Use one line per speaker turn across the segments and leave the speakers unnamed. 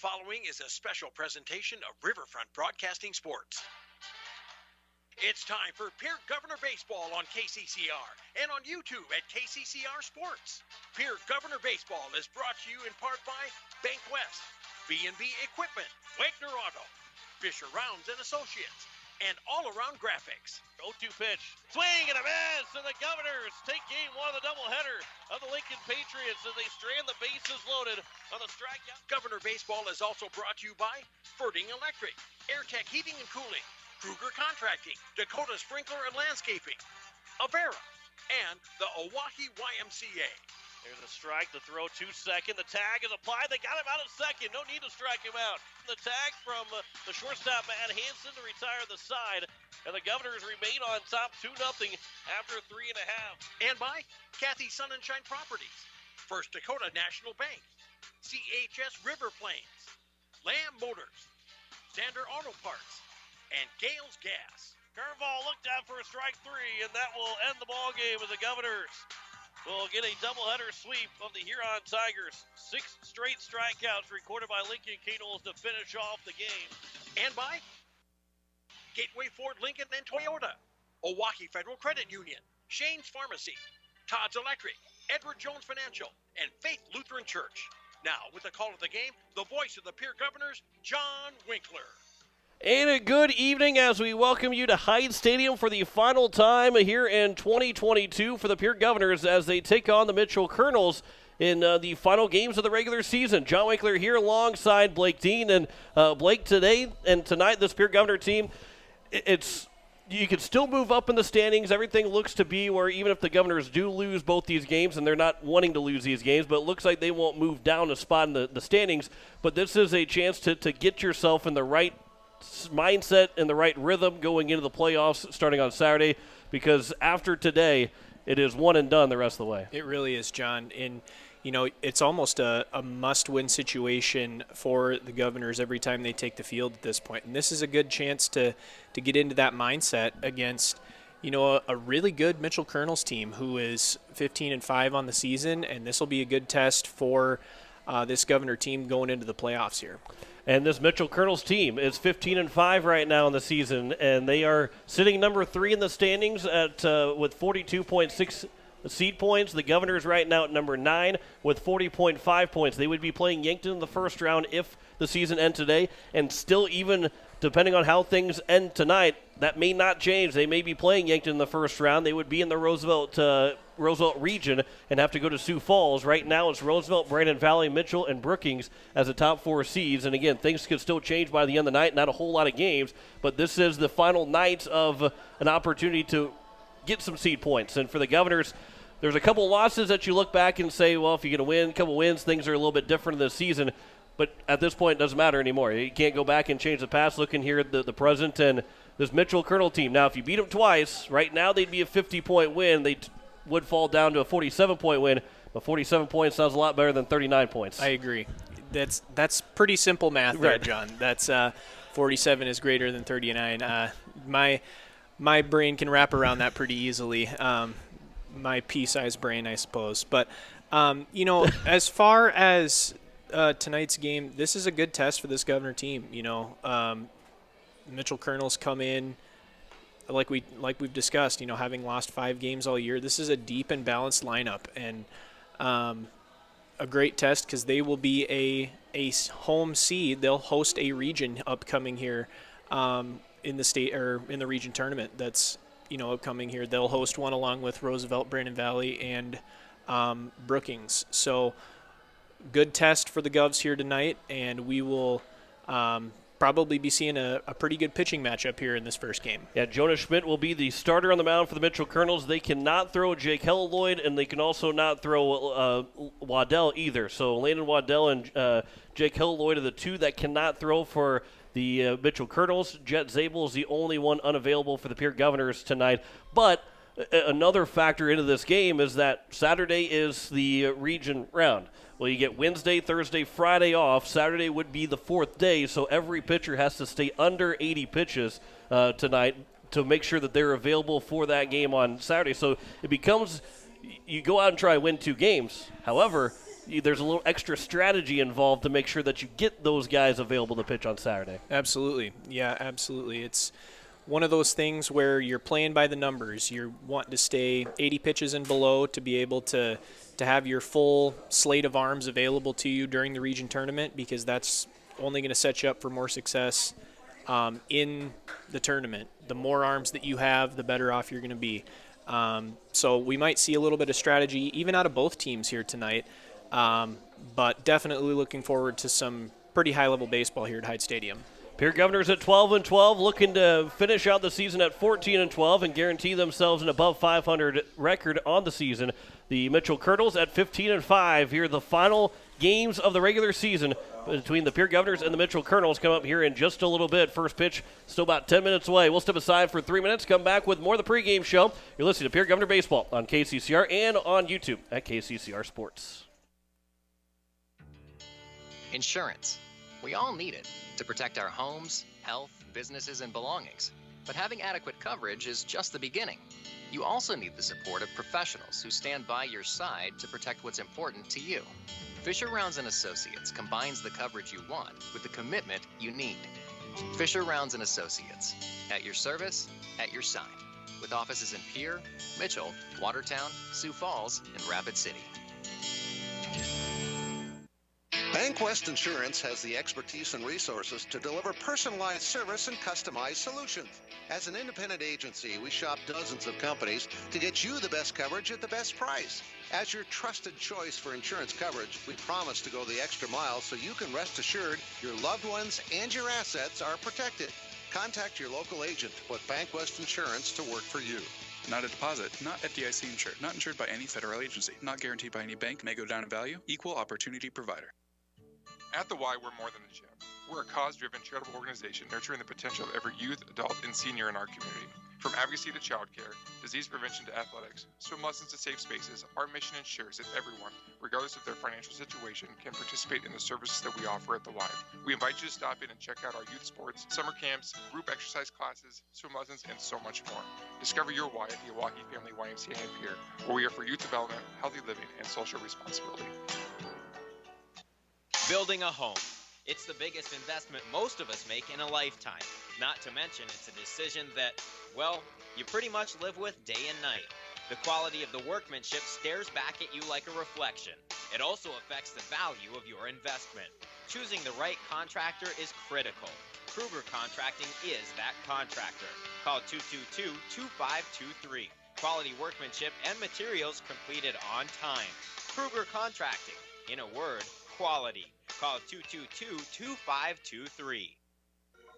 following is a special presentation of Riverfront Broadcasting Sports. It's time for Pierre Governor Baseball on KCCR and on YouTube at KCCR Sports. Pierre Governor Baseball is brought to you in part by Bank West, B&B Equipment, Wagner Auto, Fisher Rounds and Associates, and All Around Graphics.
0-2 pitch. Swing and a miss, and the Governors take game one of the doubleheader of the Lincoln Patriots as they strand the bases loaded on the strikeout.
Governor Baseball is also brought to you by Ferding Electric, AirTech Heating and Cooling, Kruger Contracting, Dakota Sprinkler and Landscaping, Avera, and the Oahe YMCA.
There's a strike, the throw 2-2. The tag is applied. They got him out at second. No need to strike him out. The tag from the shortstop, Matt Hansen, to retire the side. And the Governors remain on top 2-0 after 3.5.
And by Kathy Sun and Shine Properties, First Dakota National Bank, CHS River Plains, Lamb Motors, Zander Auto Parts, and Gales Gas.
Curveball looked out for a strike 3, and that will end the ball game as the Governors will get a doubleheader sweep of the Huron Tigers. 6 straight strikeouts recorded by Lincoln Keatles to finish off the game.
And by Gateway Ford Lincoln and Toyota, Oahe Federal Credit Union, Shane's Pharmacy, Todd's Electric, Edward Jones Financial, and Faith Lutheran Church. Now, with the call of the game, the voice of the Pierre Governors, John Winkler.
And a good evening as we welcome you to Hyde Stadium for the final time here in 2022 for the Pierre Governors as they take on the Mitchell Colonels in the final games of the regular season. John Winkler here alongside Blake Dean. And Blake, today and tonight, this Pierre Governor team, you can still move up in the standings. Everything looks to be where even if the Governors do lose both these games, and they're not wanting to lose these games, but it looks like they won't move down a spot in the standings. But this is a chance to get yourself in the right mindset and the right rhythm going into the playoffs starting on Saturday, because after today, it is one and done the rest of the way.
It really is, John. And, it's almost a must-win situation for the Governors every time they take the field at this point. And this is a good chance to get into that mindset against, a really good Mitchell Colonels team who is 15-5 on the season, and this will be a good test for this Governor team going into the playoffs here.
And this Mitchell Colonels team is 15-5 right now in the season, and they are sitting number 3 in the standings at with 42.6 seed points. The Governors right now at number 9 with 40.5 points. They would be playing Yankton in the first round if the season ends today, and still, even depending on how things end tonight, that may not change. They may be playing Yankton in the first round. They would be in the Roosevelt region and have to go to Sioux Falls. Right now it's Roosevelt, Brandon Valley, Mitchell, and Brookings as the top 4 seeds. And again, things could still change by the end of the night. Not a whole lot of games, but this is the final night of an opportunity to get some seed points. And for the Governors, there's a couple losses that you look back and say, well, if you're going to win a couple wins, things are a little bit different this season. But at this point, it doesn't matter anymore. You can't go back and change the past. Looking here at the present and this Mitchell Colonel team. Now, if you beat them twice, right now they'd be a 50-point win. They would fall down to a 47-point win. But 47 points sounds a lot better than 39 points.
I agree. That's pretty simple math there,
right,
John. That's 47 is greater than 39. My brain can wrap around that pretty easily. My pea-sized brain, I suppose. But, as far as tonight's game, this is a good test for this Governor team. Mitchell Colonels come in, like we've discussed, having lost 5 games all year. This is a deep and balanced lineup, and a great test because they will be a home seed. They'll host a region upcoming here in the state or in the region tournament. That's upcoming here. They'll host one along with Roosevelt, Brandon Valley, and Brookings. So good test for the Govs here tonight, and we will probably be seeing a pretty good pitching matchup here in this first game.
Yeah, Jonas Schmidt will be the starter on the mound for the Mitchell Colonels. They cannot throw Jake Helloyd, and they can also not throw Waddell either. So Landon Waddell and Jake Helloyd are the 2 that cannot throw for the Mitchell Colonels. Jet Zabel is the only one unavailable for the Pierre Governors tonight. But another factor into this game is that Saturday is the region round. Well, you get Wednesday, Thursday, Friday off. Saturday would be the 4th day, so every pitcher has to stay under 80 pitches tonight to make sure that they're available for that game on Saturday. So it becomes, you go out and try and win 2 games. However, there's a little extra strategy involved to make sure that you get those guys available to pitch on Saturday.
Absolutely. Yeah, absolutely. It's one of those things where you're playing by the numbers. You're wanting to stay 80 pitches and below to be able to have your full slate of arms available to you during the region tournament, because that's only going to set you up for more success in the tournament. The more arms that you have, the better off you're going to be. So we might see a little bit of strategy even out of both teams here tonight, but definitely looking forward to some pretty high-level baseball here at Hyde Stadium.
Pierre Governors at 12-12, looking to finish out the season at 14-12 and guarantee themselves an above 500 record on the season. The Mitchell Colonels at 15-5. Here are the final games of the regular season between the Pierre Governors and the Mitchell Colonels. Come up here in just a little bit. First pitch still about 10 minutes away. We'll step aside for 3 minutes, come back with more of the pregame show. You're listening to Pierre Governor Baseball on KCCR and on YouTube at KCCR Sports.
Insurance. We all need it to protect our homes, health, businesses, and belongings. But having adequate coverage is just the beginning. You also need the support of professionals who stand by your side to protect what's important to you. Fisher Rounds & Associates combines the coverage you want with the commitment you need. Fisher Rounds & Associates, at your service, at your side, with offices in Pierre, Mitchell, Watertown, Sioux Falls, and Rapid City.
BankWest Insurance has the expertise and resources to deliver personalized service and customized solutions. As an independent agency, we shop dozens of companies to get you the best coverage at the best price. As your trusted choice for insurance coverage, we promise to go the extra mile so you can rest assured your loved ones and your assets are protected. Contact your local agent to put BankWest Insurance to work for you.
Not a deposit, not FDIC insured, not insured by any federal agency, not guaranteed by any bank, may go down in value, equal opportunity provider.
At the Y, we're more than a gym. We're a cause-driven charitable organization nurturing the potential of every youth, adult, and senior in our community. From advocacy to childcare, disease prevention to athletics, swim lessons to safe spaces, our mission ensures that everyone, regardless of their financial situation, can participate in the services that we offer at the Y. We invite you to stop in and check out our youth sports, summer camps, group exercise classes, swim lessons, and so much more. Discover your Y at the Milwaukee Family YMCA in Pierre, where we are for youth development, healthy living, and social responsibility.
Building a home. It's the biggest investment most of us make in a lifetime. Not to mention it's a decision that, well, you pretty much live with day and night. The quality of the workmanship stares back at you like a reflection. It also affects the value of your investment. Choosing the right contractor is critical. Kruger Contracting is that contractor. Call 222-2523. Quality workmanship and materials completed on time. Kruger Contracting. In a word, quality. Call 222-2523.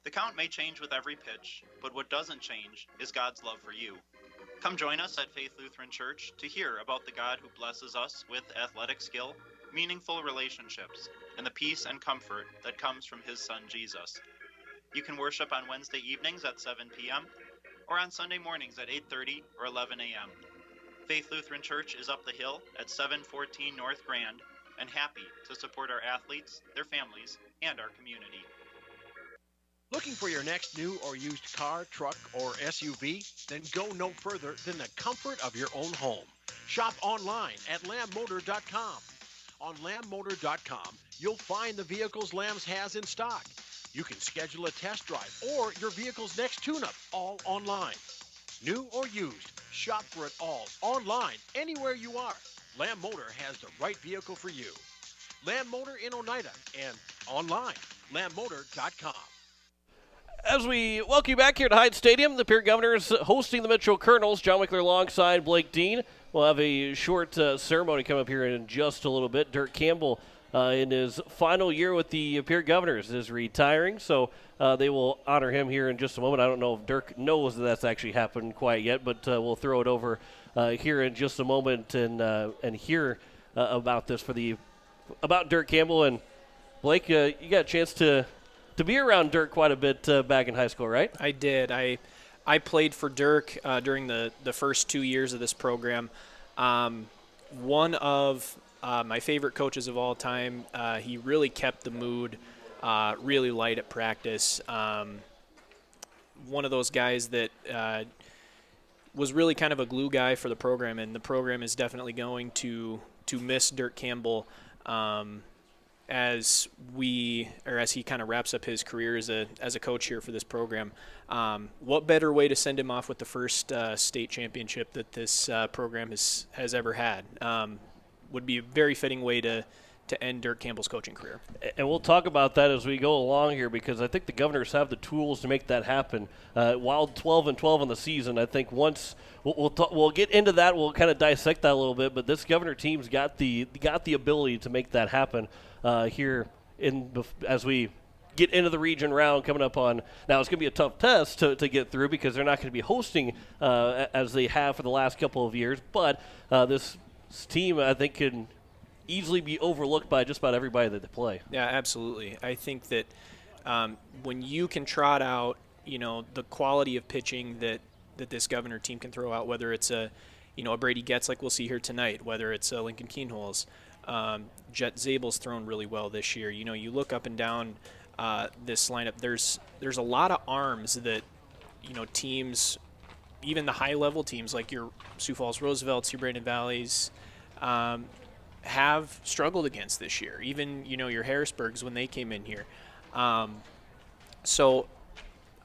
The count may change with every pitch, but what doesn't change is God's love for you. Come join us at Faith Lutheran Church to hear about the God who blesses us with athletic skill, meaningful relationships, and the peace and comfort that comes from His Son Jesus. You can worship on Wednesday evenings at 7 p.m. or on Sunday mornings at 8:30 or 11 a.m. Faith Lutheran Church is up the hill at 714 North Grand, and happy to support our athletes, their families, and our community.
Looking for your next new or used car, truck, or SUV? Then go no further than the comfort of your own home. Shop online at lambmotor.com. On lambmotor.com, you'll find the vehicles Lambs has in stock. You can schedule a test drive or your vehicle's next tune-up, all online. New or used, shop for it all online, anywhere you are. Lamb Motor has the right vehicle for you. Lamb Motor in Oneida and online, lambmotor.com.
As we welcome you back here to Hyde Stadium, the Pierre Governors hosting the Mitchell Colonels. John Wickler alongside Blake Dean. We'll have a short ceremony come up here in just a little bit. Dirk Campbell in his final year with the Pierre Governors is retiring, so they will honor him here in just a moment. I don't know if Dirk knows that that's actually happened quite yet, but we'll throw it over here in just a moment and hear about this about Dirk Campbell. And Blake, you got a chance to be around Dirk quite a bit back in high school, right?
I did. I played for Dirk during the first 2 years of this program. One of my favorite coaches of all time. He really kept the mood really light at practice. One of those guys that was really kind of a glue guy for the program, and the program is definitely going to miss Dirk Campbell. as he kind of wraps up his career as a coach here for this program. What better way to send him off with the first state championship that this program has ever had? Would be a very fitting way to end Dirk Campbell's coaching career.
And we'll talk about that as we go along here, because I think the Governors have the tools to make that happen. While 12-12 in the season, I think once we'll get into that, we'll kind of dissect that a little bit. But this Governor team's got the ability to make that happen here as we get into the region round coming up on. Now it's going to be a tough test to get through, because they're not going to be hosting as they have for the last couple of years. But this team, I think, can easily be overlooked by just about everybody that they play. Yeah,
absolutely. I think that when you can trot out, the quality of pitching that this Governor team can throw out, whether it's a Brady Getz like we'll see here tonight, whether it's a Lincoln Keenholz, Jet Zabel's thrown really well this year. You look up and down this lineup. There's a lot of arms that teams, even the high level teams like your Sioux Falls Roosevelts, your Brandon Valleys, have struggled against this year. Even your Harrisburgs when they came in here. So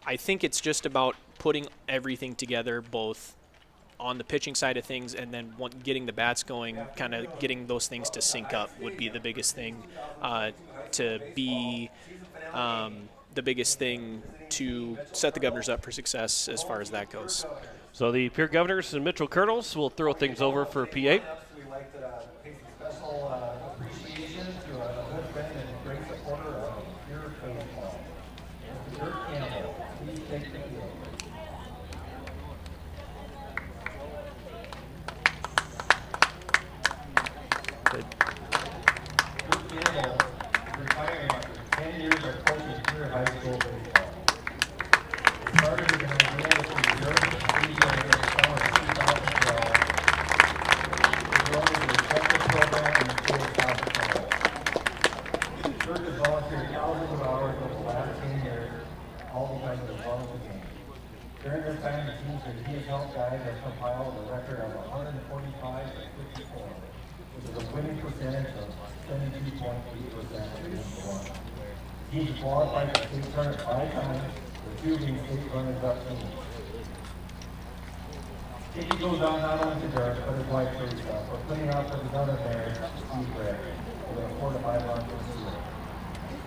I think it's just about putting everything together, both on the pitching side of things and then getting the bats going, kind of getting those things to sync up would be the biggest thing to be the biggest thing to set the Governors up for success as far as that goes.
So the Pierre Governors and Mitchell Colonels will throw things over for PA.
We'd like to pay some special appreciation to a good friend and great supporter of Pierre baseball, Dirk Campbell. Please take the field. Dirk Campbell is retiring after 10 years of coaching Pierre High School baseball. He started as an example to Dirk in the summer of 2012. Program in the state of South Dakota. Dirk has volunteered thousands of hours over the last 10 years, all because of the love of the game. During this time, the teams that he has helped guide have compiled a record of 145 to 54, which is a winning percentage of 72.8%. He's qualified for state tournament 5 times, with 2 being state runners-up teams. It goes on not only to Dirk, but his wife Teresa, for putting out for his other marriage, Steve Gregg, with a 4 to 5 run per season.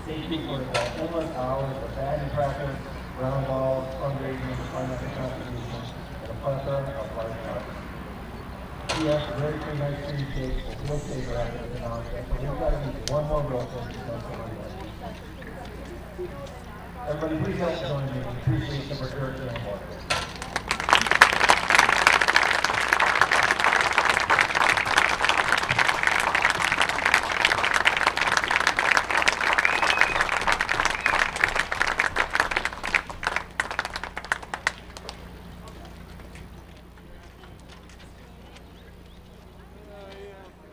Safety for the endless hours of batting practice, ground balls, fundraising, financial contributions, and a plethora of life partners. P.S. a very pretty nice tree cake will stay after the announcement, so we've got to meet one more real thing to done for everybody. Please help join me in appreciation for Dirk Campbell.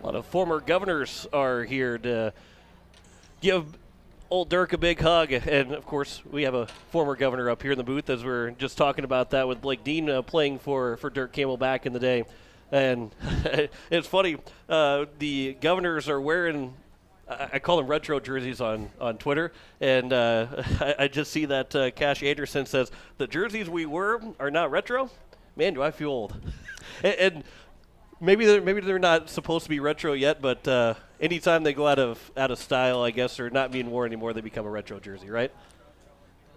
A lot of former Governors are here to give old Dirk a big hug. And, of course, we have a former Governor up here in the booth, as we're just talking about that with Blake Dean playing for Dirk Campbell back in the day. And it's funny, the Governors are wearing, I call them retro jerseys on Twitter. And I just see that Cash Anderson says, the jerseys we were are not retro? Man, do I feel old. and Maybe they're not supposed to be retro yet, but anytime they go out of style, I guess, or not being worn anymore, they become a retro jersey, right?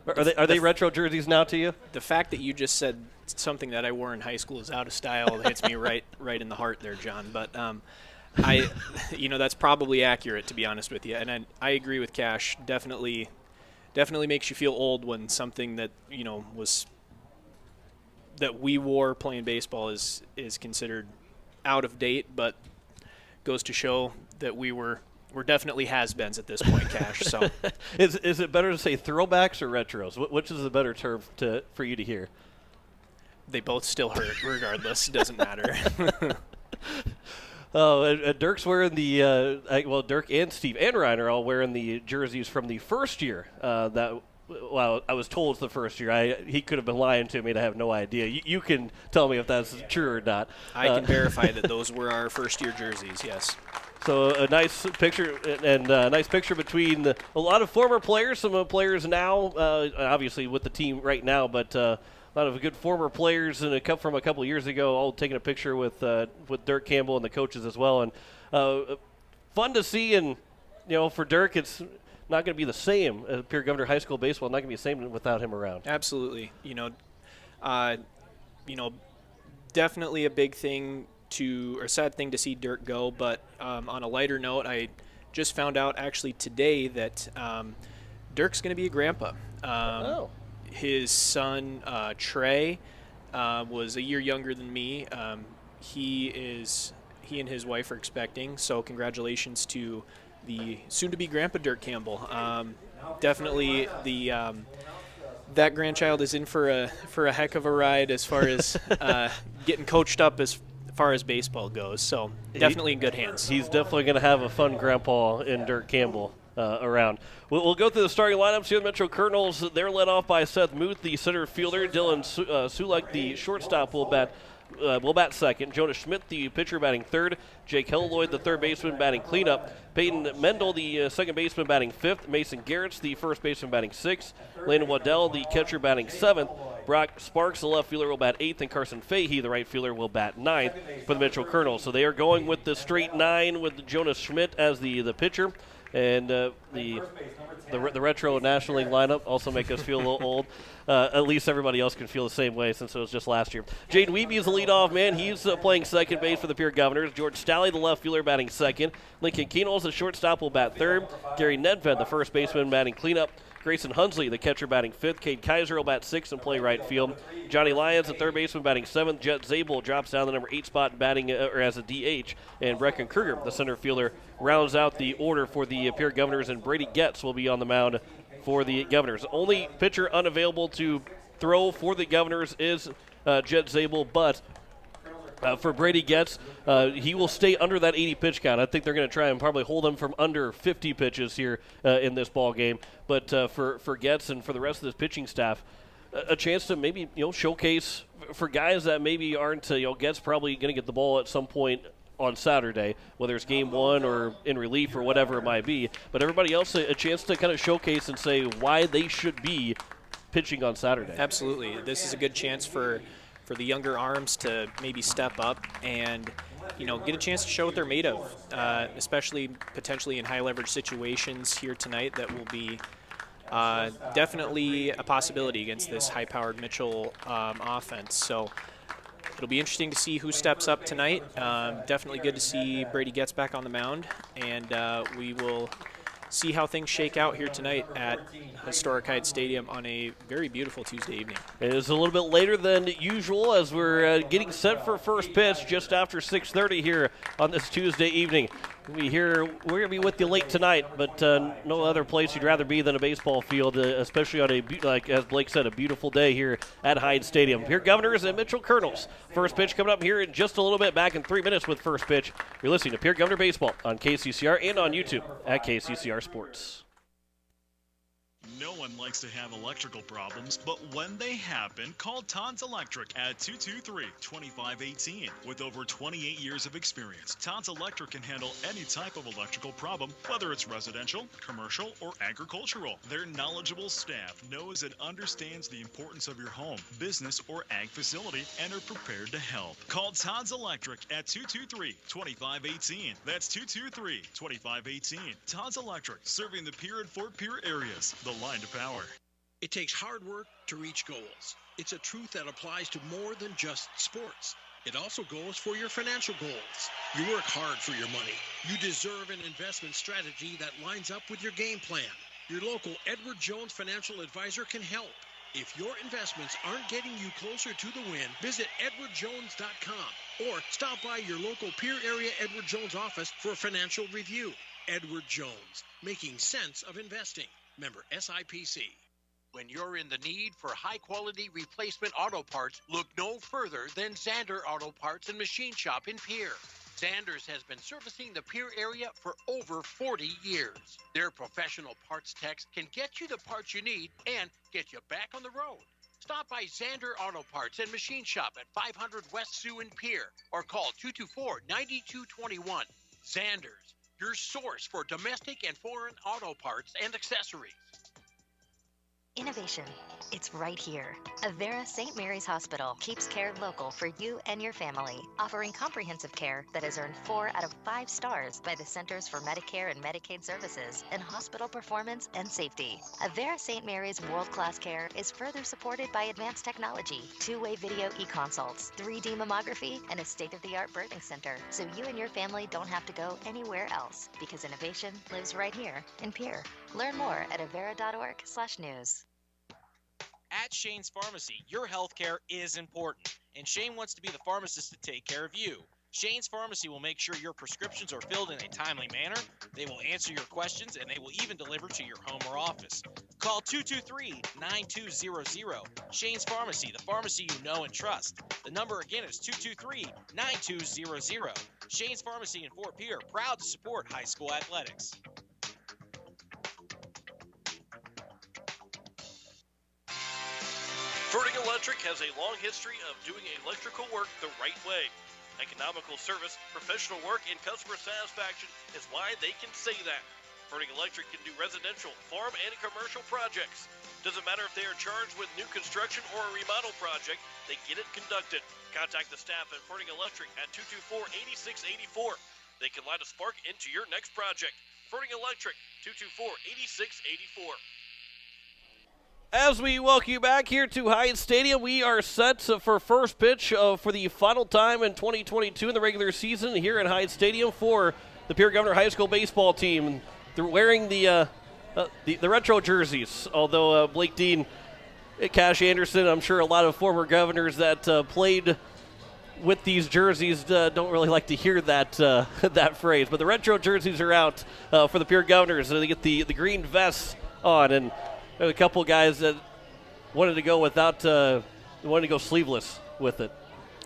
Are they retro jerseys now to you?
The fact that you just said something that I wore in high school is out of style hits me right in the heart there, John. But that's probably accurate, to be honest with you. And I agree with Cash. Definitely makes you feel old when something that was that we wore playing baseball is considered out of date, but goes to show that we're definitely has-beens at this point, Cash. So,
is it better to say throwbacks or retros? Which is the better term for you to hear?
They both still hurt, regardless. It doesn't matter.
Oh, Dirk's wearing the Dirk and Steve and Ryan are all wearing the jerseys from the first year. I was told it's the first year. He could have been lying to me, and I have no idea. You can tell me if that's true or not.
I can verify that those were our first-year jerseys, yes.
So a nice picture and a nice picture between a lot of former players, some players now, obviously with the team right now, but a lot of good former players and from a couple of years ago, all taking a picture with Dirk Campbell and the coaches as well. And fun to see, and for Dirk, it's not going to be the same. Pierre Governor High School baseball not going to be the same without him around.
Absolutely. Definitely a big thing or sad thing to see Dirk go, but on a lighter note, I just found out actually today that Dirk's going to be a grandpa. His son Trey was a year younger than me. He and his wife are expecting, so congratulations to the soon-to-be grandpa Dirk Campbell. Definitely that grandchild is in for a heck of a ride as far as getting coached up as far as baseball goes. So definitely in good hands.
He's definitely going to have a fun grandpa in Dirk Campbell around. We'll go through the starting lineups here. The Metro Colonels, they're led off by Seth Muth, the center fielder. Dylan Sulek, the shortstop, will bat second. Jonas Schmidt, the pitcher, batting third. Jake Helloyd, the third baseman, batting cleanup. Peyton Mendel, the second baseman, batting fifth. Mason Garrett's the first baseman, batting sixth. Landon Waddell, the catcher, batting seventh. Brock Sparks, the left fielder, will bat eighth. And Carson Fahey, the right fielder, will bat ninth for the Metro Colonels. So they are going with the straight nine with Jonas Schmidt as the pitcher. And the retro National League lineup also make us feel a little old. At least everybody else can feel the same way since it was just last year. Jaden Wiebe is the leadoff man. He's playing second base for the Pierre Governors. George Stalley, the left fielder, batting second. Lincoln Keenels, the shortstop, will bat third. Gary Nedved, the first baseman, batting cleanup. Grayson Hunsley, the catcher, batting fifth. Cade Kaiser will bat sixth and play right field. Johnny Lyons, the third baseman, batting seventh. Jet Zabel drops down the number 8 spot, batting as a DH. And Brecken Kruger, the center fielder, rounds out the order for the Pierre Governors. And Brady Getz will be on the mound for the Governors. Only pitcher unavailable to throw for the Governors is Jet Zabel, but for Brady Getz, he will stay under that 80 pitch count. I think they're going to try and probably hold him from under 50 pitches here in this ball game. But for Getz and for the rest of this pitching staff, a chance to maybe showcase for guys that maybe aren't. Getz probably going to get the ball at some point on Saturday, whether it's game one or in relief or whatever it might be. But everybody else a chance to kind of showcase and say why they should be pitching on Saturday.
Absolutely. This is a good chance for the younger arms to maybe step up and get a chance to show what they're made of, especially potentially in high leverage situations here tonight. That will be definitely a possibility against this high-powered Mitchell offense. So it'll be interesting to see who steps up tonight. Definitely good to see Brady Getz back on the mound, and we will see how things shake out here tonight at Historic Heights Stadium on a very beautiful Tuesday evening.
It is a little bit later than usual as we're getting set for first pitch just after 6:30 here on this Tuesday evening. We're going to be with you late tonight, but no other place you'd rather be than a baseball field, especially on like as Blake said, a beautiful day here at Hyde Stadium. Here, Governors and Mitchell Colonels. First pitch coming up here in just a little bit, back in 3 minutes with first pitch. You're listening to Pierre Governor Baseball on KCCR and on YouTube at KCCR Sports.
No one likes to have electrical problems, but when they happen, call Todd's Electric at 223-2518. With over 28 years of experience, Todd's Electric can handle any type of electrical problem, whether it's residential, commercial, or agricultural. Their knowledgeable staff knows and understands the importance of your home, business, or ag facility and are prepared to help. Call Todd's Electric at 223-2518. That's 223-2518. Todd's Electric, serving the Pierre and Fort Pierre areas. The line to power.
It takes hard work to reach goals. It's a truth that applies to more than just sports. It also goes for your financial goals. You work hard for your money. You deserve an investment strategy that lines up with your game plan. Your local Edward Jones financial advisor can help. If your investments aren't getting you closer to the win, visit edwardjones.com or stop by your local Pierre area Edward Jones office for a financial review. Edward Jones, making sense of investing. Member SIPC. When you're in the need for high-quality replacement auto parts, look no further than Zander Auto Parts and Machine Shop in Pierre. Zander's has been servicing the Pierre area for over 40 years. Their professional parts techs can get you the parts you need and get you back on the road. Stop by Zander Auto Parts and Machine Shop at 500 West Sioux in Pierre or call 224-9221. Zanders, your source for domestic and foreign auto parts and accessories.
Innovation. It's right here. Avera St. Mary's Hospital keeps care local for you and your family, offering comprehensive care that has earned 4 out of 5 stars by the Centers for Medicare and Medicaid Services in hospital performance and safety. Avera St. Mary's world-class care is further supported by advanced technology, 2-way video e-consults, 3D mammography, and a state-of-the-art birthing center, so you and your family don't have to go anywhere else, because innovation lives right here in Pierre. Learn more at avera.org/news.
At Shane's Pharmacy, your healthcare is important, and Shane wants to be the pharmacist to take care of you. Shane's Pharmacy will make sure your prescriptions are filled in a timely manner, they will answer your questions, and they will even deliver to your home or office. Call 223-9200. Shane's Pharmacy, the pharmacy you know and trust. The number again is 223-9200. Shane's Pharmacy in Fort Pierre, proud to support high school athletics.
Ferding Electric has a long history of doing electrical work the right way. Economical service, professional work, and customer satisfaction is why they can say that. Ferding Electric can do residential, farm, and commercial projects. Doesn't matter if they are charged with new construction or a remodel project, they get it conducted. Contact the staff at Ferding Electric at 224-8684. They can light a spark into your next project. Ferding Electric, 224-8684.
As we welcome you back here to Hyatt Stadium, we are set for first pitch for the final time in 2022 in the regular season here at Hyatt Stadium for the Pierre Governor High School baseball team. They're wearing the retro jerseys, although Blake Dean, Cash Anderson, I'm sure a lot of former governors that played with these jerseys don't really like to hear that that phrase. But the retro jerseys are out for the Pierre Governors. They get the green vests on, and a couple guys that wanted to go wanted to go sleeveless with it.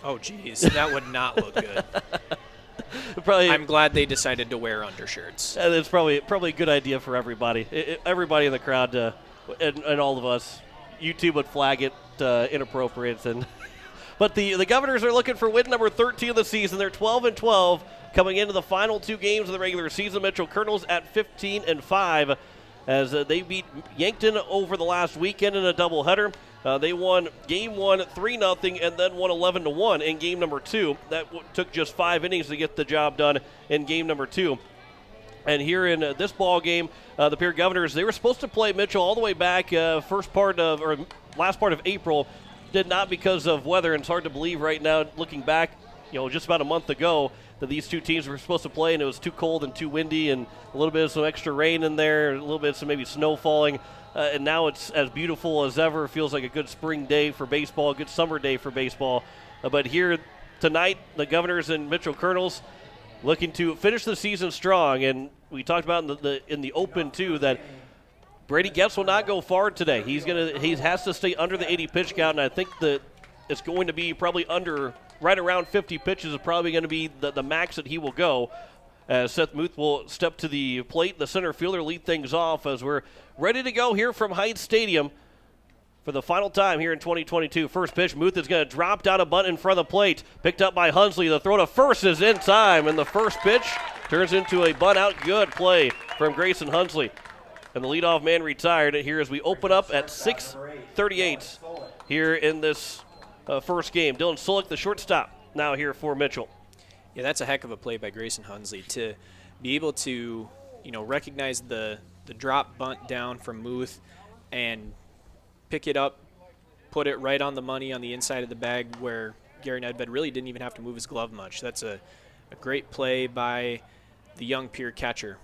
Oh, geez, that would not look good. I'm glad they decided to wear undershirts.
It's probably a good idea for everybody. Everybody in the crowd and all of us. YouTube would flag it inappropriate. But the Governors are looking for win number 13 of the season. They're 12-12 coming into the final 2 games of the regular season. Mitchell Colonels at 15-5. As they beat Yankton over the last weekend in a doubleheader. They won Game 1 3-0 and then won 11-1 in Game number 2. That took just 5 innings to get the job done in Game number 2. And here in this ball game, the Pierre Governors, they were supposed to play Mitchell all the way back last part of April. Did not because of weather, and it's hard to believe right now looking back, just about a month ago, that these two teams were supposed to play, and it was too cold and too windy and a little bit of some extra rain in there, a little bit of some maybe snow falling, and now it's as beautiful as ever. It feels like a good spring day for baseball, a good summer day for baseball. But here tonight, the Governors and Mitchell Colonels looking to finish the season strong, and we talked about in the open too that Brady Getz will not go far today. He has to stay under the 80 pitch count, and I think that it's going to be probably right around 50 pitches is probably going to be the max that he will go. Seth Muth will step to the plate. The center fielder lead things off as we're ready to go here from Hyatt Stadium for the final time here in 2022. First pitch, Muth is going to drop down a bunt in front of the plate. Picked up by Hunsley. The throw to first is in time, and the first pitch turns into a bunt out. Good play from Grayson Hunsley. And the leadoff man retired here as we open up at 6:38 here in this first game. Dylan Sulick, the shortstop, now here for Mitchell.
Yeah, that's a heck of a play by Grayson Hunsley to be able to, recognize the drop bunt down from Muth and pick it up, put it right on the money on the inside of the bag where Gary Nedved really didn't even have to move his glove much. That's a great play by the young Pierre catcher.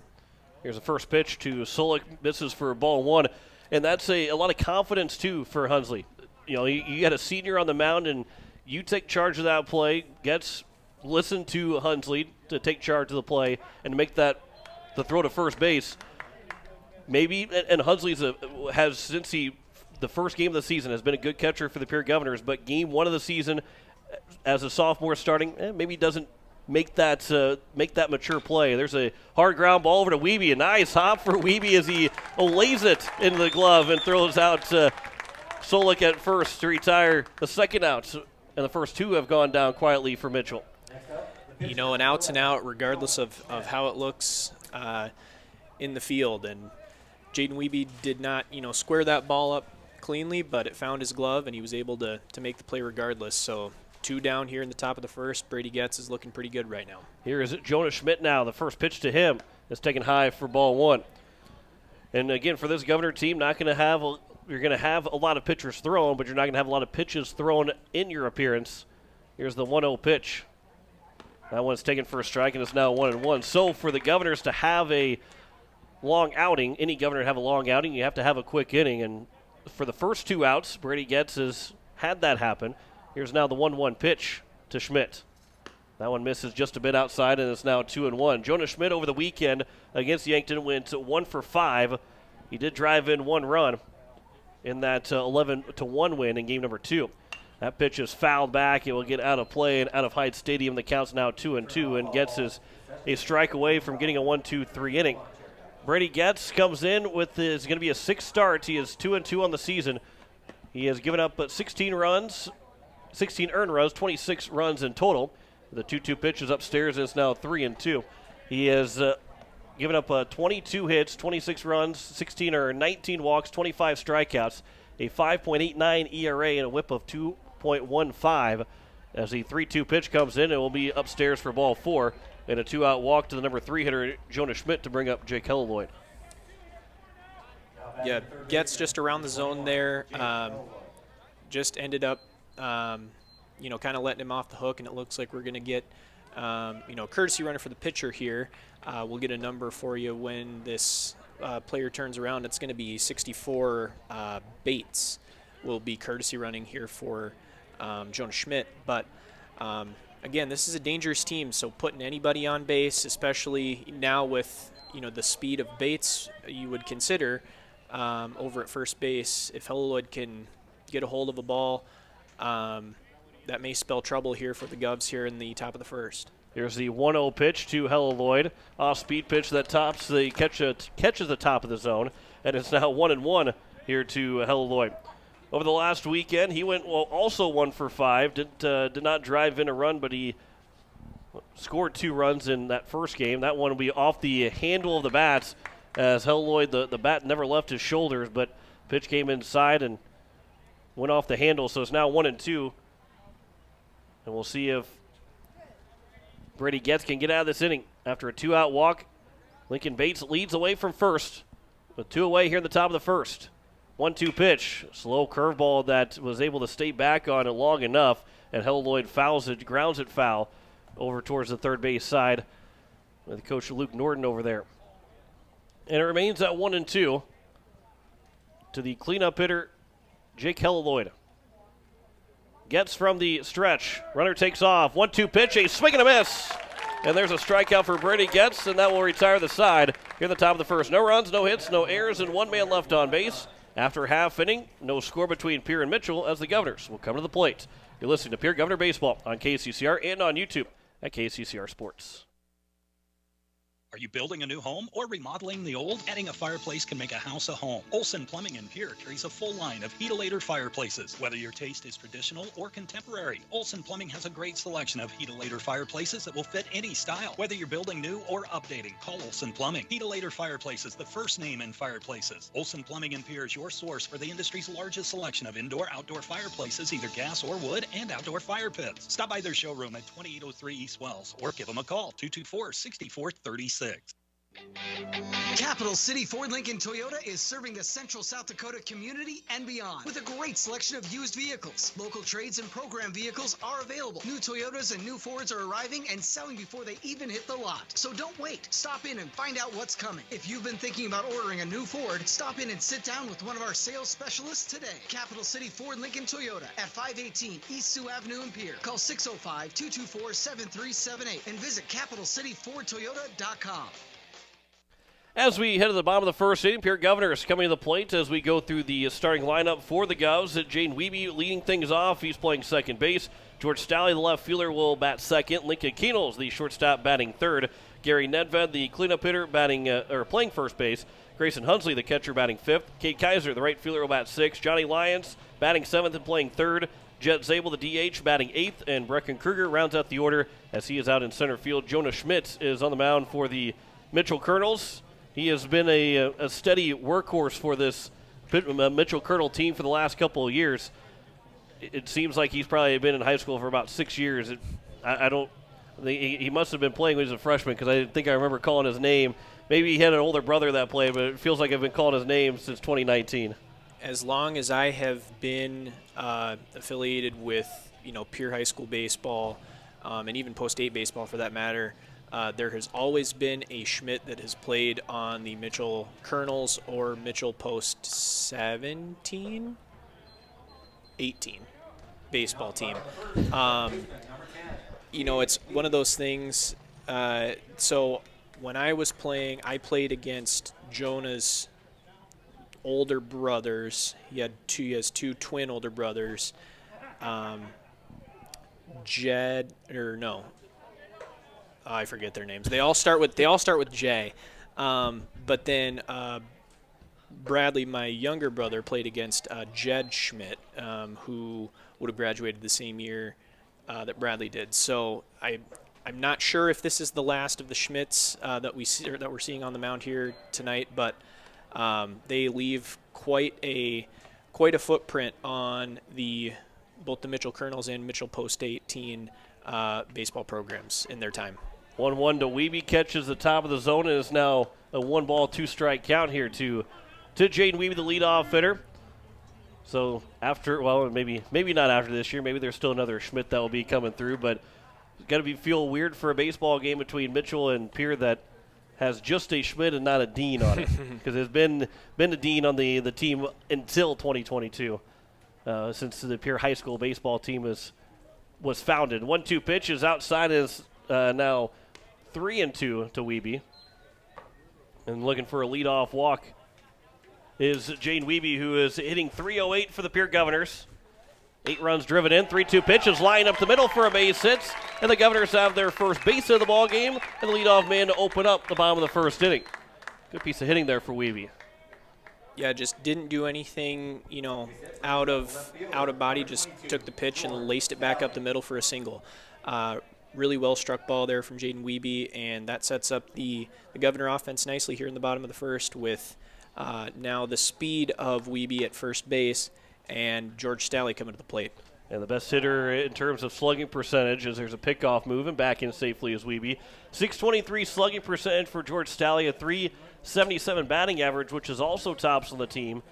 Here's the first pitch to Sulick, misses for ball 1, and that's a lot of confidence too for Hunsley. You got a senior on the mound, and you take charge of that play. Listen to Hunsley to take charge of the play and to make the throw to first base. Maybe, and Hunsley has since the first game of the season has been a good catcher for the Pierre Governors, but game 1 of the season as a sophomore starting, maybe doesn't make that mature play. There's a hard ground ball over to Wiebe. A nice hop for Wiebe as he lays it into the glove and throws out Sulick at first to retire the second out, and the first 2 have gone down quietly for Mitchell.
an outs and out regardless of how it looks in the field. And Jaden Wiebe did not, square that ball up cleanly, but it found his glove, and he was able to make the play regardless. So 2 down here in the top of the first. Brady Getz is looking pretty good right now.
Here is Jonah Schmidt now. The first pitch to him is taken high for ball 1. And again, for this Governor team, you're going to have a lot of pitchers thrown, but you're not going to have a lot of pitches thrown in your appearance. Here's the 1-0 pitch. That one's taken for a strike, and it's now 1-1. So for the Governors to have a long outing, any Governor to have a long outing, you have to have a quick inning. And for the first 2 outs, Brady Getz has had that happen. Here's now the 1-1 pitch to Schmidt. That one misses just a bit outside, and it's now 2-1. Jonah Schmidt over the weekend against Yankton went 1 for 5. He did drive in 1 run in that 11-1 win in game number 2. That pitch is fouled back. It will get out of play and out of Hyde Stadium. The count's now 2-2, and Getz is a strike away from getting a 1-2-3 inning. Brady Getz comes in with is going to be a 6th start. He is 2-2 on the season. He has given up 16 earned runs, 26 runs in total. The 2-2 pitch is upstairs, and it's now 3-2. He has given up 22 hits, 26 runs, 19 walks, 25 strikeouts, a 5.89 ERA, and a whip of 2.15. As the 3-2 pitch comes in, it will be upstairs for ball 4, and a 2-out walk to the number 3 hitter, Jonah Schmidt, to bring up Jake Helleloyd.
Yeah, Getz just around the zone there. Just ended up kind of letting him off the hook, and it looks like we're going to get, courtesy runner for the pitcher here. We'll get a number for you when this player turns around. It's going to be 64 Bates will be courtesy running here for Jonah Schmidt. But, again, this is a dangerous team, so putting anybody on base, especially now with, the speed of Bates, you would consider over at first base, if Helleloyd can get a hold of a ball, that may spell trouble here for the Govs here in the top of the first.
Here's the 1-0 pitch to Helleloyd. Off-speed pitch that catches the top of the zone, and it's now 1-1 here to Helleloyd. Over the last weekend, he went also 1 for 5. Did not drive in a run, but he scored 2 runs in that first game. That one will be off the handle of the bats, as Helleloyd, the bat never left his shoulders, but pitch came inside and went off the handle, so it's now 1-2. And we'll see if Brady Getz can get out of this inning. After a 2-out walk, Lincoln Bates leads away from first with 2 away here in the top of the first. 1-2 pitch, slow curveball that was able to stay back on it long enough, and Helleloyd grounds it foul over towards the third base side with Coach Luke Norton over there. And it remains at 1-2 to the cleanup hitter, Jake Helleloyd. Gets from the stretch. Runner takes off. 1-2 pitch, a swing and a miss. And there's a strikeout for Brady Getz, and that will retire the side here in the top of the first. No runs, no hits, no errors, and 1 man left on base. After half inning, no score between Pierre and Mitchell as the Governors will come to the plate. You're listening to Pierre Governor Baseball on KCCR and on YouTube at KCCR Sports.
Are you building a new home or remodeling the old? Adding a fireplace can make a house a home. Olson Plumbing in Pierre carries a full line of Heat-A-Later fireplaces. Whether your taste is traditional or contemporary, Olson Plumbing has a great selection of Heat-A-Later fireplaces that will fit any style. Whether you're building new or updating, call Olson Plumbing. Heat-A-Later Fireplaces, the first name in fireplaces. Olson Plumbing in Pierre is your source for the industry's largest selection of indoor-outdoor fireplaces, either gas or wood, and outdoor fire pits. Stop by their showroom at 2803 East Wells or give them a call, 224-6436.
Capital City Ford Lincoln Toyota is serving the central South Dakota community and beyond with a great selection of used vehicles. Local trades and program vehicles are available. New Toyotas and new Fords are arriving and selling before they even hit the lot. So don't wait. Stop in and find out what's coming. If you've been thinking about ordering a new Ford, stop in and sit down with one of our sales specialists today. Capital City Ford Lincoln Toyota at 518 East Sioux Avenue in Pierre. Call 605-224-7378 and visit CapitalCityFordToyota.com.
As we head to the bottom of the first inning, Pierre Governors coming to the plate as we go through the starting lineup for the Govs. Jane Wiebe leading things off. He's playing second base. George Stalley, the left fielder, will bat second. Lincoln Keenels, the shortstop, batting third. Gary Nedved, the cleanup hitter, playing first base. Grayson Hunsley, the catcher, batting fifth. Kate Kaiser, the right fielder, will bat sixth. Johnny Lyons, batting seventh and playing third. Jet Zabel, the DH, batting 8th, and Brecken Kruger rounds out the order as he is out in center field. Jonah Schmitz is on the mound for the Mitchell Colonels. He has been a steady workhorse for this Mitchell Colonel team for the last couple of years. It seems like he's probably been in high school for about 6 years. He must have been playing when he was a freshman because I think I remember calling his name. Maybe he had an older brother that played, but it feels like I've been calling his name since 2019.
As long as I have been affiliated with, Pierre High School baseball, and even Post 8 baseball for that matter, there has always been a Schmidt that has played on the Mitchell Colonels or Mitchell Post 17, 18 baseball team. It's one of those things. So when I was playing, I played against Jonah's older brothers. He has two twin older brothers. I forget their names. They all start with J. But then Bradley, my younger brother, played against Jed Schmidt, who would have graduated the same year that Bradley did. So I'm not sure if this is the last of the Schmidts that we're seeing on the mound here tonight, but they leave quite a footprint on both the Mitchell Colonels and Mitchell Post 18 baseball programs in their time.
1-1 to Wiebe, catches the top of the zone, and is now a 1-ball, 2-strike count here to Jaden Wiebe, the leadoff hitter. So maybe not after this year. Maybe there's still another Schmidt that will be coming through, but it's got to feel weird for a baseball game between Mitchell and Pierre that has just a Schmidt and not a Dean on it, because there's been a Dean on the team until 2022, since the Pierre High School baseball team was founded. 1-2 pitch is outside, is now 3-2 to Wiebe. And looking for a leadoff walk is Jane Wiebe, who is hitting .308 for the Pierre Governors. 8 runs driven in, 3-2 pitches, line up the middle for a base hit, and the Governors have their first base of the ball game, and the leadoff man to open up the bottom of the first inning. Good piece of hitting there for Wiebe.
Yeah, just didn't do anything, out of body. Just took the pitch and laced it back up the middle for a single. Really well struck ball there from Jaden Wiebe, and that sets up the Governor offense nicely here in the bottom of the first with now the speed of Wiebe at first base and George Stalley coming to the plate.
And the best hitter in terms of slugging percentage, as there's a pickoff move and back in safely is Wiebe. .623 slugging percentage for George Stalley, a .377 batting average, which is also tops on the team.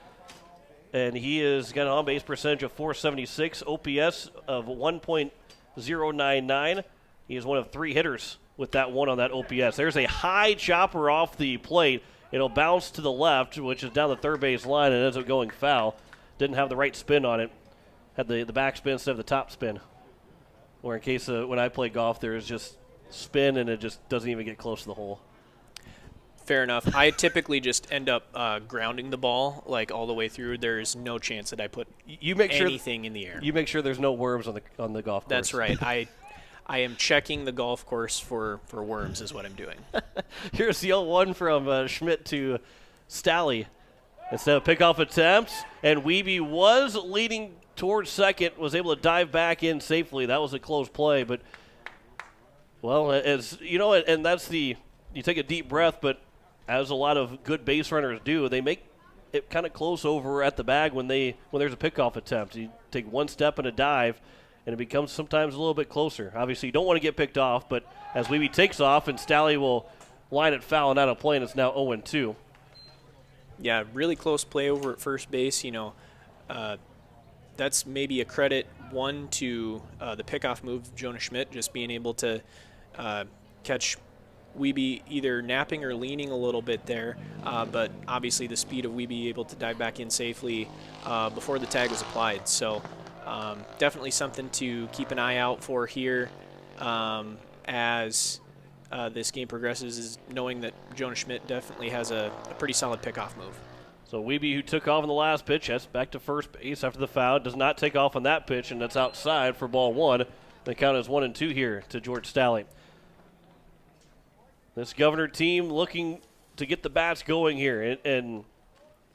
And he has got an on-base percentage of .476, OPS of 1.099. He is one of 3 hitters with that one on that OPS. There's a high chopper off the plate. It'll bounce to the left, which is down the third base line, and ends up going foul. Didn't have the right spin on it. Had the back spin instead of the top spin. Or in case when I play golf, there's just spin and it just doesn't even get close to the hole.
Fair enough. I typically just end up grounding the ball all the way through. There's no chance that I put anything in the air.
You make sure there's no worms on the golf course.
That's right. I am checking the golf course for worms is what I'm doing.
Here's the 0-1 from Schmidt to Stalley. Instead of pickoff attempts, and Wiebe was leading towards second, was able to dive back in safely. That was a close play, but, as you know, and that's you take a deep breath, but as a lot of good base runners do, they make it kind of close over at the bag when there's a pickoff attempt. You take one step and a dive, and it becomes sometimes a little bit closer. Obviously, you don't want to get picked off, but as Wiebe takes off and Stalley will line it foul and out of play, and it's now 0-2.
Yeah, really close play over at first base. That's maybe a credit, one, to the pickoff move of Jonah Schmidt, just being able to catch Wiebe either napping or leaning a little bit there. But obviously the speed of Wiebe able to dive back in safely before the tag was applied. So definitely something to keep an eye out for here as this game progresses, is knowing that Jonah Schmidt definitely has a pretty solid pickoff move.
So Wiebe, who took off on the last pitch, that's back to first base after the foul, does not take off on that pitch, and that's outside for ball 1. The count is 1-2 here to George Stalley. This Governor team looking to get the bats going here, and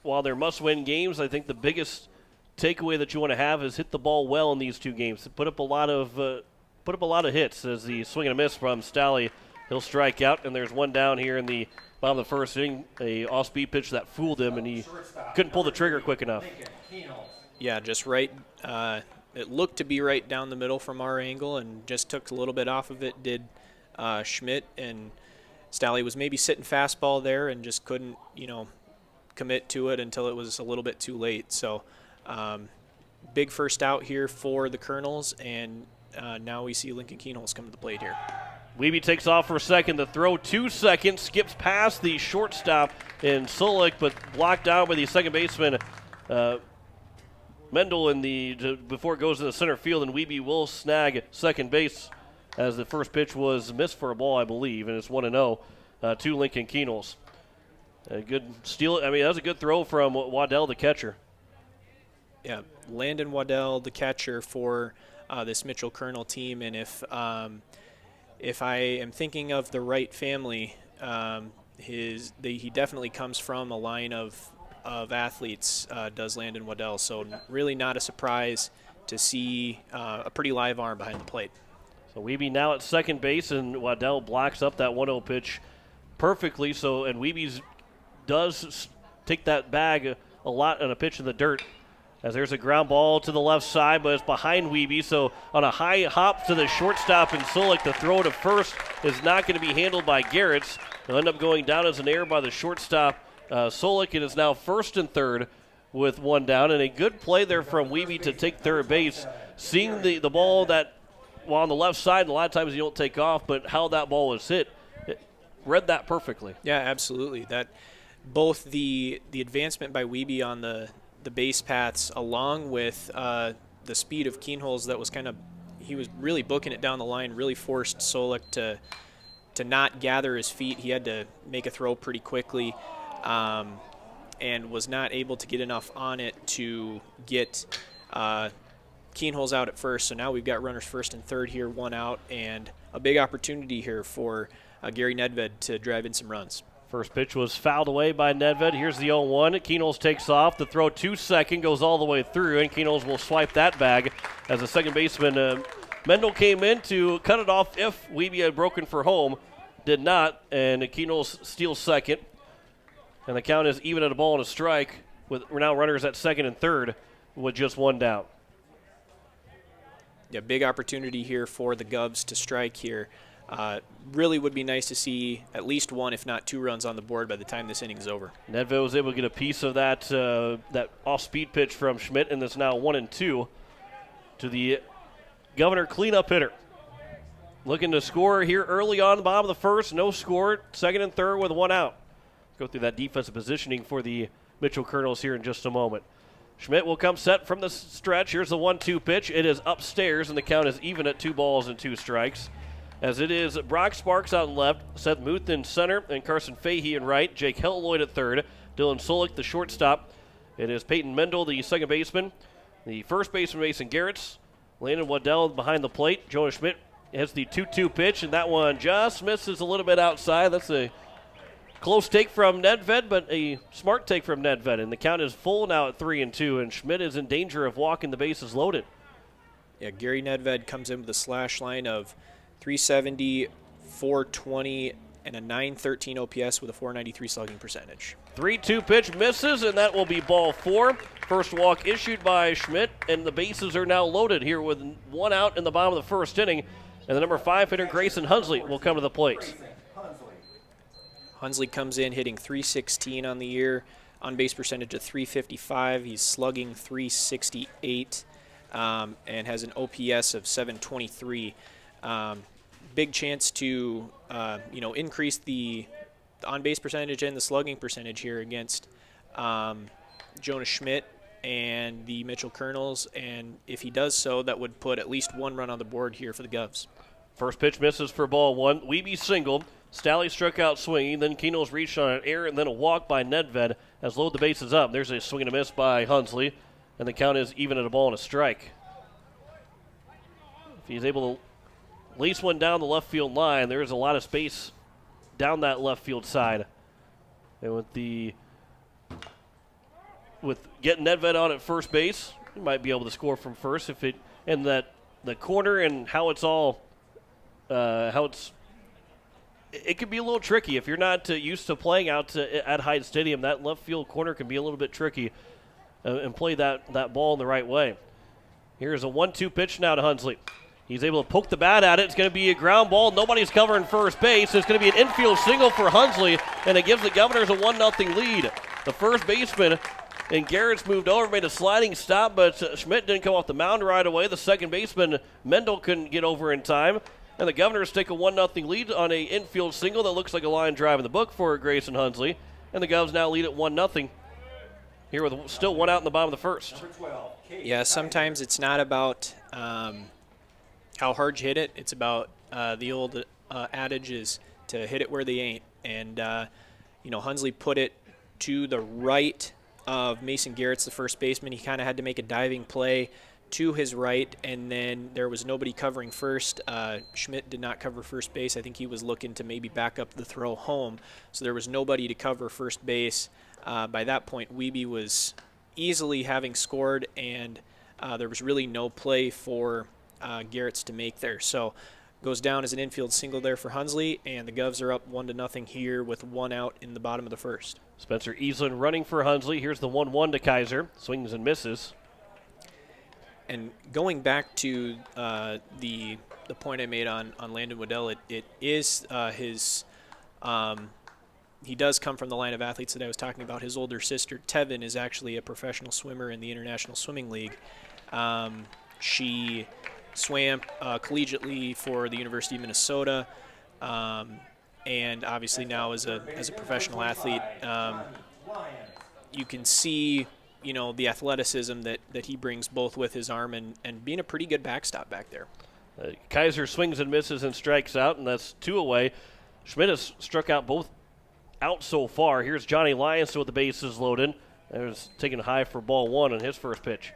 while they're must-win games, I think the biggest takeaway that you want to have is hit the ball well in these two games. Put up a lot of hits as the swing and a miss from Staley. He'll strike out, and there's one down here in the bottom of the first inning. A off-speed pitch that fooled him, and he couldn't pull the trigger quick enough.
Yeah, just right. It looked to be right down the middle from our angle, and just took a little bit off of it. Did Schmidt, and Staley was maybe sitting fastball there and just couldn't, commit to it until it was a little bit too late. So, big first out here for the Colonels, and now we see Lincoln Keenholz come to the plate here.
Wiebe takes off for second. The throw 2 seconds, skips past the shortstop in Solik, but blocked out by the second baseman Mendel before it goes to the center field, and Wiebe will snag second base as the first pitch was missed for a ball, I believe, and it's 1-0 to Lincoln Keenholz. A good steal. I mean, that was a good throw from Waddell, the catcher.
Yeah, Landon Waddell, the catcher for this Mitchell Colonel team, and if I am thinking of the right family, he definitely comes from a line of athletes, does Landon Waddell. So really not a surprise to see a pretty live arm behind the plate.
So Wiebe now at second base, and Waddell blocks up that 1-0 pitch perfectly. So, and Wiebe does take that bag a lot on a pitch in the dirt, as there's a ground ball to the left side, but it's behind Wiebe. So on a high hop to the shortstop and Solik, the throw to first is not going to be handled by Garretts. He'll end up going down as an error by the shortstop. Solik, it is now first and third with one down, and a good play there from Wiebe to take third base. Seeing the ball that, well, on the left side, and a lot of times you don't take off, but how that ball was hit, it read that perfectly.
Yeah, absolutely. That both the advancement by Wiebe on the base paths, along with the speed of Keenholz, that was he was really booking it down the line, really forced Solik to not gather his feet. He had to make a throw pretty quickly, and was not able to get enough on it to get Keenholz out at first. So now we've got runners first and third here, one out, and a big opportunity here for Gary Nedved to drive in some runs.
First pitch was fouled away by Nedved. Here's the 0-1. Keenholz takes off. The throw 2 second goes all the way through, and Keenholz will swipe that bag as the second baseman Mendel came in to cut it off if Wiebe had broken for home. Did not, and Keenholz steals second. And the count is even at a ball and a strike, with now runners at second and third with just one down.
Yeah, big opportunity here for the Govs to strike here. Really would be nice to see at least one, if not two, runs on the board by the time this inning is over.
Nedved was able to get a piece of that off-speed pitch from Schmidt, and it's now 1-2 to the Governor cleanup hitter. Looking to score here early on the bottom of the first. No score, second and third with one out. Go through that defensive positioning for the Mitchell Colonels here in just a moment. Schmidt will come set from the stretch. Here's the 1-2 pitch. It is upstairs, and the count is even at 2 balls and 2 strikes. As it is Brock Sparks out left, Seth Muth in center, and Carson Fahey in right. Jake Helloyd at third. Dylan Solik, the shortstop. It is Peyton Mendel, the second baseman. The first baseman, Mason Garretts. Landon Waddell behind the plate. Jonah Schmidt has the 2-2 pitch, and that one just misses a little bit outside. That's a close take from Nedved, but a smart take from Nedved. And the count is full now at 3-2, and Schmidt is in danger of walking the bases loaded.
Yeah, Gary Nedved comes in with a slash line of 370, 420, and a 913 OPS with a 493 slugging percentage.
3-2 pitch misses, and that will be ball 4. First walk issued by Schmidt, and the bases are now loaded here with one out in the bottom of the first inning. And the number 5 hitter, Grayson Hunsley, will come to the plate.
Hunsley comes in hitting 316 on the year, on base percentage of 355. He's slugging 368 and has an OPS of 723. Big chance to increase the on-base percentage and the slugging percentage here against Jonah Schmidt and the Mitchell Colonels, and if he does so, that would put at least one run on the board here for the Govs.
First pitch misses for ball 1. Wiebe singled. Staley struck out swinging. Then Keenholz reached on an error, and then a walk by Nedved has loaded the bases up. There's a swing and a miss by Hunsley, and the count is even at a ball and a strike. If he's able to lace one down the left field line, there is a lot of space down that left field side. And with getting Nedved on at first base, he might be able to score from first if it and that the corner and how it's all it could be a little tricky if you're not used to playing out at Hyde Stadium. That left field corner can be a little bit tricky and play that ball in the right way. Here's a 1-2 pitch now to Hunsley. He's able to poke the bat at it. It's going to be a ground ball. Nobody's covering first base. It's going to be an infield single for Hunsley, and it gives the Governors a 1-0 lead. The first baseman and Garrett's moved over, made a sliding stop, but Schmidt didn't come off the mound right away. The second baseman, Mendel, couldn't get over in time. And the Governors take a 1-0 lead on a infield single that looks like a line drive in the book for Grayson Hunsley. And the Govs now lead at 1-0 here with still one out in the bottom of the first.
Yeah, sometimes it's not about how hard you hit it. It's about the old adage is to hit it where they ain't. And, Hunsley put it to the right of Mason Garrett's the first baseman. He kind of had to make a diving play to his right, and then there was nobody covering first. Schmidt did not cover first base. I think he was looking to maybe back up the throw home, so there was nobody to cover first base. By that point, Wiebe was easily having scored, and there was really no play for Garrett's to make there. So goes down as an infield single there for Hunsley, and the Govs are up 1-0 here with one out in the bottom of the first.
Spencer Easlin running for Hunsley. Here's the 1-1 to Kaiser. Swings and misses.
And going back to the point I made on Landon Waddell, it is his he does come from the line of athletes that I was talking about. His older sister, Tevin, is actually a professional swimmer in the International Swimming League. She swam collegiately for the University of Minnesota, and obviously now as a professional athlete, you can see the athleticism that he brings both with his arm and being a pretty good backstop back there.
Kaiser swings and misses and strikes out, and that's 2 away. Schmidt has struck out both out so far. Here's Johnny Lyons with the bases loaded. There's taking high for ball 1 on his first pitch.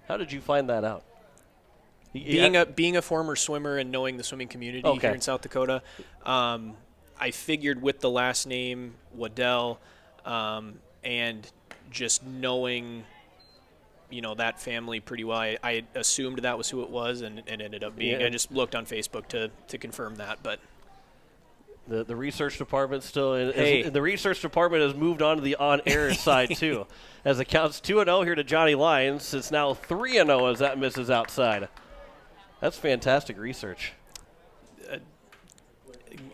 How did you find that out?
Being a former swimmer and knowing the swimming community here in South Dakota, I figured with the last name Waddell and just knowing, that family pretty well, I assumed that was who it was, and it ended up being. Yeah. I just looked on Facebook to confirm that, but
the research department still the research department has moved on to the on-air side too, as it counts 2-0 here to Johnny Lyons. It's now 3-0 as that misses outside. That's fantastic research.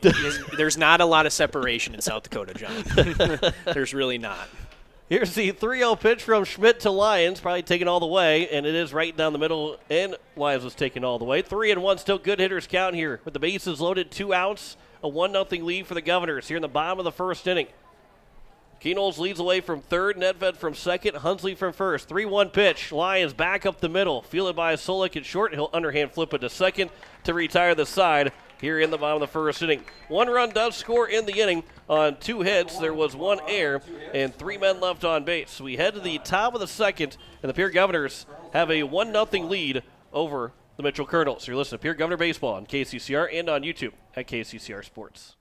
There's not a lot of separation in South Dakota, John. There's really not.
Here's the 3-0 pitch from Schmidt to Lyons, probably taken all the way, and it is right down the middle, and Lyons was taken all the way. 3-1, still good hitters count here. With the bases loaded, 2 outs, a 1-0 lead for the Governors here in the bottom of the first inning. Keenholz leads away from third, Nedved from second, Hunsley from first. 3-1 pitch, Lyons back up the middle, fielded by Solik at short. He'll underhand flip it to second to retire the side here in the bottom of the first inning. 1 run does score in the inning on 2 hits. There was 1 error and 3 men left on base. We head to the top of the second, and the Pierre Governors have a 1-0 lead over the Mitchell Colonels. You're listening to Pierre Governor Baseball on KCCR and on YouTube at KCCR Sports.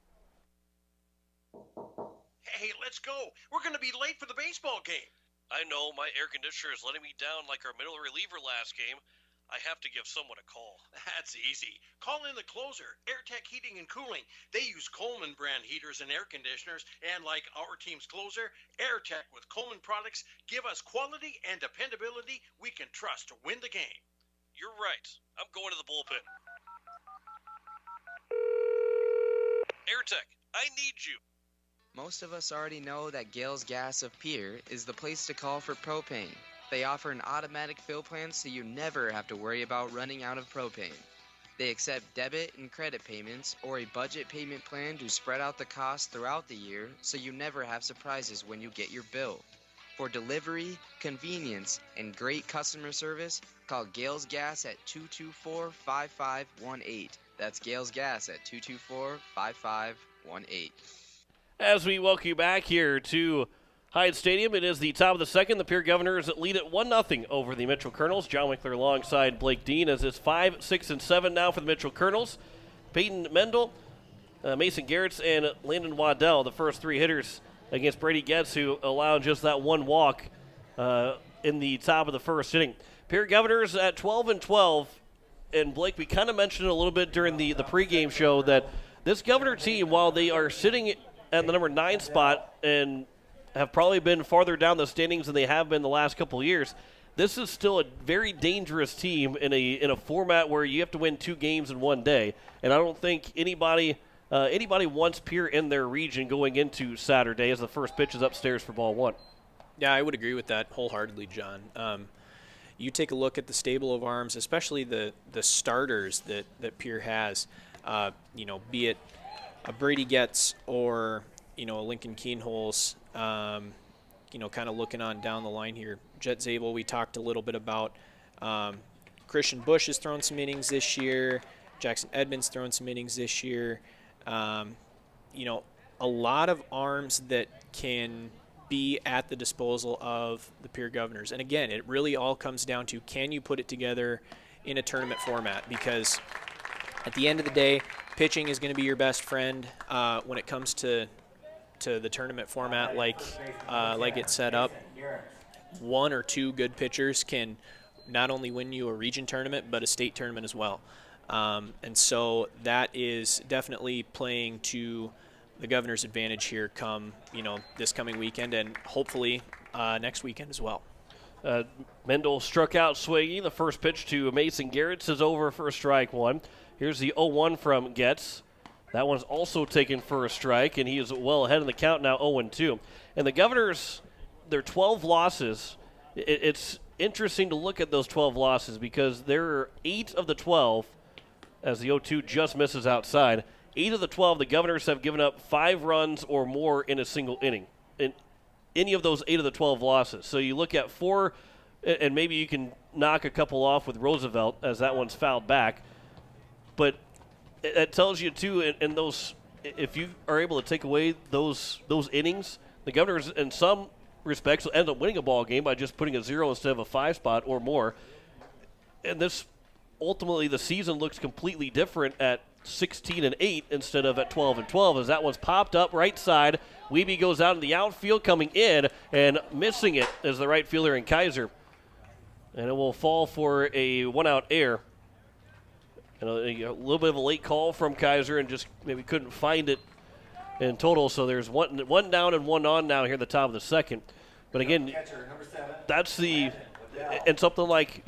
Hey, let's go. We're going to be late for the baseball game.
I know, my air conditioner is letting me down like our middle reliever last game. I have to give someone a call.
That's easy. Call in the closer, AirTech Heating and Cooling. They use Coleman brand heaters and air conditioners, and like our team's closer, AirTech with Coleman products give us quality and dependability we can trust to win the game.
You're right. I'm going to the bullpen. AirTech, I need you.
Most of us already know that Gales Gas of Pierre is the place to call for propane. They offer an automatic fill plan so you never have to worry about running out of propane. They accept debit and credit payments or a budget payment plan to spread out the cost throughout the year so you never have surprises when you get your bill. For delivery, convenience, and great customer service, call Gales Gas at 224-5518. That's Gales Gas at 224-5518.
As we welcome you back here to Hyde Stadium, it is the top of the second. The Pierre Governors lead at 1-0 over the Mitchell Colonels. John Winkler alongside Blake Dean as it's 5, 6, and 7 now for the Mitchell Colonels. Peyton Mendel, Mason Garrett's, and Landon Waddell, the first 3 hitters against Brady Getz, who allowed just that 1 walk in the top of the first inning. Pierre Governors at 12-12, and Blake, we kind of mentioned it a little bit during the pregame show that this Governor team, while they are sitting at the number 9 spot and have probably been farther down the standings than they have been the last couple of years, this is still a very dangerous team in a format where you have to win 2 games in one day. And I don't think anybody wants Pierre in their region going into Saturday as the first pitch is upstairs for ball 1.
Yeah, I would agree with that wholeheartedly, John. You take a look at the stable of arms, especially the starters that Pierre has, be it a Brady Getz or, a Lincoln Keenholz, kind of looking on down the line here. Jet Zabel, we talked a little bit about. Christian Busch has thrown some innings this year. Jackson Edmonds thrown some innings this year. A lot of arms that can be at the disposal of the Pierre Governors. And again, it really all comes down to, can you put it together in a tournament format? Because at the end of the day, pitching is going to be your best friend when it comes to the tournament format like it's set up. 1 or 2 good pitchers can not only win you a region tournament, but a state tournament as well. And so that is definitely playing to the Governor's advantage here come, this coming weekend and hopefully next weekend as well.
Mendel struck out swinging. The first pitch to Mason Garrett's is over for strike 1. Here's the 0-1 from Getz. That one's also taken for a strike, and he is well ahead in the count now, 0-2. And the Governors, their 12 losses, it's interesting to look at those 12 losses because there are 8 of the 12, as the 0-2 just misses outside. 8 of the 12, the Governors have given up 5 runs or more in a single inning in any of those 8 of the 12 losses. So you look at 4, and maybe you can knock a couple off with Roosevelt as that one's fouled back. But it tells you, too, in those, if you are able to take away those innings, the Governors, in some respects, will end up winning a ball game by just putting a 0 instead of a 5 spot or more. And this, ultimately, the season looks completely different at 16-8 instead of at 12-12 as that one's popped up right side. Wiebe goes out in the outfield, coming in and missing it as the right fielder in Kaiser. And it will fall for a 1-out error. And a little bit of a late call from Kaiser and just maybe couldn't find it in total. So there's one down and 1 on now here at the top of the second. But again, that's and something like,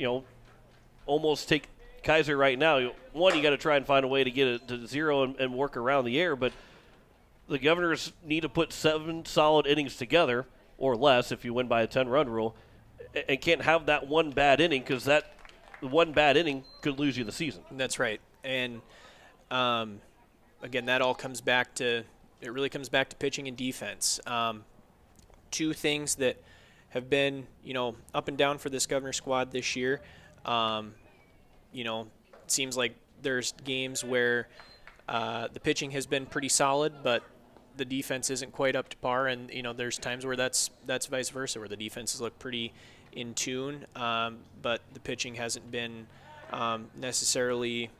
almost take Kaiser right now. One, you got to try and find a way to get it to 0 and work around the air. But the Governors need to put 7 solid innings together or less if you win by a 10-run rule, and can't have that one bad inning because that one bad inning could lose you the season.
That's right. And again, that all comes back to pitching and defense. 2 things that have been, up and down for this Governor squad this year. It seems like there's games where the pitching has been pretty solid, but the defense isn't quite up to par. And, there's times where that's vice versa, where the defenses look pretty in tune, but the pitching hasn't been necessarily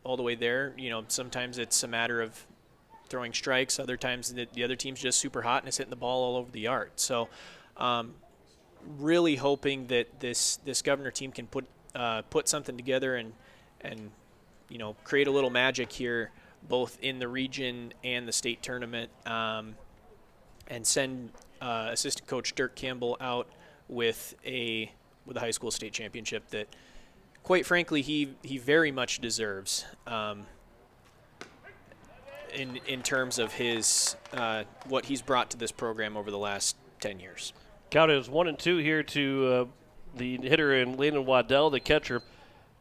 all the way there. Sometimes it's a matter of throwing strikes. Other times the other team's just super hot and it's hitting the ball all over the yard. So really hoping that this Governor team can put something together and create a little magic here, both in the region and the state tournament, and send assistant coach Dirk Campbell out with a high school state championship that, quite frankly, he very much deserves. In terms of his what he's brought to this program over the last 10 years.
Count is 1-2 here to the hitter in Landon Waddell, the catcher,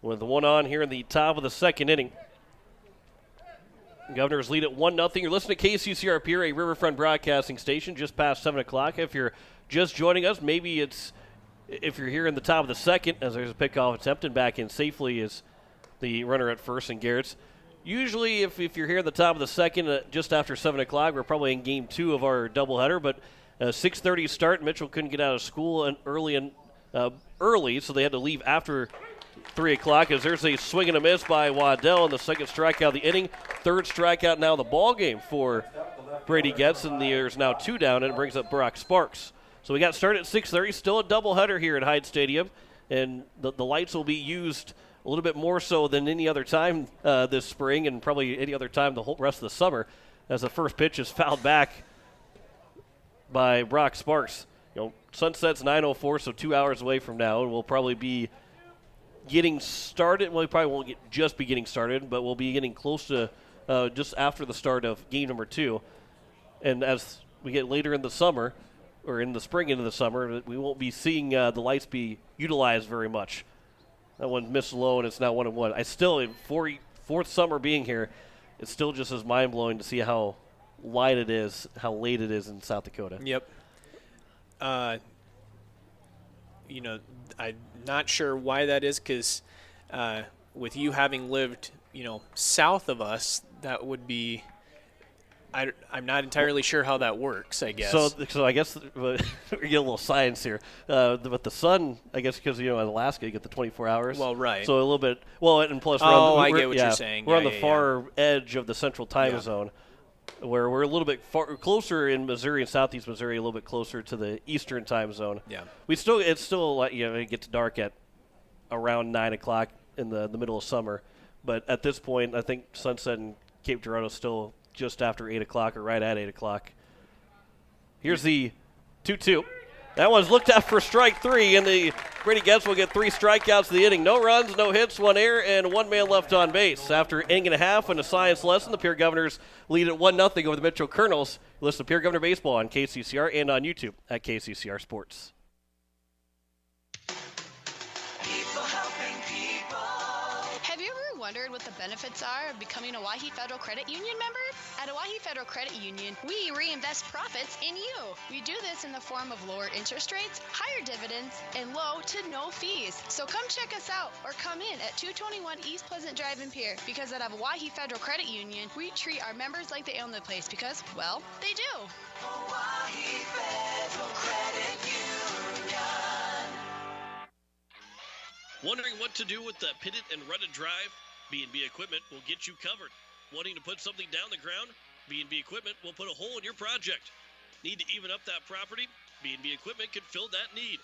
with the 1 on here in the top of the second inning. Governors lead at 1-0. You're listening to KCCR Pierre, a Riverfront broadcasting station, just past 7 o'clock. If you're just joining us, maybe if you're here in the top of the second, as there's a pickoff attempt and back in safely is the runner at first and Garrett's. Usually, if you're here at the top of the second, just after 7 o'clock, we're probably in Game 2 of our doubleheader. But 6:30 start. Mitchell couldn't get out of school early, so they had to leave after 3 o'clock. As there's a swing and a miss by Waddell on the second strikeout of the inning. 3rd strikeout now in the ball game for Brady Getz, and there's now 2 down, and it brings up Brock Sparks So we got started at 6:30, still a doubleheader here at Hyde Stadium, and the lights will be used a little bit more so than any other time this spring and probably any other time the whole rest of the summer, as the first pitch is fouled back by Brock Sparks. Sunset's 9:04, so 2 hours away from now, and we'll probably be getting started. Well, we probably won't just be getting started, but we'll be getting close to just after the start of game number 2. And as we get later in the summer, or in the spring into the summer, we won't be seeing the lights be utilized very much. That one missed low, and it's now 1-1. I still, in fourth summer being here, it's still just as mind-blowing to see how light it is, how late it is in South Dakota.
Yep. I'm not sure why that is, because with you having lived, south of us, that would be. I'm not entirely sure how that works, I guess.
So I guess we get a little science here. But the sun, I guess, because in Alaska you get the 24 hours.
Well, right.
So a little bit. Well, and plus,
I get what you're saying.
We're on the far edge of the central time zone, where we're a little bit closer in Missouri and southeast Missouri, a little bit closer to the eastern time zone.
Yeah.
It's still it gets dark at around 9 o'clock in the middle of summer, but at this point, I think sunset in Cape Girardeau is still just after 8 o'clock or right at 8 o'clock. Here's the 2-2. That one's looked at for strike 3, and the Brady Getz will get 3 strikeouts of the inning. No runs, no hits, 1 error, and 1 man left on base. After inning and a half and a science lesson, the Pierre Governors lead at 1-0 over the Mitchell Colonels. Listen to Pierre Governor Baseball on KCCR and on YouTube at KCCR Sports.
Have you ever wondered what the benefits are of becoming a Owyhee Federal Credit Union member? At Owyhee Federal Credit Union, we reinvest profits in you. We do this in the form of lower interest rates, higher dividends, and low to no fees. So come check us out or come in at 221 East Pleasant Drive in Pierre, because at Owyhee Federal Credit Union, we treat our members like they own the place because, well, they do. Owyhee Federal Credit Union.
Wondering what to do with the pitted and rutted drive? B&B Equipment will get you covered. Wanting to put something down the ground? B&B Equipment will put a hole in your project. Need to even up that property? B&B Equipment can fill that need.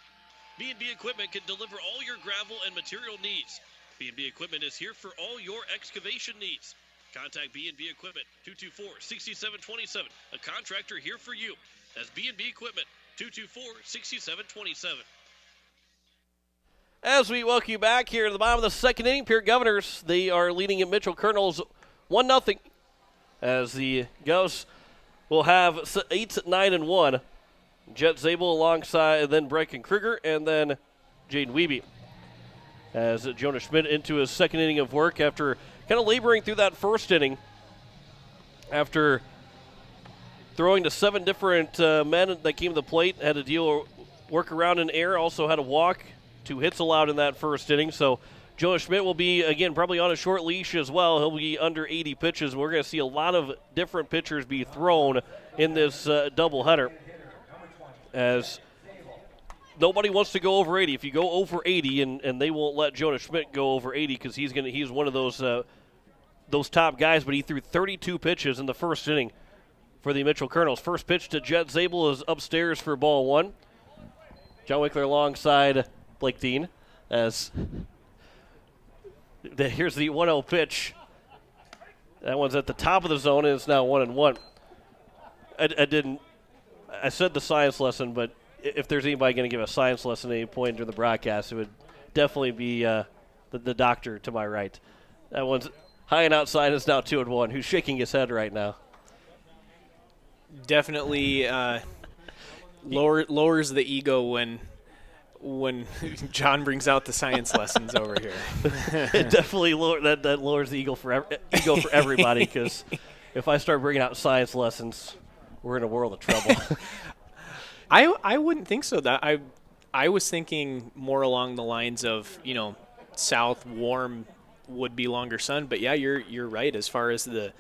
B&B Equipment can deliver all your gravel and material needs. B&B Equipment is here for all your excavation needs. Contact B&B Equipment, 224-6727. A contractor here for you. That's B&B Equipment, 224-6727.
As we welcome you back here at the bottom of the second inning, Pierre Governors, they are leading at Mitchell Colonels 1-0. As the Govs will have 8-9-1. Jet Zabel alongside then Brecken Kruger and then Jaden Wiebe. As Jonah Schmidt into his second inning of work after kind of laboring through that first inning. After throwing to 7 different men that came to the plate, had to work around an error, also had a walk. 2 hits allowed in that first inning. So Jonah Schmidt will be, again, probably on a short leash as well. He'll be under 80 pitches. We're going to see a lot of different pitchers be thrown in this doubleheader, as nobody wants to go over 80. If you go over 80, and they won't let Jonah Schmidt go over 80 because he's one of those top guys, but he threw 32 pitches in the first inning for the Mitchell Colonels. First pitch to Jet Zabel is upstairs for ball 1. John Winkler alongside Blake Dean, as here's the 1-0 pitch. That one's at the top of the zone, and it's now 1-1. I said the science lesson, but if there's anybody going to give a science lesson at any point during the broadcast, it would definitely be the doctor to my right. That one's high and outside. It's now 2-1. Who's shaking his head right now?
Definitely lowers the ego when John brings out the science lessons over here.
It definitely that lowers the ego for everybody, because if I start bringing out science lessons, we're in a world of trouble.
I wouldn't think so. That I was thinking more along the lines of, south warm would be longer sun, but yeah, you're right as far as the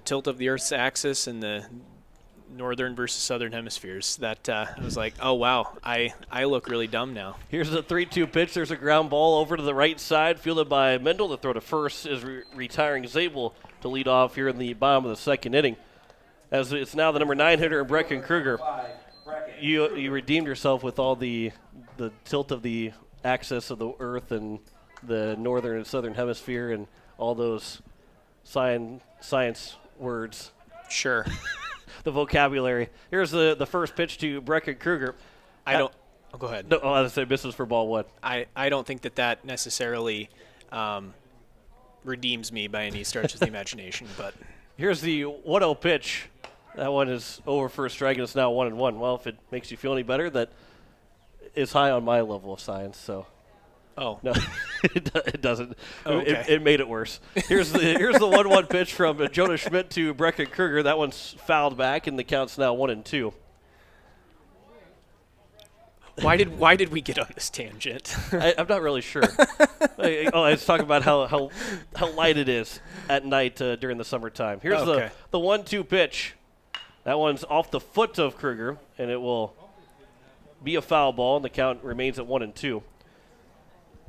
tilt of the Earth's axis and the northern versus southern hemispheres. That I was like, oh wow, I look really dumb now.
Here's a 3-2 pitch. There's a ground ball over to the right side, fielded by Mendel. The throw to first is retiring Zabel to lead off here in the bottom of the second inning, as it's now the number 9 hitter, Brecken Kruger. You redeemed yourself with all the tilt of the axis of the Earth and the northern and southern hemisphere and all those science words.
Sure.
The vocabulary. Here's the first pitch to Brecken Kruger.
Go ahead.
No, I was going to say misses for ball one.
I don't think that necessarily redeems me by any stretch of the imagination. But
here's the 1-0 pitch. That one is over for a strike, and it's now 1-1. Well, if it makes you feel any better, that is high on my level of science. So,
no,
it doesn't.
Okay.
It made it worse. Here's the 1-1 pitch from Jonas Schmidt to Brecken Kruger. That one's fouled back, and the count's now 1-2.
Why did we get on this tangent?
I'm not really sure. I was talking about how light it is at night during the summertime. Here's the 1-2 pitch. That one's off the foot of Kruger, and it will be a foul ball, and the count remains at 1-2.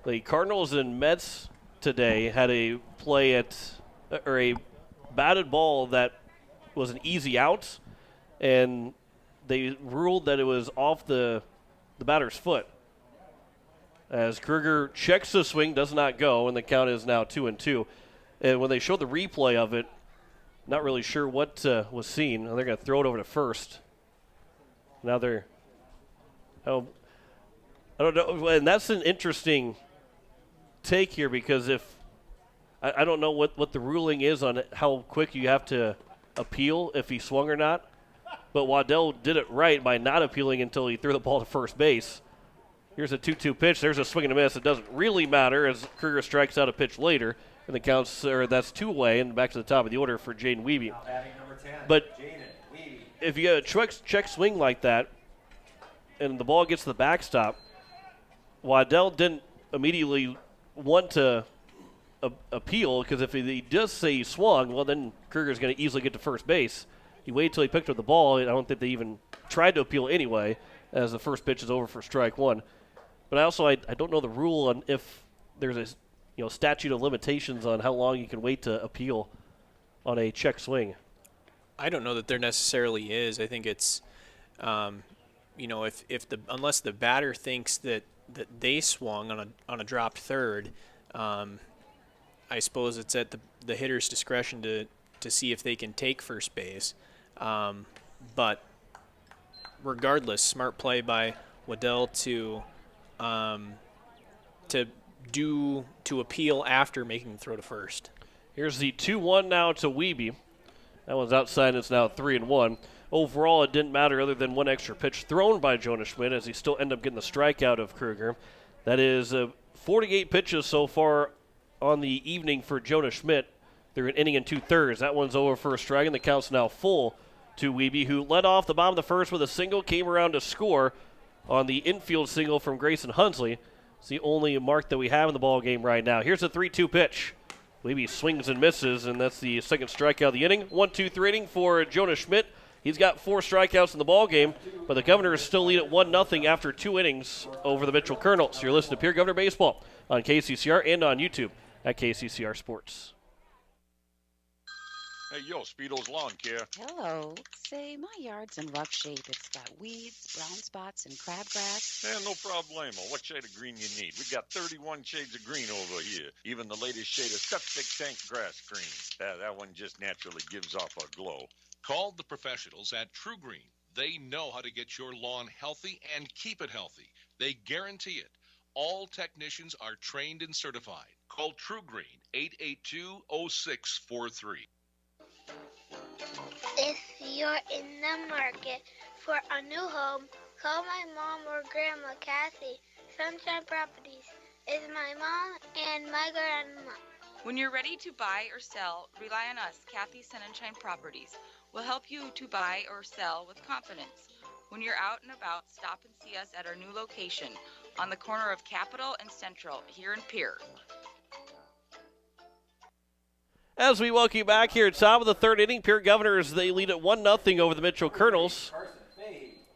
The Cardinals and Mets today had a play a batted ball that was an easy out, and they ruled that it was off the batter's foot. As Kruger checks the swing, does not go, and the count is now 2-2. And when they showed the replay of it, not really sure what was seen. They're going to throw it over to first. Now I don't know. And that's an interesting take here because I don't know what the ruling is on how quick you have to appeal if he swung or not. But Waddell did it right by not appealing until he threw the ball to first base. Here's a 2-2 pitch. There's a swing and a miss. It doesn't really matter as Kruger strikes out a pitch later. And the counts, that's two-way and back to the top of the order for Jaden Wiebe. But if you get a check swing like that and the ball gets to the backstop, Waddell didn't immediately want to appeal because if he does say he swung, well, then Kruger's going to easily get to first base. He waited till he picked up the ball. I don't think they even tried to appeal anyway as the first pitch is over for strike one. But I don't know the rule on if there's a statute of limitations on how long you can wait to appeal on a check swing.
I don't know that there necessarily is. I think it's, unless the batter thinks that they swung on a dropped third, I suppose it's at the hitter's discretion to see if they can take first base. But regardless, smart play by Waddell to appeal after making the throw to first.
Here's the 2-1 now to Wiebe. That one's outside. It's now 3-1. Overall, it didn't matter other than one extra pitch thrown by Jonas Schmidt as he still ended up getting the strikeout of Kruger. That is 48 pitches so far on the evening for Jonas Schmidt through an inning and 2/3. That one's over for a strike, and the count's now full to Wiebe, who led off the bottom of the first with a single, came around to score on the infield single from Grayson Hunsley. It's the only mark that we have in the ball game right now. Here's a 3-2 pitch. Wiebe swings and misses, and that's the second strikeout of the inning. 1-2-3 inning for Jonas Schmidt. He's got 4 strikeouts in the ball game, but the Governors still lead at 1-0 after 2 innings over the Mitchell Colonels. You're listening to Pierre Governor Baseball on KCCR and on YouTube at KCCR Sports.
Hey, yo, Speedo's Lawn Care.
Hello. Say, my yard's in rough shape. It's got weeds, brown spots, and crabgrass.
Yeah, no problemo. What shade of green you need? We got 31 shades of green over here. Even the latest shade of septic tank grass green. That one just naturally gives off a glow.
Call the professionals at True Green. They know how to get your lawn healthy and keep it healthy. They guarantee it. All technicians are trained and certified. Call True Green, 882-0643.
If you're in the market for a new home, call my mom or grandma, Kathy. Sunshine Properties is my mom and my grandma.
When you're ready to buy or sell, rely on us, Kathy Sunshine Properties. We'll help you to buy or sell with confidence. When you're out and about, stop and see us at our new location on the corner of Capitol and Central here in Pierre.
As we welcome you back here at top of the third inning, Pierre Governors, they lead at 1-0 over the Mitchell Colonels.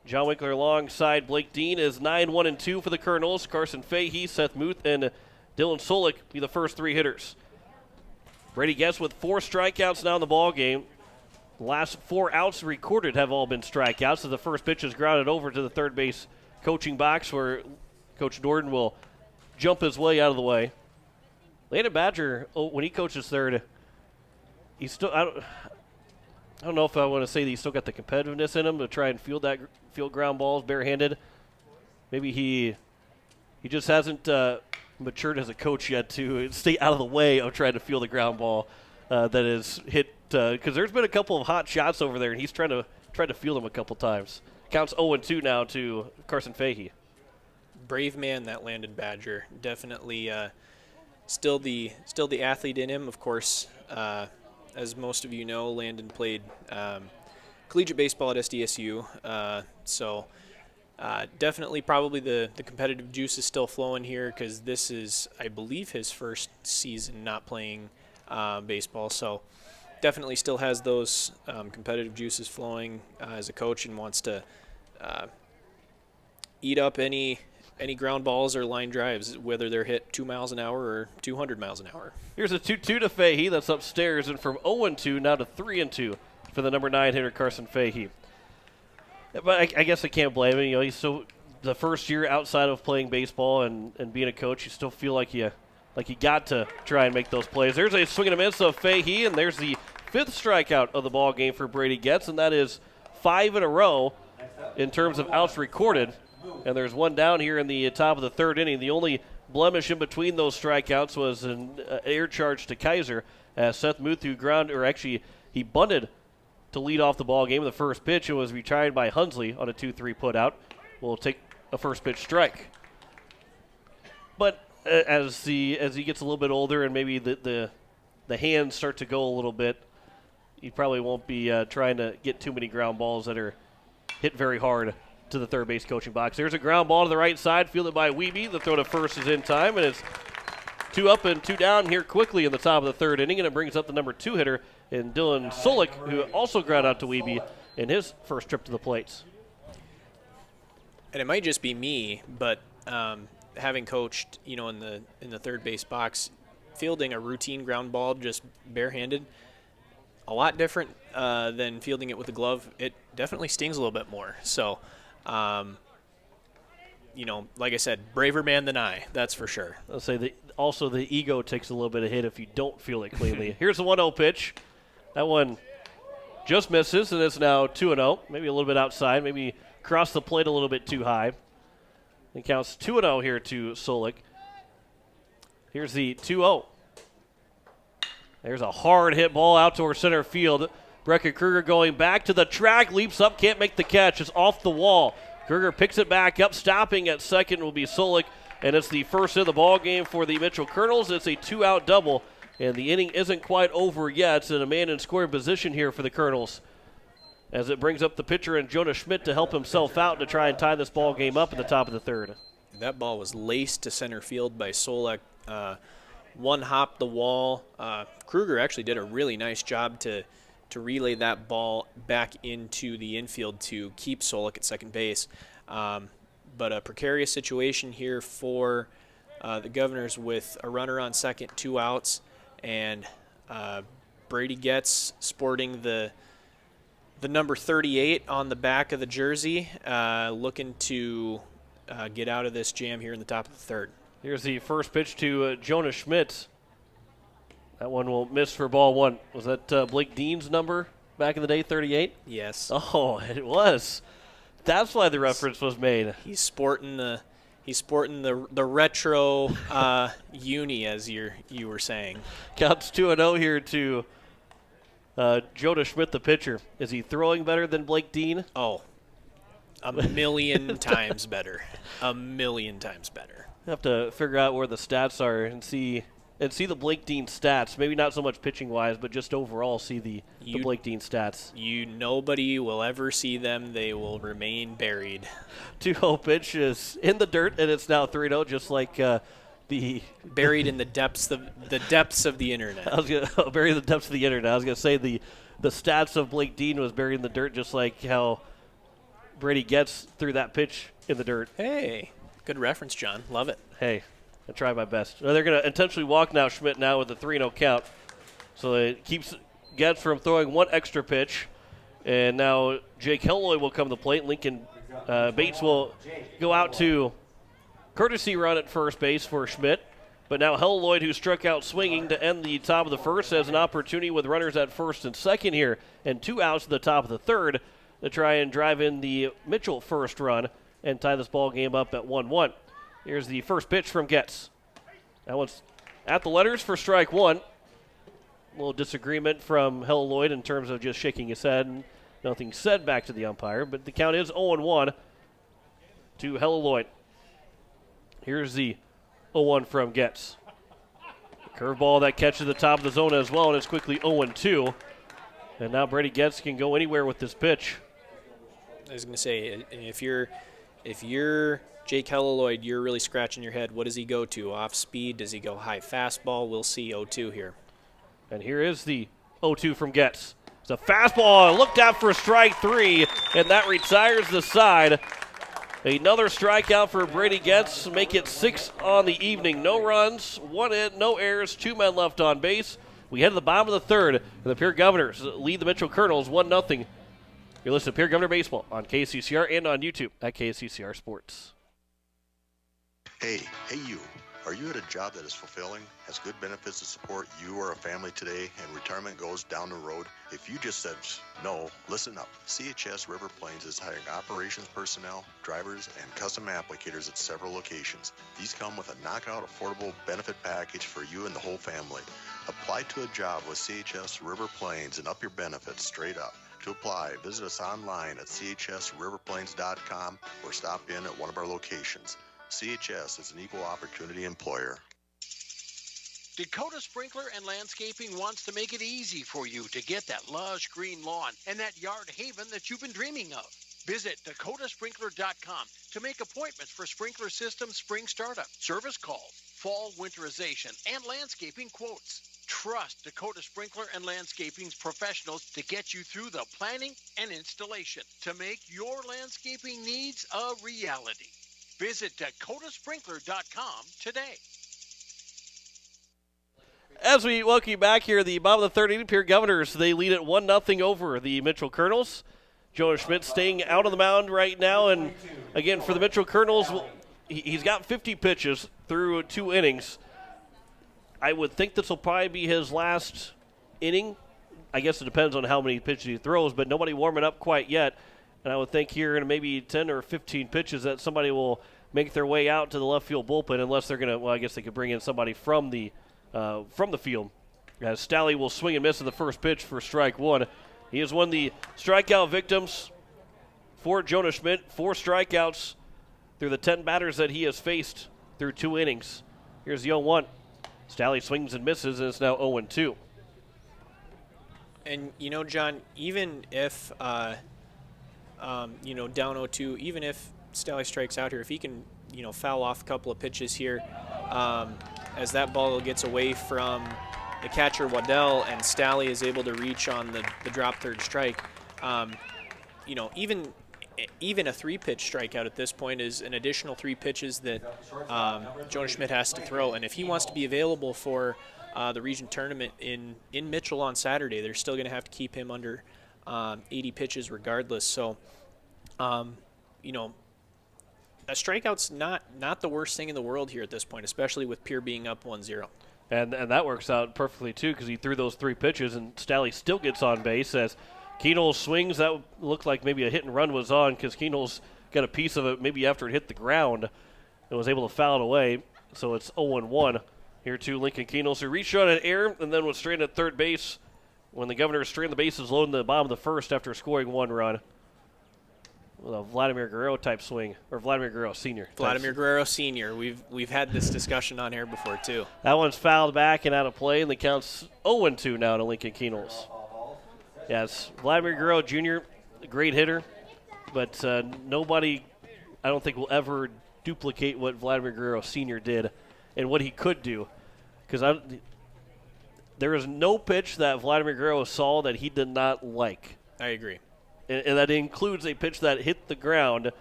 John Winkler alongside Blake Dean is 9-1-2 for the Colonels. Carson Fahey, Seth Muth, and Dylan Solik be the first 3 hitters. Brady Guess with 4 strikeouts now in the ball game. last 4 outs recorded have all been strikeouts. So the first pitch is grounded over to the third base coaching box where Coach Norden will jump his way out of the way. Landon Badger, when he coaches third, he's still, I don't know if I want to say that he's still got the competitiveness in him to try and field ground balls barehanded. Maybe he just hasn't matured as a coach yet to stay out of the way of trying to field a ground ball that is hit, because there's been a couple of hot shots over there, and he's tried to field them a couple times. Counts 0-2 now to Carson Fahey.
Brave man, that Landon Badger. Definitely still the athlete in him. Of course, as most of you know, Landon played collegiate baseball at SDSU, so definitely probably the competitive juice is still flowing here because this is, I believe, his first season not playing baseball. So definitely still has those competitive juices flowing as a coach and wants to eat up any ground balls or line drives, whether they're hit 2 miles an hour or 200 miles an hour.
Here's a 2-2 to Fahey. That's upstairs, and from 0-2 now to 3-2 for the number 9 hitter, Carson Fahey. But I guess I can't blame him. You know, he's still the first year outside of playing baseball and being a coach. You still feel like you got to try and make those plays. There's a swing and a miss of Fahey, and there's the 5th strikeout of the ball game for Brady Getz, and that is 5 in a row in terms of outs recorded. And there's one down here in the top of the 3rd inning. The only blemish in between those strikeouts was an air charge to Kaiser as Seth Muthu he bunted to lead off the ball game. The first pitch, it was retired by Hunsley on a 2-3 putout. Will take a first pitch strike. But as he gets a little bit older and maybe the hands start to go a little bit, he probably won't be trying to get too many ground balls that are hit very hard to the third base coaching box. There's a ground ball to the right side, fielded by Wiebe. The throw to first is in time, and it's 2 up and 2 down here quickly in the top of the 3rd inning, and it brings up the number 2 hitter in Dylan Solik, who also ground out to Wiebe in his first trip to the plates.
And it might just be me, but having coached, in the third base box, fielding a routine ground ball just barehanded, a lot different than fielding it with a glove. It definitely stings a little bit more. So, like I said, braver man than I, that's for sure.
I'll say the ego takes a little bit of hit if you don't feel it cleanly. Here's the 1-0 pitch. That one just misses, and it's now 2-0. Maybe a little bit outside, maybe crossed the plate a little bit too high. It counts 2-0 here to Solik. Here's the 2-0. There's a hard hit ball out towards center field. Brecka Kruger going back to the track, leaps up, can't make the catch. It's off the wall. Kruger picks it back up, stopping at second will be Solik, and it's the first of the ball game for the Mitchell Colonels. It's a 2-out double, and the inning isn't quite over yet. It's a man in scoring position here for the Colonels, as it brings up the pitcher and Jonah Schmidt to help himself out to try and tie this ball game up at the top of the 3rd.
That ball was laced to center field by Solik. One hop the wall. Kruger actually did a really nice job to relay that ball back into the infield to keep Solik at second base. But a precarious situation here for the Governors with a runner on second, 2 outs, and Brady Getz sporting the number 38 on the back of the jersey, looking to get out of this jam here in the top of the 3rd.
Here's the first pitch to Jonah Schmidt. That one will miss for ball 1. Was that Blake Dean's number back in the day, 38?
Yes.
Oh, it was. That's why the reference was made.
He's sporting the retro uni, as you were saying.
Counts 2-0 here to Jonah Schmidt, the pitcher. Is he throwing better than Blake Dean?
Oh, a million times better. A million times better.
I have to figure out where the stats are and see the Blake Dean stats. Maybe not so much pitching-wise, but just overall see the Blake Dean stats.
Nobody will ever see them. They will remain buried.
2-0 pitch is in the dirt, and it's now 3-0, just like the
buried in the depths of the internet.
I was gonna bury the depths of the internet. I was gonna say the stats of Blake Dean was buried in the dirt, just like how Brady Getz threw that pitch in the dirt.
Hey, good reference, John. Love it.
Hey, I try my best. They're going to intentionally walk now Schmidt now with a 3-0 count. So it keeps Getz from throwing one extra pitch. And now Jake Helloy will come to the plate. Lincoln Bates will go out to courtesy run at first base for Schmidt. But now Helloy, who struck out swinging to end the top of the first, has an opportunity with runners at first and second here, and 2 outs at the top of the third to try and drive in the Mitchell first run and tie this ball game up at 1-1. Here's the first pitch from Getz. That one's at the letters for strike one. A little disagreement from Helloy in terms of just shaking his head and nothing said back to the umpire, but the count is 0-1 to Helloy. Here's the 0-1 from Getz. Curveball that catches the top of the zone as well, and it's quickly 0-2. And now Brady Getz can go anywhere with this pitch.
I was going to say, if you're Jake Helloy, you're really scratching your head. What does he go to? Off speed? Does he go high fastball? We'll see 0-2 here.
And here is the 0-2 from Getz. It's a fastball looked at for strike three, and that retires the side. Another strikeout for Brady Getz, make it 6 on the evening. No runs, 1 hit, no errors, 2 men left on base. We head to the bottom of the third, and the Pierre Governors lead the Mitchell Colonels 1-0. You're listening to Pierre Governor Baseball on KCCR and on YouTube at KCCR Sports.
Hey you. Are you at a job that is fulfilling, has good benefits to support you or a family today, and retirement goes down the road? If you just said no, listen up. CHS River Plains is hiring operations personnel, drivers, and custom applicators at several locations. These come with a knockout affordable benefit package for you and the whole family. Apply to a job with CHS River Plains and up your benefits straight up. To apply, visit us online at chsriverplains.com or stop in at one of our locations. CHS is an equal opportunity employer.
Dakota Sprinkler and Landscaping wants to make it easy for you to get that lush green lawn and that yard haven that you've been dreaming of. Visit dakotasprinkler.com to make appointments for sprinkler system spring startup, service calls, fall winterization, and landscaping quotes. Trust Dakota Sprinkler and Landscaping's professionals to get you through the planning and installation to make your landscaping needs a reality. Visit dakotasprinkler.com today.
As we welcome you back here, the bottom of the third inning, Pierre Governors, they lead it 1-0 over the Mitchell Colonels. Jonas Schmidt staying out of the mound right now, and again, for the Mitchell Colonels, he's got 50 pitches through 2 innings. I would think this will probably be his last inning. I guess it depends on how many pitches he throws, but nobody warming up quite yet. And I would think here in maybe 10 or 15 pitches that somebody will make their way out to the left field bullpen, unless they're going to, well, I guess they could bring in somebody from the field. As Stalley will swing and miss at the first pitch for strike one. He is one of the strikeout victims for Jonas Schmidt. 4 strikeouts through the 10 batters that he has faced through 2 innings. Here's the 0-1. Stalley swings and misses, and it's now 0-2.
And, John, even if down 0-2, even if Stalley strikes out here, if he can, foul off a couple of pitches here, as that ball gets away from the catcher Waddell and Stalley is able to reach on the drop third strike, even a 3-pitch strikeout at this point is an additional 3 pitches that Jonas Schmidt has to throw. And if he wants to be available for the region tournament in Mitchell on Saturday, they're still going to have to keep him under 80 pitches regardless. So, a strikeout's not the worst thing in the world here at this point, especially with Pierre being up 1-0.
And that works out perfectly, too, because he threw those 3 pitches, and Stalley still gets on base as Keenholz swings. That looked like maybe a hit and run was on because Keenholz got a piece of it maybe after it hit the ground and was able to foul it away. So it's 0-1 here to Lincoln Keenholz, who reached on an error and then was stranded at third base when the Governors strained the bases low in the bottom of the first after scoring 1 run. With a Vladimir Guerrero type swing, or Vladimir Guerrero Sr.
Vladimir Guerrero Sr. We've had this discussion on here before too.
That one's fouled back and out of play, and the count's 0-2 now to Lincoln Keenholz. Yes, Vladimir Guerrero Jr., a great hitter, but nobody, I don't think, will ever duplicate what Vladimir Guerrero Sr. did and what he could do, because there is no pitch that Vladimir Guerrero saw that he did not like.
I agree.
And that includes a pitch that hit the ground,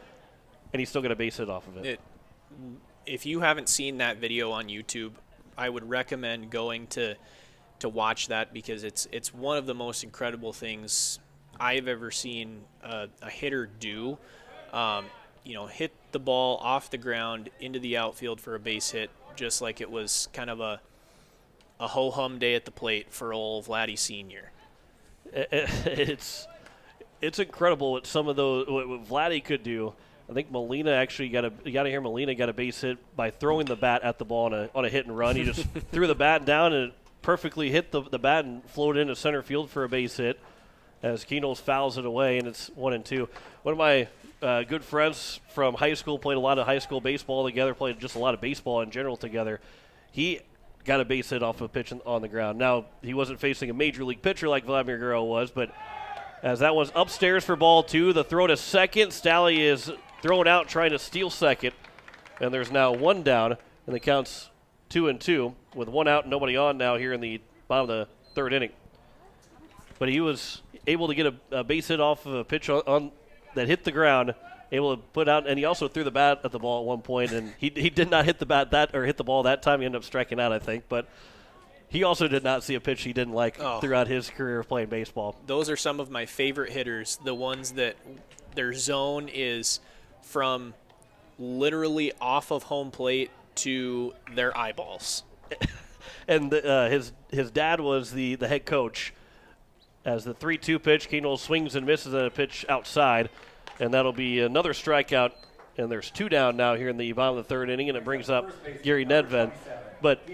and he's still going to base it off of it.
If you haven't seen that video on YouTube, I would recommend going to watch that because it's one of the most incredible things I've ever seen a hitter do. Hit the ball off the ground into the outfield for a base hit, just like it was kind of a ho-hum day at the plate for old Vladdy Sr.
It's incredible what some of those what Vladdy could do. I think Molina actually Molina got a base hit by throwing the bat at the ball on a hit and run. He just threw the bat down and it perfectly hit the bat and floated into center field for a base hit as Keenels fouls it away, and it's 1-2. One of my good friends from high school, played a lot of high school baseball together, played just a lot of baseball in general together. He got a base hit off a pitch on the ground. Now, he wasn't facing a major league pitcher like Vladimir Guerrero was, but as that one's upstairs for ball 2, the throw to second. Stalley is thrown out trying to steal second, and there's now 1 down, and the count's 2-2 with 1 out and nobody on now here in the bottom of the 3rd inning. But he was able to get a base hit off of a pitch on that hit the ground, able to put out, and he also threw the bat at the ball at one point, and he did not hit the ball that time. He ended up striking out, I think, but he also did not see a pitch he didn't like throughout his career of playing baseball.
Those are some of my favorite hitters, the ones that their zone is from literally off of home plate to their eyeballs.
And his dad was the head coach. As the 3-2 pitch, Keenel swings and misses at a pitch outside, and that'll be another strikeout. And there's 2 down now here in the bottom of the 3rd inning, and it brings up Gary Nedved. But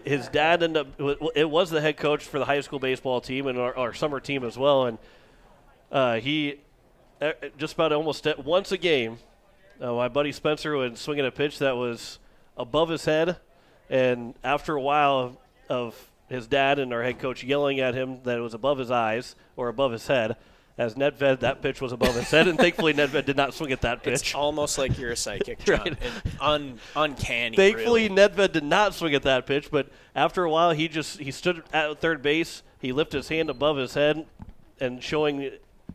his dad it was the head coach for the high school baseball team and our summer team as well. And he just about almost once a game, my buddy Spencer would swing at a pitch that was above his head, and after a while of his dad and our head coach yelling at him that it was above his eyes or above his head, as Nedved, that pitch was above his head, and thankfully Nedved did not swing at that pitch.
It's almost like you're a psychic, John.
Right.
Uncanny,
Thankfully,
really.
Nedved did not swing at that pitch, but after a while, he stood at third base. He lifted his hand above his head and showing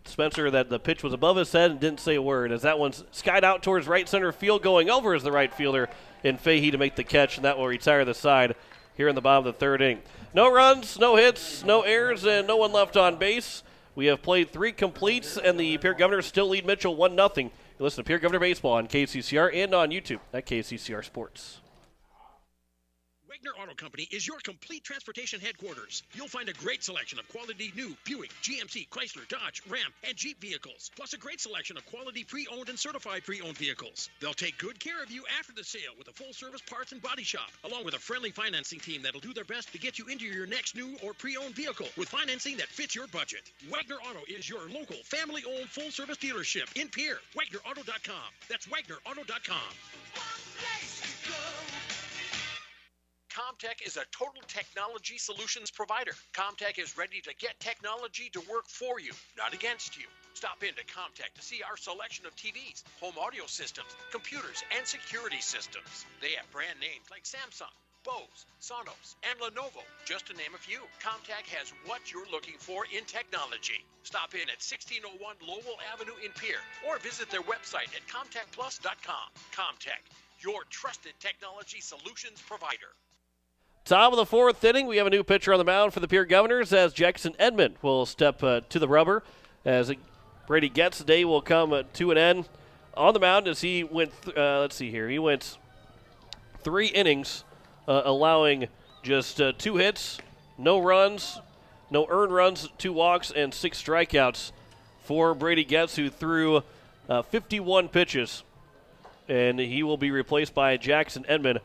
Spencer that the pitch was above his head and didn't say a word, as that one's skied out towards right center field, going over as the right fielder in Fahey to make the catch, and that will retire the side here in the bottom of the 3rd inning. No runs, no hits, no errors, and no one left on base. We have played 3 completes, and the Pierre Governors still lead Mitchell 1-0. You listen to Pierre Governor Baseball on KCCR and on YouTube at KCCR Sports.
Wagner Auto Company is your complete transportation headquarters. You'll find a great selection of quality new Buick, GMC, Chrysler, Dodge, Ram, and Jeep vehicles, plus a great selection of quality pre-owned and certified pre-owned vehicles. They'll take good care of you after the sale with a full-service parts and body shop, along with a friendly financing team that'll do their best to get you into your next new or pre-owned vehicle with financing that fits your budget. Wagner Auto is your local, family-owned, full-service dealership in Pierre. WagnerAuto.com. That's WagnerAuto.com.
Comtech is a total technology solutions provider. Comtech is ready to get technology to work for you, not against you. Stop into Comtech to see our selection of TVs, home audio systems, computers, and security systems. They have brand names like Samsung, Bose, Sonos, and Lenovo, just to name a few. Comtech has what you're looking for in technology. Stop in at 1601 Lowell Avenue in Pierre, or visit their website at ComtechPlus.com. Comtech, your trusted technology solutions provider.
Top of the 4th inning, we have a new pitcher on the mound for the Pierre Governors as Jackson Edmond will step to the rubber. As Brady Getz' day will come to an end on the mound as he went, he went 3 innings, allowing just 2 hits, no runs, no earned runs, 2 walks, and 6 strikeouts for Brady Getz, who threw 51 pitches. And he will be replaced by Jackson Edmond,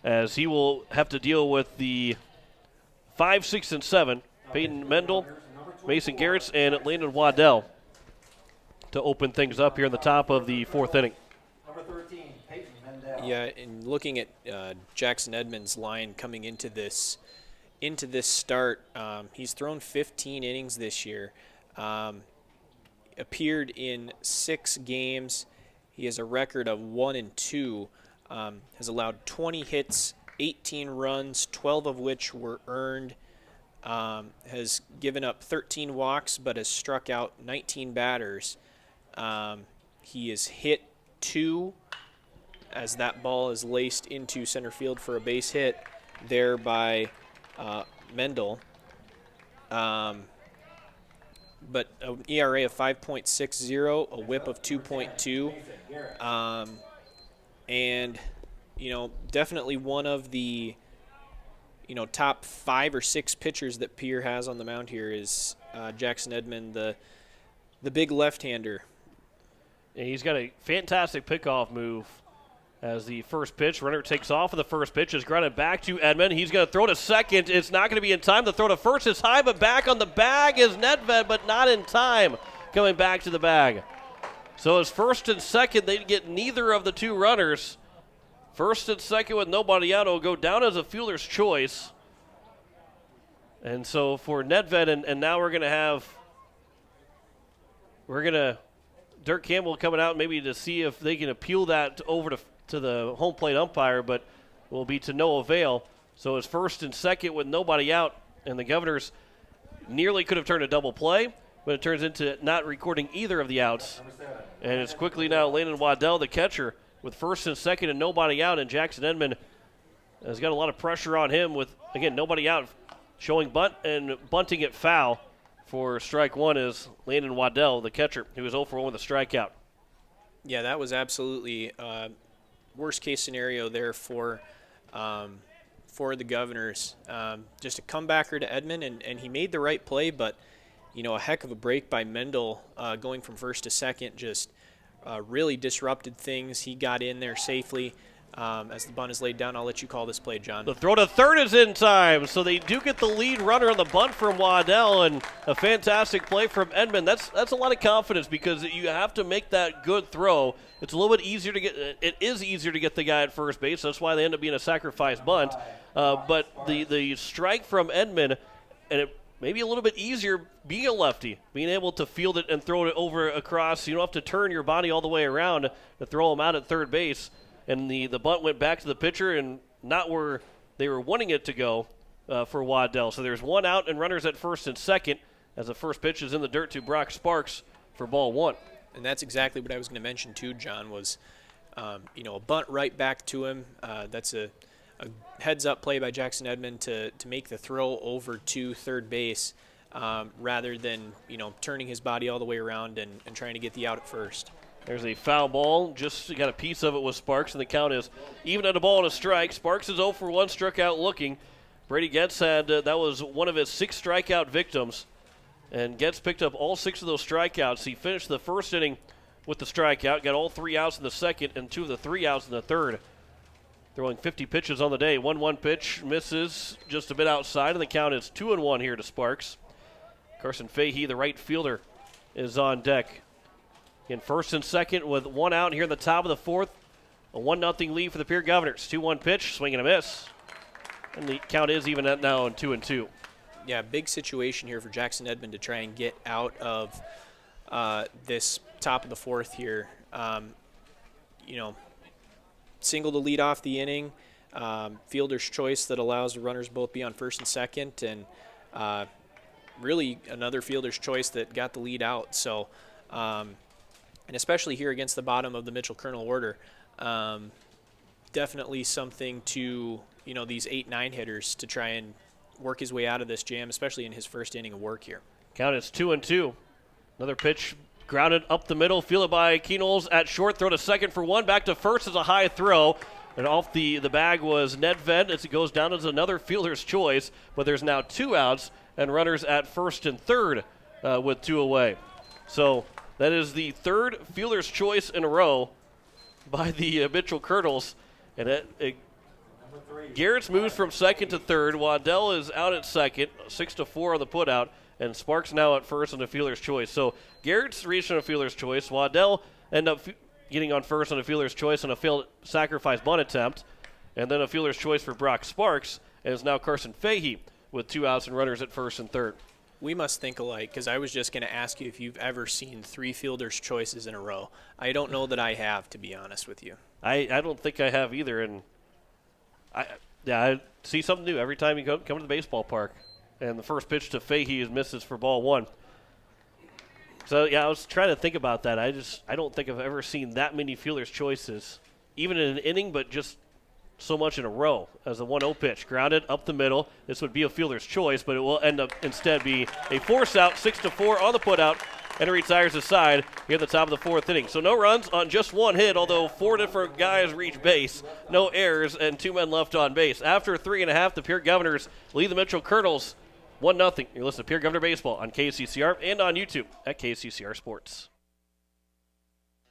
as he will have to deal with the 5, 6, and 7, Peyton Mendel, Mason Garretts, and Landon Waddell to open things up here in the top of the 4th inning.
Number 13, Peyton Mendel.
Yeah, and looking at Jackson Edmond's line coming into this start, he's thrown 15 innings this year, appeared in 6 games. He has a record of 1-2. Has allowed 20 hits, 18 runs, 12 of which were earned, has given up 13 walks but has struck out 19 batters. He has hit 2 as that ball is laced into center field for a base hit, thereby Mendel. But an ERA of 5.60, a whip of 2.2. And, definitely one of the, top 5 or 6 pitchers that Pierre has on the mound here is Jackson Edmond, the big left-hander.
And he's got a fantastic pickoff move as the first pitch. Runner takes off, and the first pitch is grounded back to Edmond. He's going to throw to second. It's not going to be in time. The throw to first is high, but back on the bag is Nedved, but not in time coming back to the bag. So it's first and second. They get neither of the two runners. First and second with nobody out. It'll go down as a fielder's choice. And so for Nedved, and now we're going to Dirk Campbell coming out maybe to see if they can appeal that over to the home plate umpire, but will be to no avail. So it's first and second with nobody out, and the Governors nearly could have turned a double play, but it turns into not recording either of the outs. And it's quickly now Landon Waddell, the catcher, with first and second and nobody out, and Jackson Edmond has got a lot of pressure on him with, again, nobody out, showing bunt and bunting it foul. For strike one is Landon Waddell, the catcher, who was 0 for 1 with a strikeout.
Yeah, that was absolutely worst case scenario there for the Governors. Just a comebacker to Edmond, and he made the right play, but a heck of a break by Mendel going from first to second just really disrupted things. He got in there safely. As the bunt is laid down, I'll let you call this play, John.
The throw to third is in time, so they do get the lead runner on the bunt from Waddell, and a fantastic play from Edmond. That's a lot of confidence because you have to make that good throw. It's a little bit easier to get. It is easier to get the guy at first base. That's why they end up being a sacrifice bunt. But the strike from Edmond, and it maybe a little bit easier being a lefty, being able to field it and throw it over across. You don't have to turn your body all the way around to throw him out at third base. And the bunt went back to the pitcher and not where they were wanting it to go for Waddell. So there's one out and runners at first and second as the first pitch is in the dirt to Brock Sparks for ball one.
And that's exactly what I was going to mention too, John, was a bunt right back to him. That's a heads-up play by Jackson Edmond to make the throw over to third base rather than, turning his body all the way around and trying to get the out at first.
There's a foul ball. Just got a piece of it with Sparks, and the count is even at a ball and a strike. Sparks is 0 for 1, struck out looking. Brady Getz had that was one of his 6 strikeout victims, and Getz picked up all 6 of those strikeouts. He finished the first inning with the strikeout, got all 3 outs in the second, and 2 of the 3 outs in the third. Throwing 50 pitches on the day. 1-1 pitch misses just a bit outside, and the count is 2-1 here to Sparks. Carson Fahey, the right fielder, is on deck. In first and second with 1 out here in the top of the fourth. A 1-0 lead for the Pierre Governors. 2-1 pitch, swing and a miss. And the count is even at now on 2-2.
Yeah, big situation here for Jackson Edmond to try and get out of this top of the fourth here. Single to lead off the inning. Fielder's choice that allows the runners both be on first and second. And really another fielder's choice that got the lead out. So, and especially here against the bottom of the Mitchell-Kernel order, definitely something to, these 8-9 hitters to try and work his way out of this jam, especially in his first inning of work here.
Count is 2-2. Another pitch grounded up the middle, fielded by Keenholz at short, throw to second for 1, back to first is a high throw. And off the bag was Nedved as it goes down as another fielder's choice, but there's now 2 outs and runners at first and third with 2 away. So that is the third fielder's choice in a row by the Mitchell-Kernels. And Garrett's moves from second to third. Waddell is out at second, 6-4 on the putout. And Sparks now at first on the fielder's choice. So Garrett's reached on a fielder's choice. Waddell ended up getting on first on a fielder's choice on a failed sacrifice bunt attempt. And then a fielder's choice for Brock Sparks. And it's now Carson Fahey with 2 outs and runners at first and third.
We must think alike, because I was just going to ask you if you've ever seen 3 fielders' choices in a row. I don't know that I have, to be honest with you.
I don't think I have either, and I see something new every time you come to the baseball park. And the first pitch to Fahey is misses for ball 1. So, I was trying to think about that. I don't think I've ever seen that many fielders' choices, even in an inning, but just so much in a row as a 1-0 pitch. Grounded up the middle. This would be a fielder's choice, but it will end up instead be a force out, 6-4 on the putout, and it retires the side here at the top of the 4th inning. So no runs on just one hit, although 4 different guys reach base. No errors and 2 men left on base. After 3.5, the Pierre Governors lead the Mitchell Colonels 1-0. You're listening to Pierre Governor Baseball on KCCR and on YouTube at KCCR Sports.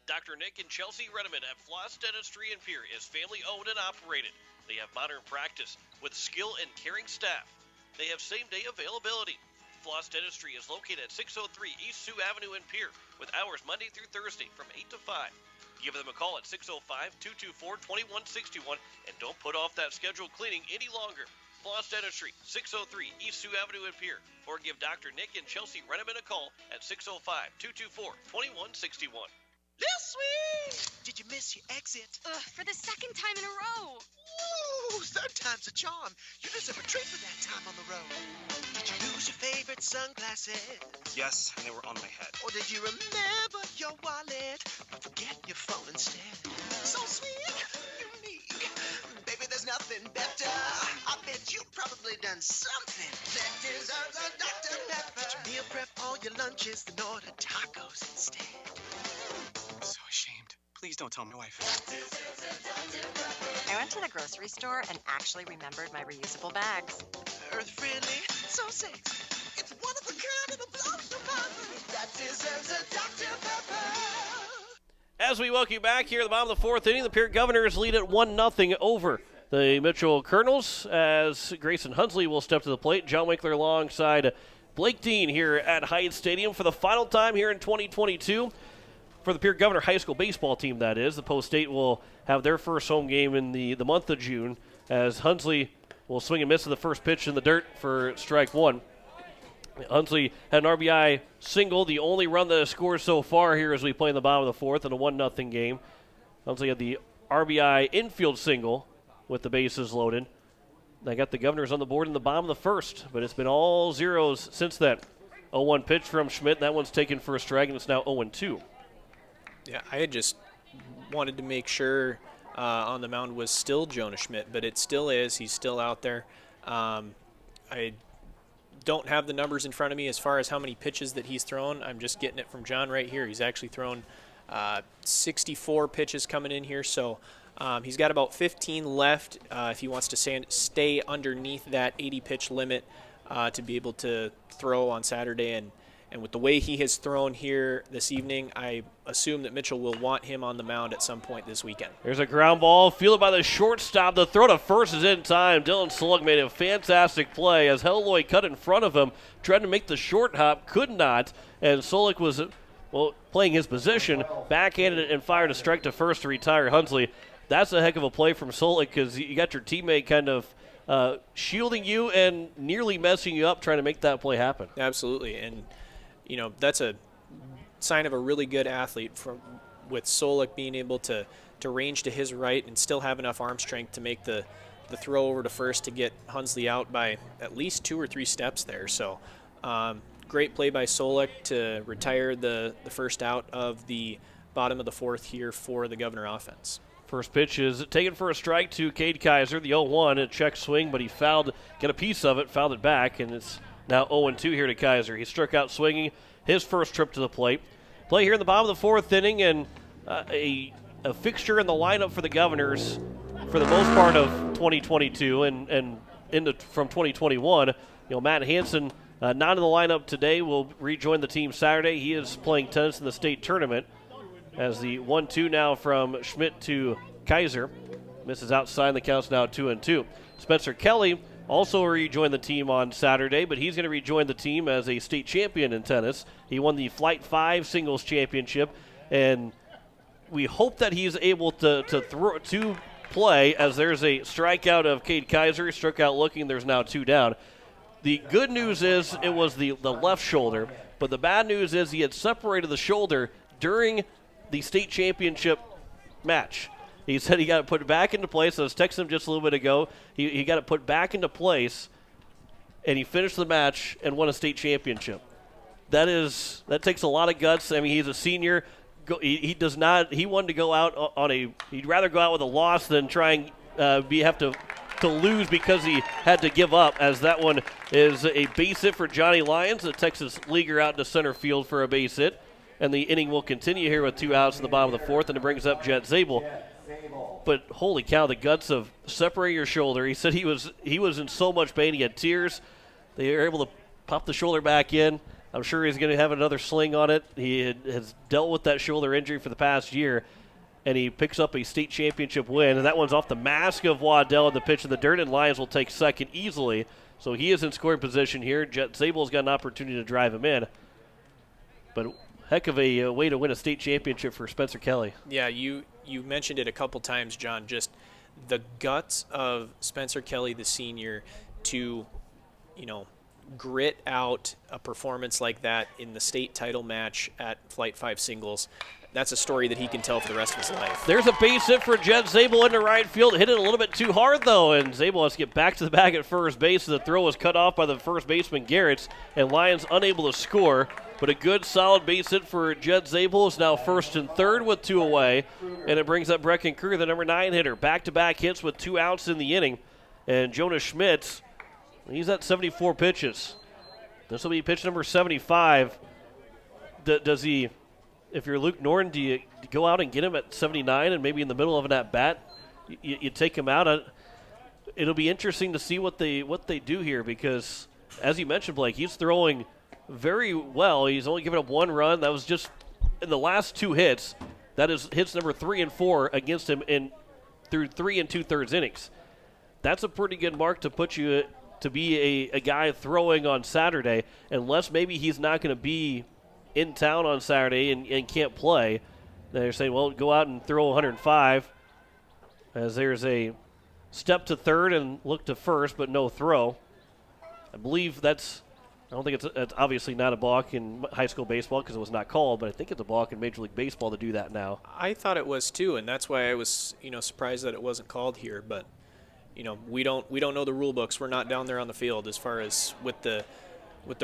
Dr. Nick and Chelsea Redeman at Floss Dentistry in Pierre is family-owned and operated. They have modern practice with skill and caring staff. They have same-day availability. Floss Dentistry is located at 603 East Sioux Avenue in Pierre with hours Monday through Thursday from 8 to 5. Give them a call at 605-224-2161 and don't put off that scheduled cleaning any longer. Floss Dentistry, 603 East Sioux Avenue in Pierre, or give Dr. Nick and Chelsea Redeman a call at 605-224-2161.
Little Sweet! Did you miss your exit?
For the second time in a row.
Ooh, third time's a charm. You deserve a treat for that time on the road. Did you lose your favorite sunglasses?
Yes, and they were on my head.
Or did you remember your wallet, but forget your phone instead? So sweet, unique. Baby, there's nothing better. I bet you've probably done something that deserves a Dr. Pepper. Did you meal prep all your lunches and order tacos instead?
I'm so ashamed. Please don't tell my wife.
I went to the grocery store and actually remembered my reusable bags.
Earth-friendly, so sexy. It's one of the kind of the blows your mind. That deserves a Dr. Pepper.
As we welcome you back here at the bottom of the 4th inning, the Pierre Governors lead at 1-0 over the Mitchell Colonels as Grayson Hunsley will step to the plate. John Winkler alongside Blake Dean here at Hyatt Stadium for the final time here in 2022. For the Pierre Governor High School baseball team, that is. The Post-State will have their first home game in the month of June as Hunsley will swing and miss to the first pitch in the dirt for strike 1. Hunsley had an RBI single, the only run that has scored so far here as we play in the bottom of the 4th in a 1-0 game. Hunsley had the RBI infield single with the bases loaded. They got the Governors on the board in the bottom of the 1st, but it's been all zeros since then. 0-1 pitch from Schmidt. That one's taken for a strike, and it's now 0-2.
Yeah, I had just wanted to make sure on the mound was still Jonah Schmidt, but it still is. He's still out there. I don't have the numbers in front of me as far as how many pitches that he's thrown. I'm just getting it from John right here. He's actually thrown 64 pitches coming in here, so he's got about 15 left if he wants to stay underneath that 80-pitch limit to be able to throw on Saturday. And with the way he has thrown here this evening, I assume that Mitchell will want him on the mound at some point this weekend.
There's a ground ball, fielded by the shortstop. The throw to first is in time. Dylan Sullick made a fantastic play as Helloy cut in front of him, tried to make the short hop, could not, and Sullick was playing his position, backhanded it and fired a strike to first to retire Hunsley. That's a heck of a play from Sullick because you got your teammate kind of shielding you and nearly messing you up trying to make that play happen.
Absolutely, and you know, that's a sign of a really good athlete with Solik being able to range to his right and still have enough arm strength to make the throw over to first to get Hunsley out by at least 2 or 3 steps there. So great play by Solik to retire the first out of the bottom of the 4th here for the Governor offense.
First pitch is taken for a strike to Cade Kaiser, the 0-1, a check swing, but he got a piece of it, fouled it back, and it's now 0-2 here to Kaiser. He struck out swinging his first trip to the plate. Play here in the bottom of the 4th inning, and a fixture in the lineup for the Governors for the most part of 2022 and from 2021. You know, Matt Hansen not in the lineup today, will rejoin the team Saturday. He is playing tennis in the state tournament as the 1-2 now from Schmidt to Kaiser. Misses outside, the count's now 2-2. Spencer Kelly also rejoined the team on Saturday, but he's going to rejoin the team as a state champion in tennis. He won the Flight 5 singles championship, and we hope that he's able to play as there's a strikeout of Cade Kaiser. He struck out looking. There's now 2 down. The good news is it was the left shoulder, but the bad news is he had separated the shoulder during the state championship match. He said he got it put back into place. I was texting him just a little bit ago. He got it put back into place, and he finished the match and won a state championship. That takes a lot of guts. I mean, he's a senior. He wanted to go out he'd rather go out with a loss than try and have to lose because he had to give up, as that one is a base hit for Johnny Lyons. The Texas leaguer out into center field for a base hit. And the inning will continue here with 2 outs in the bottom of the fourth, and it brings up Jet Zabel. But holy cow, the guts of separating your shoulder. He said he was in so much pain. He had tears. They were able to pop the shoulder back in. I'm sure he's going to have another sling on it. He has dealt with that shoulder injury for the past year, and he picks up a state championship win. And that one's off the mask of Waddell in the pitch in the dirt, and Lyons will take second easily. So he is in scoring position here. Jet Zabel's got an opportunity to drive him in. But heck of a way to win a state championship for Spencer Kelly.
Yeah, you mentioned it a couple times, John, just the guts of Spencer Kelly, the senior, to, grit out a performance like that in the state title match at Flight 5 singles. That's a story that he can tell for the rest of his life.
There's a base hit for Jet Zabel into right field. Hit it a little bit too hard, though, and Zabel has to get back to the bag at first base. The throw was cut off by the first baseman, Garretts, and Lyons unable to score. But a good, solid base hit for Jet Zabel is now first and third with 2 away, and it brings up Brecken Kruger, the number 9 hitter. Back-to-back hits with 2 outs in the inning. And Jonas Schmitz, he's at 74 pitches. This will be pitch number 75. Does he, if you're Luke Norton, do you go out and get him at 79 and maybe in the middle of an at-bat, you take him out? It'll be interesting to see what they do here because, as you mentioned, Blake, he's throwing very well. He's only given up 1 run. That was just in the last 2 hits. That is hits number 3 and 4 against him through 3 2/3 innings. That's a pretty good mark to put you to be a guy throwing on Saturday, unless maybe he's not going to be in town on Saturday and can't play. They're saying, well, go out and throw 105, as there's a step to third and look to first, but no throw. I believe that's – I don't think it's obviously not a balk in high school baseball because it was not called, but I think it's a balk in Major League Baseball to do that now.
I thought it was too, and that's why I was surprised that it wasn't called here, but – we don't know the rule books. We're not down there on the field as far as with the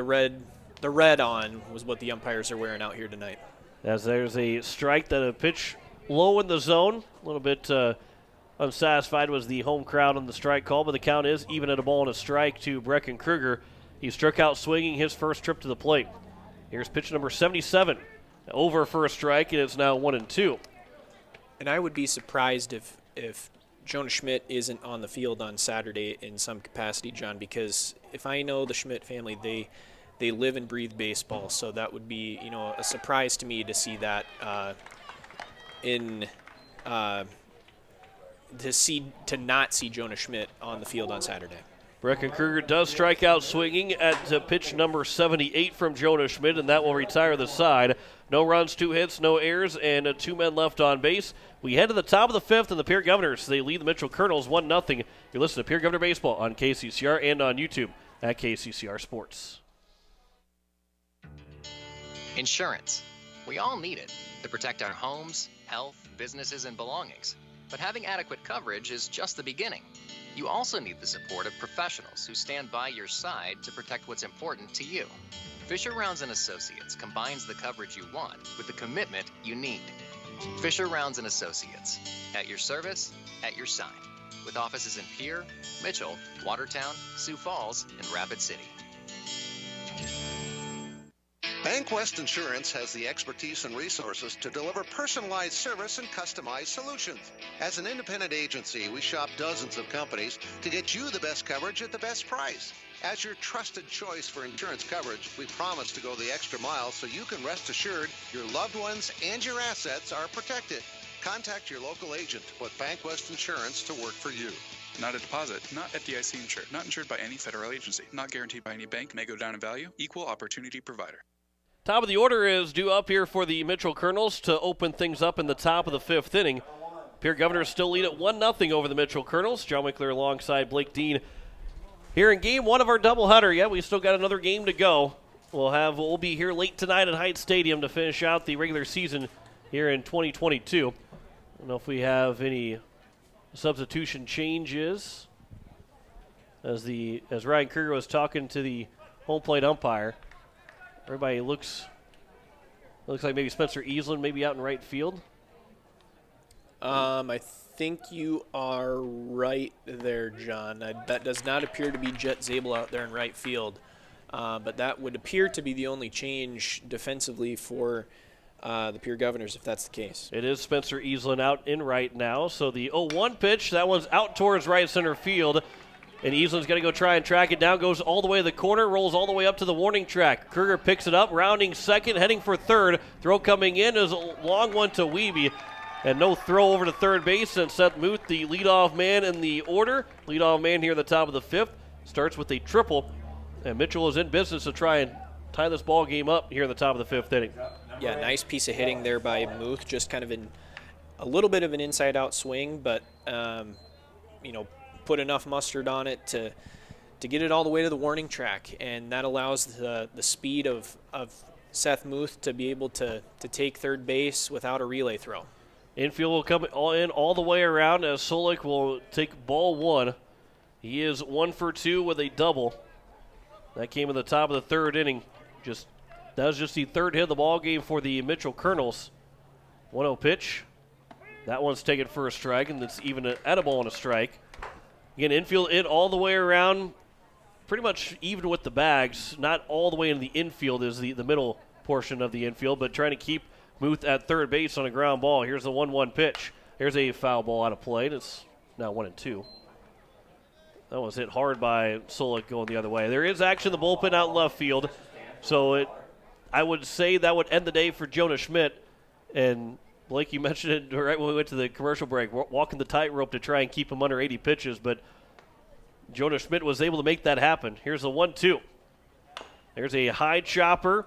red on was what the umpires are wearing out here tonight.
As there's a strike, that a pitch low in the zone. A little bit unsatisfied was the home crowd on the strike call, but the count is even at a ball and a strike to Brecken Kruger. He struck out swinging his first trip to the plate. Here's pitch number 77. Over for a strike, and it's now 1-2.
And I would be surprised if Jonas Schmidt isn't on the field on Saturday in some capacity, John, because if I know the Schmidt family, they live and breathe baseball, so that would be a surprise to me to see that to not see Jonas Schmidt on the field on Saturday.
Brecken Kruger does strike out swinging at pitch number 78 from Jonas Schmidt, and that will retire the side. No runs, 2 hits, no errors, and 2 men left on base. We head to the top of the 5th, and the Pierre Governors, they lead the Mitchell Colonels 1-0. You're listening to Pierre Governor Baseball on KCCR and on YouTube at KCCR Sports.
Insurance. We all need it to protect our homes, health, businesses, and belongings. But having adequate coverage is just the beginning. You also need the support of professionals who stand by your side to protect what's important to you. Fisher Rounds & Associates combines the coverage you want with the commitment you need. Fisher Rounds & Associates, at your service, at your side, with offices in Pierre, Mitchell, Watertown, Sioux Falls, and Rapid City.
BankWest Insurance has the expertise and resources to deliver personalized service and customized solutions. As an independent agency, we shop dozens of companies to get you the best coverage at the best price. As your trusted choice for insurance coverage, we promise to go the extra mile so you can rest assured your loved ones and your assets are protected. Contact your local agent to put BankWest Insurance to work for you.
Not a deposit, not FDIC insured, not insured by any federal agency, not guaranteed by any bank, may go down in value, equal opportunity provider.
Top of the order is due up here for the Mitchell Colonels to open things up in the top of the 5th inning. Pierre Governors still lead at 1-0 over the Mitchell Colonels. John Winkler alongside Blake Dean here in game 1 of our doubleheader. Yeah, we still got another game to go. We'll be here late tonight at Heights Stadium to finish out the regular season here in 2022. I don't know if we have any substitution changes as Ryan Kruger was talking to the home plate umpire. Everybody looks like maybe Spencer Easlin maybe out in right field.
I think you are right there, John. That does not appear to be Jet Zabel out there in right field. But that would appear to be the only change defensively for the Pierre Governors, if that's the case.
It is Spencer Easlin out in right now. So the 0-1 pitch, that one's out towards right center field. And Easlin's going to go try and track it down, goes all the way to the corner, rolls all the way up to the warning track. Kruger picks it up, rounding second, heading for third. Throw coming in is a long one to Wiebe. And no throw over to third base. And Seth Muth, the leadoff man in the order. Leadoff man here at the top of the fifth. Starts with a triple. And Mitchell is in business to try and tie this ball game up here in the top of the fifth inning.
Yeah, nice piece of hitting there by Muth. Just kind of in a little bit of an inside-out swing, but, put enough mustard on it to get it all the way to the warning track. And that allows the speed of Seth Muth to be able to take third base without a relay throw.
Infield will come all the way around as Solik will take ball one. He is 1 for 2 with a double. That came in the top of the third inning. That was just the third hit of the ball game for the Mitchell Colonels. 1-0 pitch. That one's taken for a strike, and it's even at a ball and a strike. Again, infield in all the way around, pretty much even with the bags. Not all the way into the infield is the middle portion of the infield, but trying to keep Muth at third base on a ground ball. Here's the 1-1 pitch. There's a foul ball out of play, and it's now 1-2. That was hit hard by Solik going the other way. There is action in the bullpen out in left field, so I would say that would end the day for Jonah Schmidt. And Blake, you mentioned it right when we went to the commercial break, walking the tightrope to try and keep him under 80 pitches, but Jonah Schmidt was able to make that happen. Here's the 1-2. There's a high chopper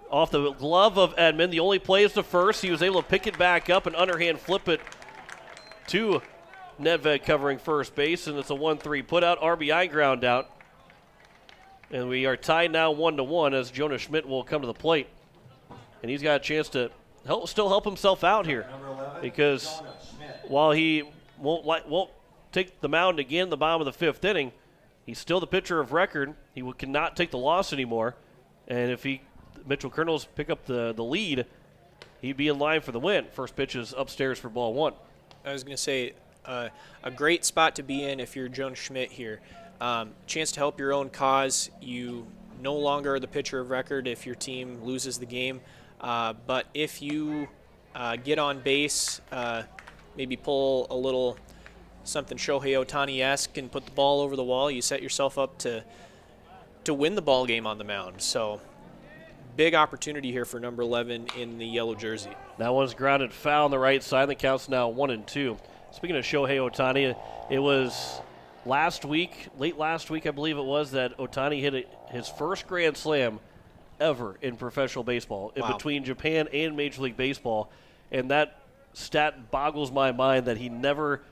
off the glove of Edmond. The only play is to first. He was able to pick it back up and underhand flip it to Nedved covering first base, and it's a 1-3 put-out, RBI ground out. And we are tied now 1-1 as Jonah Schmidt will come to the plate. And he's got a chance to still help himself out here, because while he won't take the mound again in the bottom of the fifth inning, he's still the pitcher of record. He cannot take the loss anymore. And if Mitchell Colonels pick up the lead, he'd be in line for the win. First pitch is upstairs for ball one.
I was going to say, a great spot to be in if you're Jonah Schmidt here. Chance to help your own cause. You no longer are the pitcher of record if your team loses the game. But if you get on base, maybe pull a little something Shohei Ohtani-esque and put the ball over the wall, you set yourself up to win the ball game on the mound. So big opportunity here for number 11 in the yellow jersey.
That one's grounded foul on the right side. The count's now 1-2. Speaking of Shohei Ohtani, it was late last week, I believe it was, that Ohtani hit his first grand slam ever in professional baseball, in between Japan and Major League Baseball. And that stat boggles my mind that he never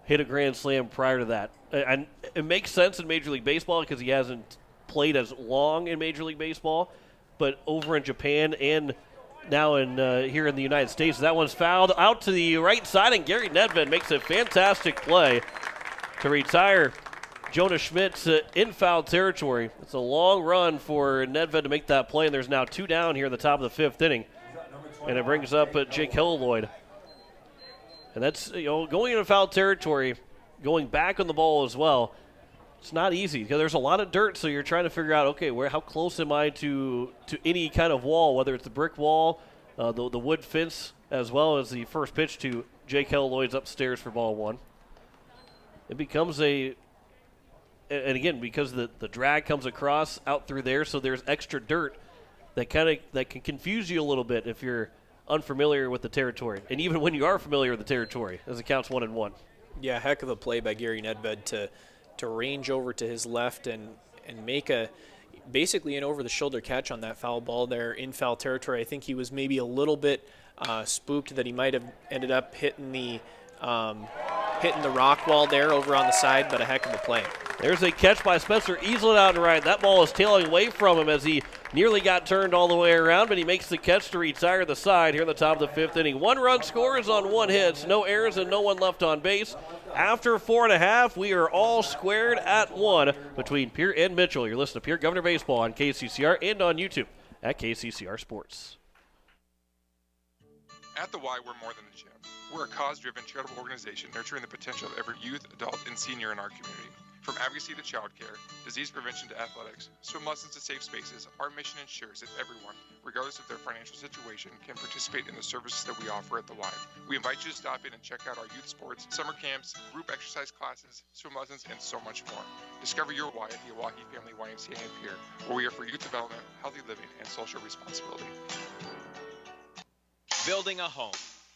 hit a grand slam prior to that. And it makes sense in Major League Baseball because he hasn't played as long in Major League Baseball, but over in Japan and now here in the United States, that one's fouled out to the right side, and Gary Nedved makes a fantastic play to retire Jonah Schmidt in foul territory. It's a long run for Nedved to make that play, and there's now 2 down here in the top of the fifth inning. And it brings up Jake Hilloyd. And that's, going into foul territory, going back on the ball as well, it's not easy because there's a lot of dirt, so you're trying to figure out, okay, how close am I to any kind of wall, whether it's the brick wall, the wood fence, as well as the first pitch to Jake Hilloyd's upstairs for ball one. It becomes and again, because the drag comes across out through there, so there's extra dirt that can confuse you a little bit if you're unfamiliar with the territory. And even when you are familiar with the territory, as it counts 1-1.
Yeah, heck of a play by Gary Nedved to range over to his left and make basically an over-the-shoulder catch on that foul ball there in foul territory. I think he was maybe a little bit spooked that he might have ended up hitting the rock wall there over on the side, but a heck of a play.
There's a catch by Spencer Easlin out and right. That ball is tailing away from him as he nearly got turned all the way around, but he makes the catch to retire the side here in the top of the fifth inning. 1 run scores on 1 hit, no errors and no one left on base. After 4.5, we are all squared at 1 between Pierre and Mitchell. You're listening to Pierre Governor Baseball on KCCR and on YouTube at KCCR Sports.
At the Y, we're more than a gym. We're a cause-driven charitable organization nurturing the potential of every youth, adult, and senior in our community. From advocacy to childcare, disease prevention to athletics, swim lessons to safe spaces, our mission ensures that everyone, regardless of their financial situation, can participate in the services that we offer at the Y. We invite you to stop in and check out our youth sports, summer camps, group exercise classes, swim lessons, and so much more. Discover your Y at the Oahe Family YMCA in Pierre, where we offer youth development, healthy living, and social responsibility.
Building a home.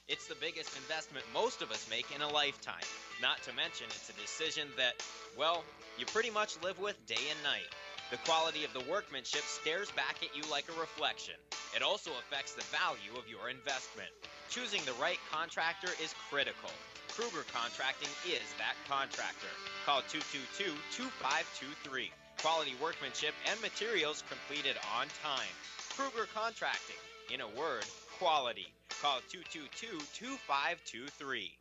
It's the biggest investment most of us make in a lifetime. Not to mention, it's a decision that, well, you pretty much live with day and night. The quality of the workmanship stares back at you like a reflection. It also affects the value of your investment. Choosing the right contractor is critical. Kruger Contracting is that contractor. Call 222-2523. Quality workmanship and materials completed on time. Kruger Contracting. In a word, quality. Call 222-2523.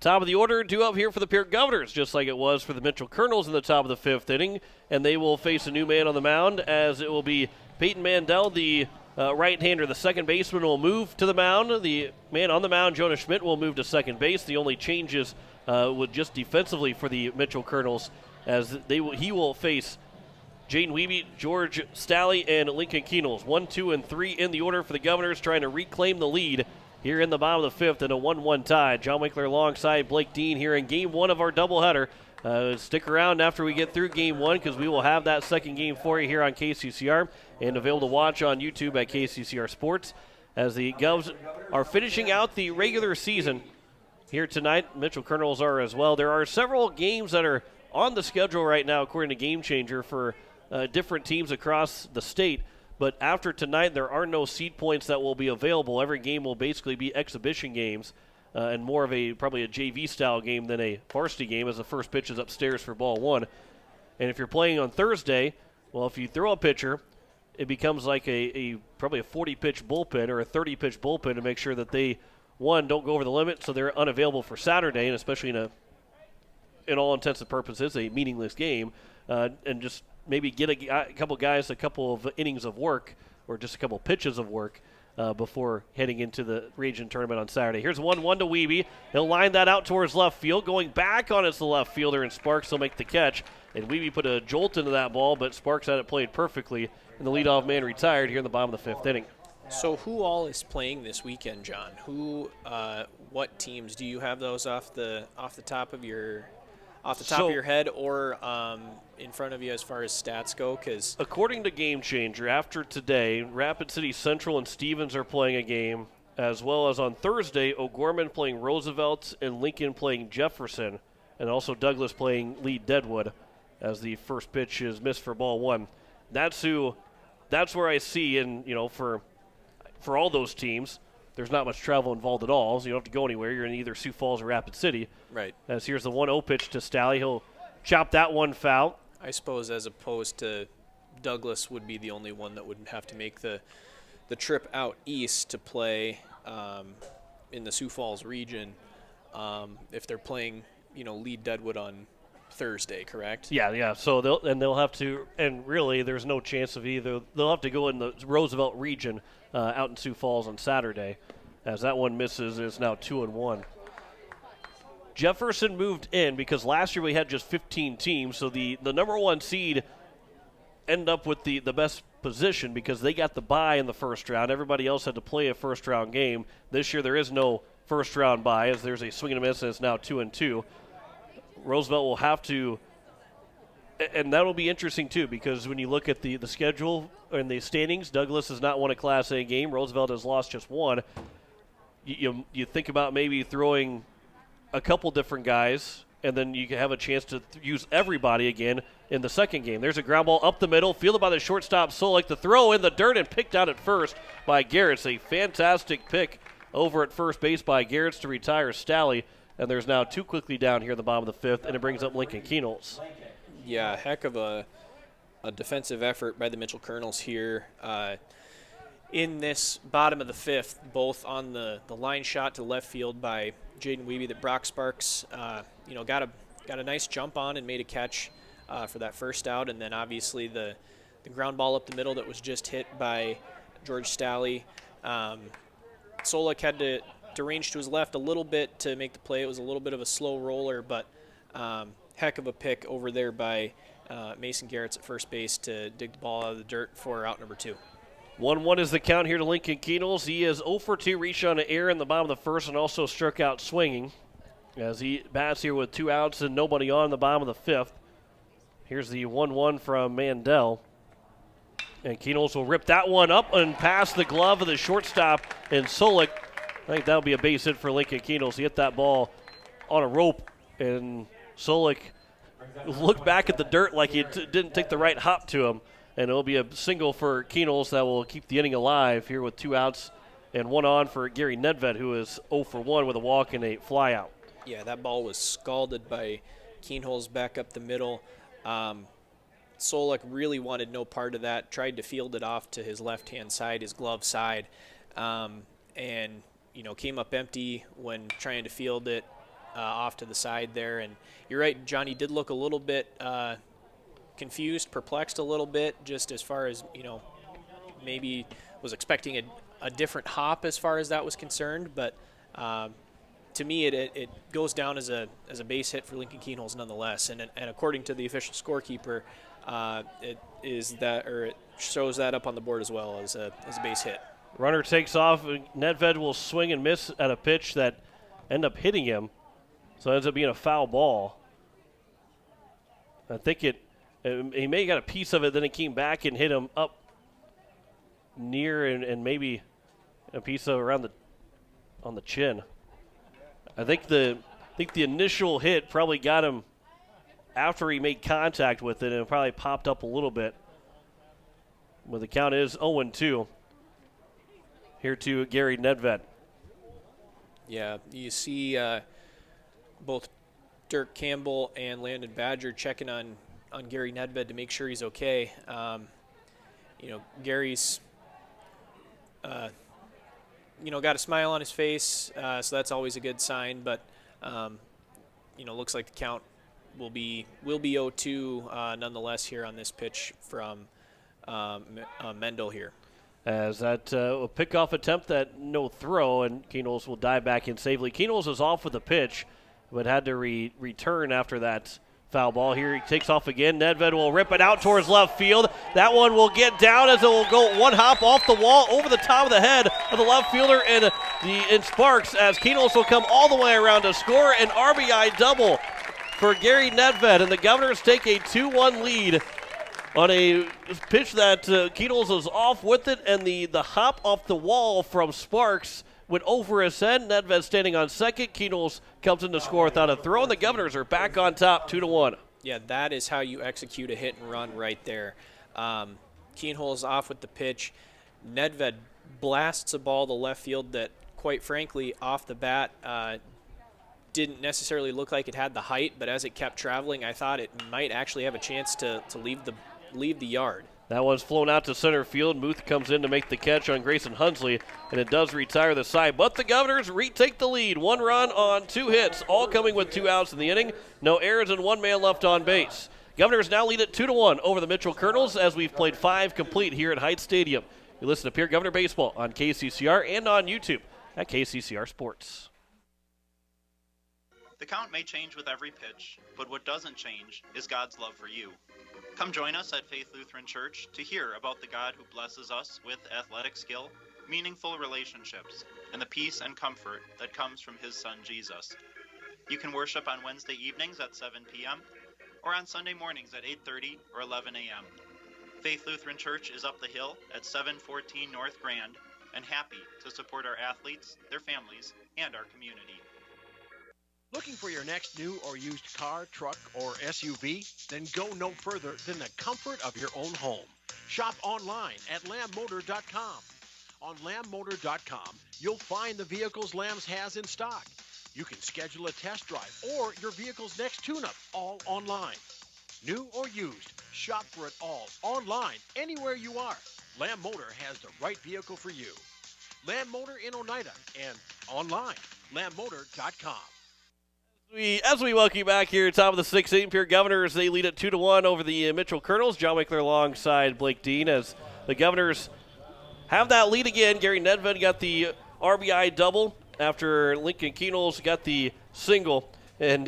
Top of the order, due up here for the Pierre Governors, just like it was for the Mitchell Colonels in the top of the fifth inning. And they will face a new man on the mound, as it will be Peyton Mandel, the right-hander. The second baseman will move to the mound. The man on the mound, Jonah Schmidt, will move to second base. The only changes would just defensively for the Mitchell Colonels, as he will face Jaden Wiebe, George Stalley, and Lincoln Keenels. 1, 2, and 3 in the order for the Governors, trying to reclaim the lead here in the bottom of the fifth in a 1-1 tie. John Winkler alongside Blake Dean here in game one of our doubleheader. Stick around after we get through game one, because we will have that second game for you here on KCCR and available to watch on YouTube at KCCR Sports, as the Govs are finishing out the regular season here tonight. Mitchell Colonels are as well. There are several games that are on the schedule right now, according to Game Changer, for different teams across the state. But after tonight, there are no seed points that will be available. Every game will basically be exhibition games and more of probably a JV-style game than a varsity game, as the first pitch is upstairs for ball one. And if you're playing on Thursday, well, if you throw a pitcher, it becomes like probably a 40-pitch bullpen or a 30-pitch bullpen to make sure that they, one, don't go over the limit, so they're unavailable for Saturday, and especially in all intents and purposes, a meaningless game, and just maybe get a couple guys a couple of innings of work or just a couple pitches of work before heading into the region tournament on Saturday. Here's 1-1 to Wiebe. He'll line that out towards left field. Going back on it's the left fielder, and Sparks will make the catch. And Wiebe put a jolt into that ball, but Sparks had it played perfectly, and the leadoff man retired here in the bottom of the fifth inning.
So who all is playing this weekend, John? What teams? Do you have those off the top of your of your head, or in front of you as far as stats go? Because
according to Game Changer, after today, Rapid City Central and Stevens are playing a game, as well as on Thursday, O'Gorman playing Roosevelt and Lincoln playing Jefferson, and also Douglas playing Lee Deadwood, as the first pitch is missed for ball one. That's where I see, and for all those teams, there's not much travel involved at all, so you don't have to go anywhere. You're in either Sioux Falls or Rapid City.
Right.
As here's the 1-0 pitch to Stalley. He'll chop that one foul.
I suppose as opposed to Douglas would be the only one that would have to make the trip out east to play in the Sioux Falls region if they're playing, Lee Deadwood on Thursday, correct?
Yeah. So they'll have to, and really there's no chance of either. They'll have to go in the Roosevelt region out in Sioux Falls on Saturday, as that one misses. It's now 2-1. Jefferson moved in because last year we had just 15 teams, so the number one seed ended up with the best position because they got the bye in the first round. Everybody else had to play a first-round game. This year there is no first-round bye, as there's a swing and a miss, and it's now 2-2. Roosevelt will have to, and that'll be interesting too, because when you look at the schedule and the standings, Douglas has not won a Class A game. Roosevelt has lost just one. You think about maybe throwing a couple different guys, and then you can have a chance to use everybody again in the second game. There's a ground ball up the middle, fielded by the shortstop Solik. The throw in the dirt and picked out at first by Garretts. A fantastic pick over at first base by Garretts to retire Stalley. And there's now two quickly down here in the bottom of the fifth, and it brings up Lincoln Keenels.
Yeah, heck of a defensive effort by the Mitchell Colonels here in this bottom of the fifth, both on the line shot to left field by Jaden Wiebe that Brock Sparks, got a nice jump on and made a catch for that first out, and then obviously the ground ball up the middle that was just hit by George Stalley. Solik had to to range to his left a little bit to make the play. It was a little bit of a slow roller, but heck of a pick over there by Mason Garrett's at first base to dig the ball out of the dirt for out number 2.
1-1 is the count here to Lincoln Keenels. He is 0 for 2, reached on an error in the bottom of the first and also struck out swinging as he bats here with 2 outs and nobody on in the bottom of the fifth. Here's the 1-1 from Mandel. And Keenels will rip that one up and past the glove of the shortstop and Solik. I think that'll be a base hit for Lincoln Keenels. He hit that ball on a rope, and Solik looked back at the dirt like he didn't take the right hop to him. And it'll be a single for Keenels that will keep the inning alive here with 2 outs and 1 on for Gary Nedved, who is 0 for 1 with a walk and a fly out.
Yeah, that ball was scalded by Keenholz back up the middle. Solik really wanted no part of that, tried to field it off to his left-hand side, his glove side, and, came up empty when trying to field it off to the side there. And you're right, Johnny did look a little bit confused, perplexed a little bit, just as far as, maybe was expecting a different hop as far as that was concerned. But to me, it goes down as a base hit for Lincoln Keenholz nonetheless. And according to the official scorekeeper, it shows that up on the board as well as a base hit.
Runner takes off. Nedved will swing and miss at a pitch that end up hitting him, so it ends up being a foul ball. I think he may have got a piece of it, then it came back and hit him up near and maybe a piece of around on the chin. I think the initial hit probably got him after he made contact with it, and it probably popped up a little bit. But the count is 0-2 here to Gary Nedved.
Yeah, you see both Dirk Campbell and Landon Badger checking on Gary Nedved to make sure he's okay. Gary's got a smile on his face, so that's always a good sign. But looks like the count will be 0-2 nonetheless here on this pitch from Mendel here.
As that pickoff attempt, that no throw, and Keenels will dive back in safely. Keenels is off with the pitch, but had to return after that foul ball. Here he takes off again. Nedved will rip it out towards left field. That one will get down as it will go one hop off the wall over the top of the head of the left fielder and Sparks, as Keenels will come all the way around to score an RBI double for Gary Nedved, and the Governors take a 2-1 lead on a pitch that Keenels was off with it, and the hop off the wall from Sparks went over his head. Nedved standing on second. Keenels comes in to score without a throw, and the Governors are back on top 2-1.
Yeah, that is how you execute a hit and run right there. Keenholz off with the pitch. Nedved blasts a ball to left field that, quite frankly, off the bat, didn't necessarily look like it had the height, but as it kept traveling, I thought it might actually have a chance to leave the yard.
That one's flown out to center field. Muth comes in to make the catch on Grayson Hunsley, and it does retire the side. But the Governors retake the lead. 1 run on 2 hits, all coming with 2 outs in the inning. No errors and 1 man left on base. Governors now lead it 2-1 over the Mitchell Colonels as we've played 5 complete here at Heights Stadium. You listen to Pierre Governor Baseball on KCCR and on YouTube at KCCR Sports.
The count may change with every pitch, but what doesn't change is God's love for you. Come join us at Faith Lutheran Church to hear about the God who blesses us with athletic skill, meaningful relationships, and the peace and comfort that comes from his Son, Jesus. You can worship on Wednesday evenings at 7 p.m. or on Sunday mornings at 8:30 or 11 a.m. Faith Lutheran Church is up the hill at 714 North Grand and happy to support our athletes, their families, and our community.
Looking for your next new or used car, truck, or SUV? Then go no further than the comfort of your own home. Shop online at lambmotor.com. On lambmotor.com, you'll find the vehicles Lambs has in stock. You can schedule a test drive or your vehicle's next tune-up, all online. New or used, shop for it all online, anywhere you are. Lamb Motor has the right vehicle for you. Lamb Motor in Oneida and online, lambmotor.com.
As we welcome you back here, top of the 6th inning, Pierre Governors, they lead it 2-1 over the Mitchell Colonels. John Wickler alongside Blake Dean as the Governors have that lead again. Gary Nedved got the RBI double after Lincoln Keenels got the single. And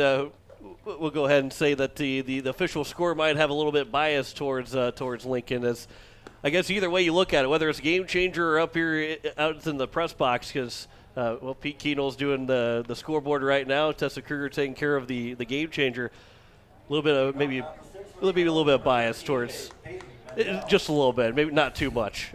we'll go ahead and say that the official score might have a little bit bias towards Lincoln. As I guess either way you look at it, whether it's a game changer or up here out in the press box, because Pete Keenel's doing the scoreboard right now. Tessa Kruger taking care of the game changer. A little bit of maybe a little bit of bias towards, just a little bit, maybe not too much.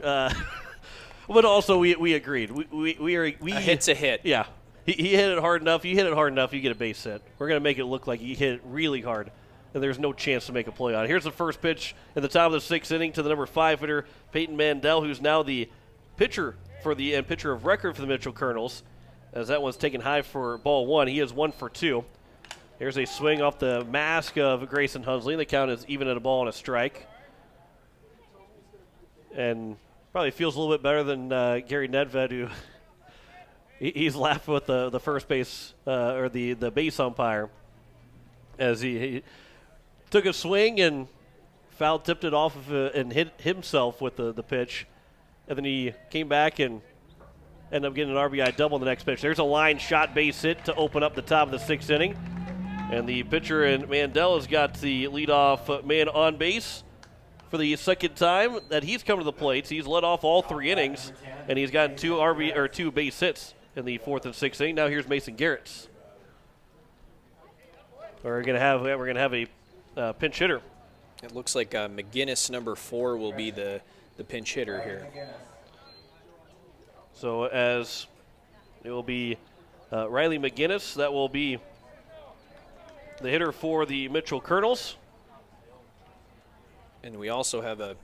But also we agreed. A
hit's a hit.
Yeah. He hit it hard enough. You hit it hard enough, you get a base hit. We're going to make it look like he hit it really hard, and there's no chance to make a play on it. Here's the first pitch in the top of the 6th inning to the number 5 hitter, Peyton Mandel, who's now the pitcher and pitcher of record for the Mitchell Colonels, as that one's taken high for ball 1. He is 1 for 2. Here's a swing off the mask of Grayson Hunsley. The count is even at a ball and a strike. And probably feels a little bit better than Gary Nedved, who he's laughing with the first base or the base umpire as he took a swing and foul tipped it off of and hit himself with the pitch. And then he came back and ended up getting an RBI double in the next pitch. There's a line shot base hit to open up the top of the 6th inning. And the pitcher and Mandel has got the leadoff man on base for the second time that he's come to the plate. He's led off all 3 innings, and he's gotten 2 base hits in the 4th and 6th inning. Now here's Mason Garrett's. We're gonna have a pinch hitter.
It looks like McGinnis, number 4, will be the pinch hitter here.
So as it will be Riley McGinnis, that will be the hitter for the Mitchell Colonels.
And we also have a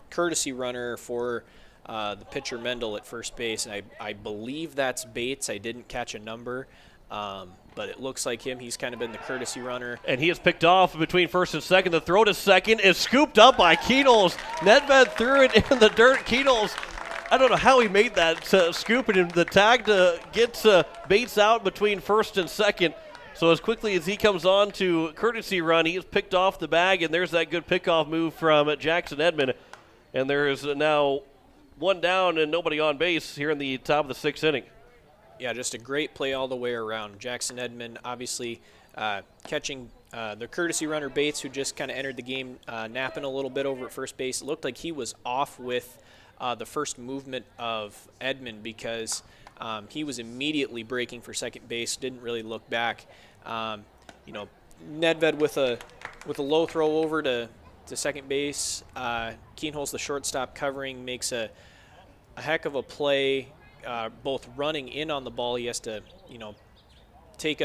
courtesy runner for the pitcher Mendel at first base, and I believe that's Bates. I didn't catch a number, but it looks like him. He's kind of been the courtesy runner.
And he is picked off between first and second. The throw to second is scooped up by Keenels. Nedved threw it in the dirt. Keenels, I don't know how he made that scoop, and the tag to get Bates out between first and second. So as quickly as he comes on to courtesy run, he is picked off the bag, and there's that good pickoff move from Jackson Edmond. And there is now 1 down and nobody on base here in the top of the 6th inning.
Yeah, just a great play all the way around. Jackson Edmond obviously catching the courtesy runner Bates, who just kind of entered the game napping a little bit over at first base. It looked like he was off with the first movement of Edmond because he was immediately breaking for second base, didn't really look back. Nedved with a low throw over to second base. Keenholz, the shortstop, covering, makes a heck of a play, both running in on the ball. He has to, take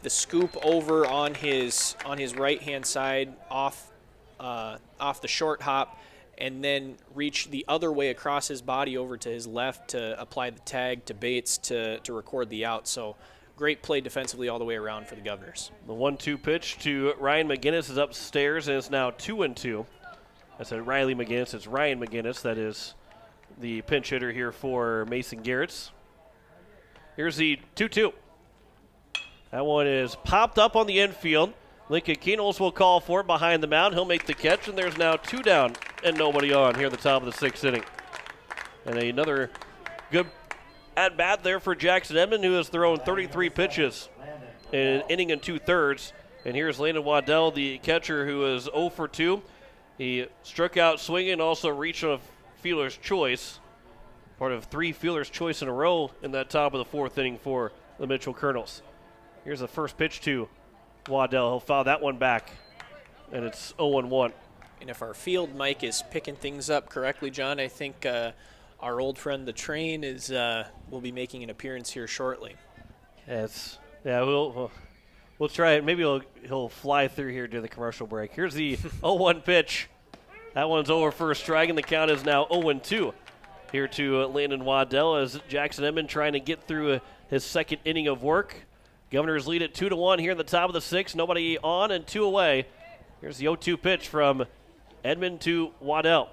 the scoop over on his right-hand side off the short hop, and then reach the other way across his body over to his left to apply the tag to Bates to record the out. So great play defensively all the way around for the Governors.
The 1-2 pitch to Ryan McGinnis is upstairs, and it's now 2-2. I said Riley McGinnis. It's Ryan McGinnis. That is the pinch hitter here for Mason Garrett's. Here's the 2-2. That one is popped up on the infield. Lincoln Keenels will call for it behind the mound. He'll make the catch, and there's now 2 down and nobody on here at the top of the 6th inning. And another good at-bat there for Jackson Edmond, who has thrown 33 pitches in an inning and 2/3. And here's Landon Waddell, the catcher, who is 0 for 2. He struck out swinging and also reached on a fielder's choice. Part of 3 fielder's choice in a row in that top of the 4th inning for the Mitchell Colonels. Here's the first pitch to Waddell. He'll foul that one back, and it's 0-1.
And if our field mic is picking things up correctly, John, I think our old friend the Train will be making an appearance here shortly.
We'll try it. Maybe he'll fly through here during the commercial break. Here's the 0-1 pitch. That one's over for a strike, and the count is now 0-2 here to Landon Waddell as Jackson Edmond trying to get through his second inning of work. Governors lead at 2-1 here in the top of the 6th. Nobody on and 2 away. Here's the 0-2 pitch from Edmond to Waddell.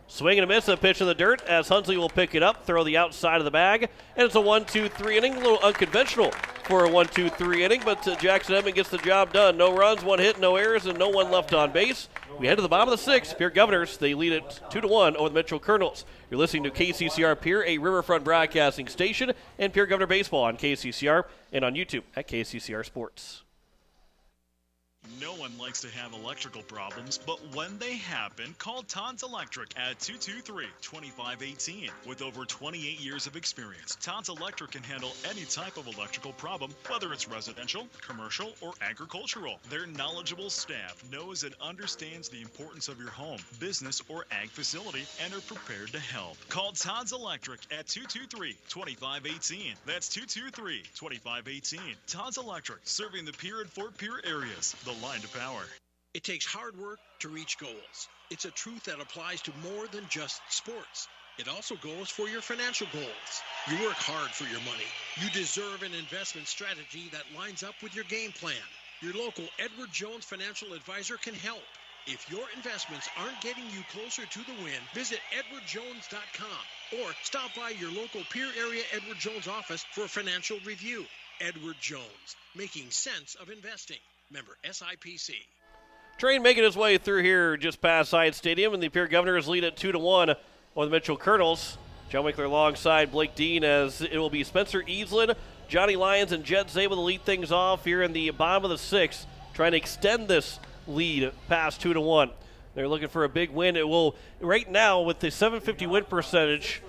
Swing and a miss, a pitch in the dirt as Hunsley will pick it up, throw the outside of the bag, and it's a 1-2-3 inning. A little unconventional for a 1-2-3 inning, but Jackson Edmond gets the job done. No runs, 1 hit, no errors, and no one left on base. We head to the bottom of the 6th. Pierre Governors, they lead it 2-1 over the Mitchell Colonels. You're listening to KCCR Pierre, a Riverfront broadcasting station, and Pierre Governor Baseball on KCCR and on YouTube at KCCR Sports.
No one likes to have electrical problems, but when they happen, call Todd's Electric at 223-2518. With over 28 years of experience, Todd's Electric can handle any type of electrical problem, whether it's residential, commercial, or agricultural. Their knowledgeable staff knows and understands the importance of your home, business, or ag facility and are prepared to help. Call Todd's Electric at 223-2518. That's 223-2518. Todd's Electric, serving the Pierre and Fort Pierre areas. The line to power.
It takes hard work to reach goals. It's a truth that applies to more than just sports. It also goes for your financial goals. You work hard for your money. You deserve an investment strategy that lines up with your game plan. Your local Edward Jones financial advisor can help. If your investments aren't getting you closer to the win, visit edwardjones.com or stop by your local Pierre area Edward Jones office for a financial review. Edward Jones, making sense of investing. Member SIPC.
Train making his way through here just past Science Stadium, and the Pierre Governors lead at 2-1 over the Mitchell Colonels. John Winkler alongside Blake Dean, as it will be Spencer Easlin, Johnny Lyons, and Jed Zabel to lead things off here in the bottom of the 6th, trying to extend this lead past 2-1. They're looking for a big win. It will, right now, with the 750 win percentage,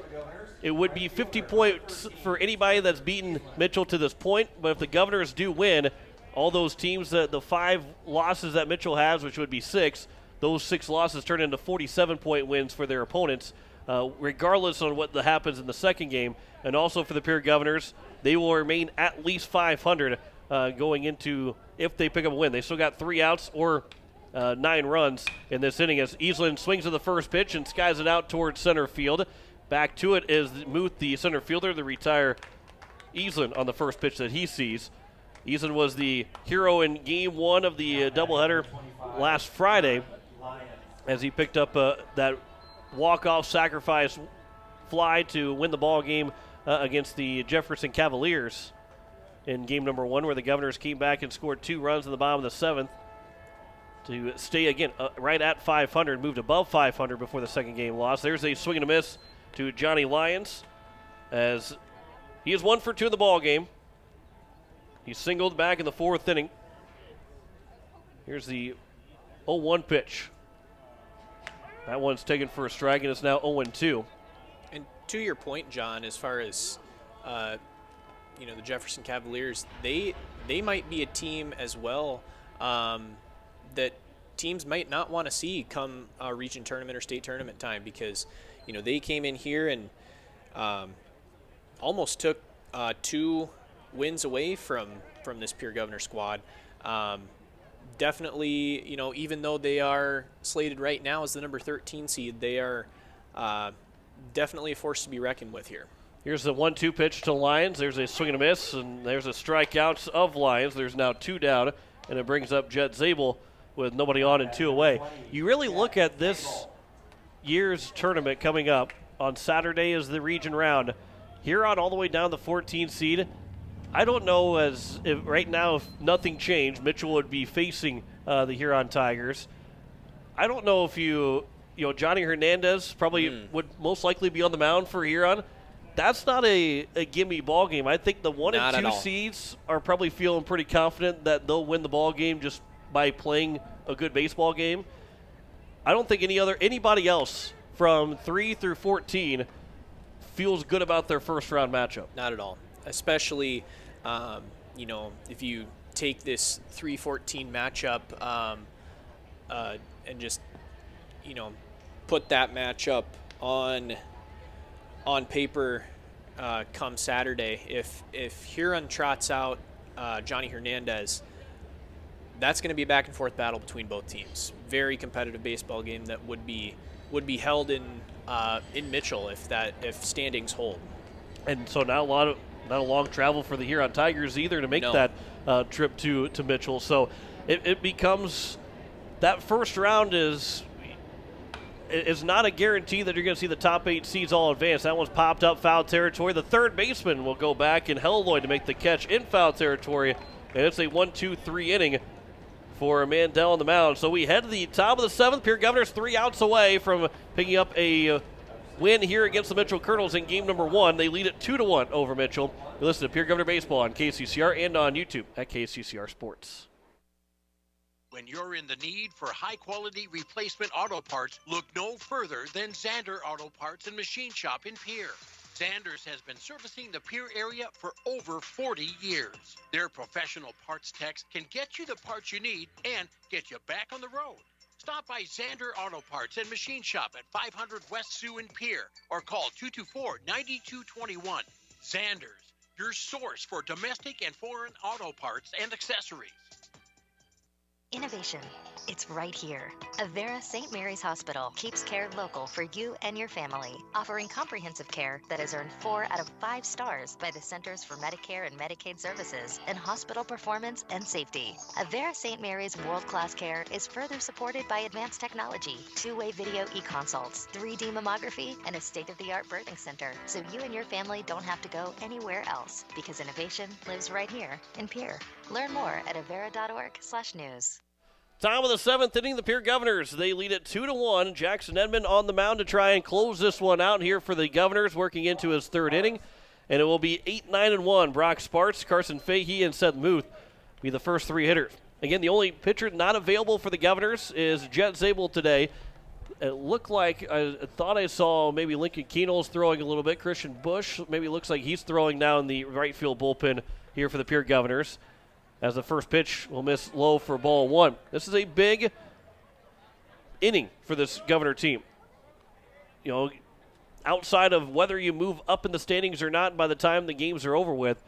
it would be 50 points for anybody that's beaten Mitchell to this point, but if the Governors do win, all those teams, the 5 losses that Mitchell has, which would be 6, those 6 losses turn into 47-point wins for their opponents, regardless of what happens in the second game. And also for the Pierre Governors, they will remain at least 500 going into, if they pick up a win. They still got 3 outs or 9 runs in this inning as Easlin swings to the first pitch and skies it out towards center field. Back to it is Muth, the center fielder, to retire Easlin on the first pitch that he sees. Easlin was the hero in Game 1 of the doubleheader last Friday as he picked up that walk-off sacrifice fly to win the ball game against the Jefferson Cavaliers in Game number 1, where the Governors came back and scored 2 runs in the bottom of the 7th to stay, again, right at 500, moved above 500 before the second game loss. There's a swing and a miss to Johnny Lyons as he is 1 for 2 in the ball game. He singled back in the 4th inning. Here's the 0-1 pitch. That one's taken for a strike, and it's now 0-2.
And to your point, John, as far as the Jefferson Cavaliers, they might be a team as well that teams might not want to see come region tournament or state tournament time, because they came in here and almost took 2 wins away from this Pierre Governor squad. Definitely, even though they are slated right now as the number 13 seed, they are definitely a force to be reckoned with here.
Here's the 1-2 pitch to Lyons. There's a swing and a miss, and there's a strikeout of Lyons. There's now 2 down, and it brings up Jed Zabel with nobody on and 2 away. You really look at this year's tournament coming up. On Saturday is the region round. Huron all the way down the 14 seed. I don't know right now if nothing changed, Mitchell would be facing the Huron Tigers. I don't know if Johnny Hernandez probably would most likely be on the mound for Huron. That's not a gimme ball game. I think the 1 and 2 seeds are probably feeling pretty confident that they'll win the ball game just by playing a good baseball game. I don't think anybody else from 3 through 14 feels good about their first round matchup.
Not at all. Especially, if you take this 3-14 matchup and just, put that matchup on paper come Saturday. If Huron trots out Johnny Hernandez, that's going to be a back and forth battle between both teams. Very competitive baseball game that would be held in Mitchell if standings hold.
And so now not a long travel for the Huron Tigers either to make that trip to Mitchell. So it becomes that first round is it's not a guarantee that you're going to see the top 8 seeds all advance. That one's popped up foul territory. The third baseman will go back in Helloy to make the catch in foul territory, and it's a 1-2-3 inning for Mandel on the mound. So we head to the top of the 7th. Pierre Governors 3 outs away from picking up a win here against the Mitchell Colonels in game number 1. They lead it 2-1 over Mitchell. You listen to Pierre Governor Baseball on KCCR and on YouTube at KCCR Sports.
When you're in the need for high-quality replacement auto parts, look no further than Zander Auto Parts and Machine Shop in Pierre. Zander's has been servicing the Pierre area for over 40 years. Their professional parts techs can get you the parts you need and get you back on the road. Stop by Zander Auto Parts and Machine Shop at 500 West Sioux in Pierre or call 224-9221. Zander's, your source for domestic and foreign auto parts and accessories.
Innovation. It's right here. Avera St. Mary's Hospital keeps care local for you and your family, offering comprehensive care that has earned 4 out of 5 stars by the Centers for Medicare and Medicaid Services in hospital performance and safety. Avera St. Mary's world-class care is further supported by advanced technology, 2-way video e-consults, 3D mammography, and a state-of-the-art birthing center, so you and your family don't have to go anywhere else, because innovation lives right here in Pierre. Learn more at avera.org/news.
Top of the 7th inning, the Pierre Governors. They lead it 2-1. Jackson Edmond on the mound to try and close this one out here for the Governors, working into his 3rd inning. And it will be 8-9-1. Brock Sparks, Carson Fahey, and Seth Muth be the first 3 hitters. Again, the only pitcher not available for the Governors is Jet Zabel today. It looked like, I thought I saw maybe Lincoln Keenels throwing a little bit. Christian Bush maybe looks like he's throwing now in the right field bullpen here for the Pierre Governors, as the first pitch will miss low for ball 1. This is a big inning for this Governor team. You know, outside of whether you move up in the standings or not by the time the games are over with,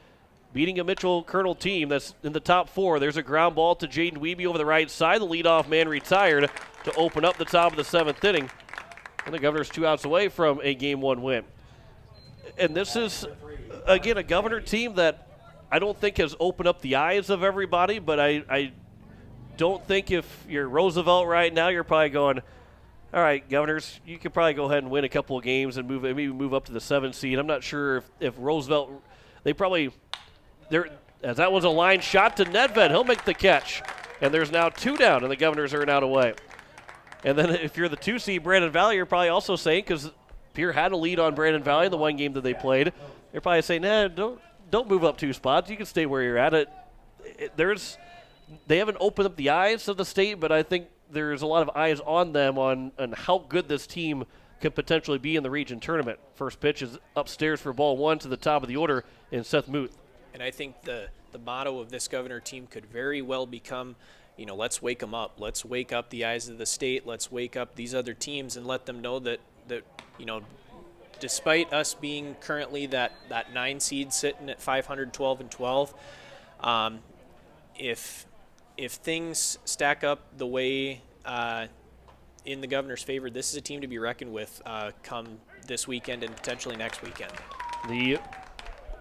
beating a Mitchell Colonel team that's in the top 4. There's a ground ball to Jaden Wiebe over the right side. The leadoff man retired to open up the top of the 7th inning. And the Governors 2 outs away from a Game 1 win. And this is, again, a Governor team that I don't think has opened up the eyes of everybody, but I don't think if you're Roosevelt right now, you're probably going, all right, Governors, you could probably go ahead and win a couple of games and maybe move up to the 7th seed. I'm not sure if Roosevelt, as that was a line shot to Nedved. He'll make the catch. And there's now 2 down, and the Governors are an out away. And then if you're the 2 seed Brandon Valley, you're probably also saying, because Pierre had a lead on Brandon Valley in the one game that they played, you're probably saying, don't move up 2 spots. You can stay where you're at. They haven't opened up the eyes of the state, but I think there's a lot of eyes on them on how good this team could potentially be in the region tournament. First pitch is upstairs for ball 1 to the top of the order in Seth Muth.
And I think the motto of this Governor team could very well become, let's wake them up. Let's wake up the eyes of the state. Let's wake up these other teams and let them know that despite us being currently that 9 seed sitting at 512-12, if things stack up the way in the Governor's favor, this is a team to be reckoned with come this weekend and potentially next weekend.
The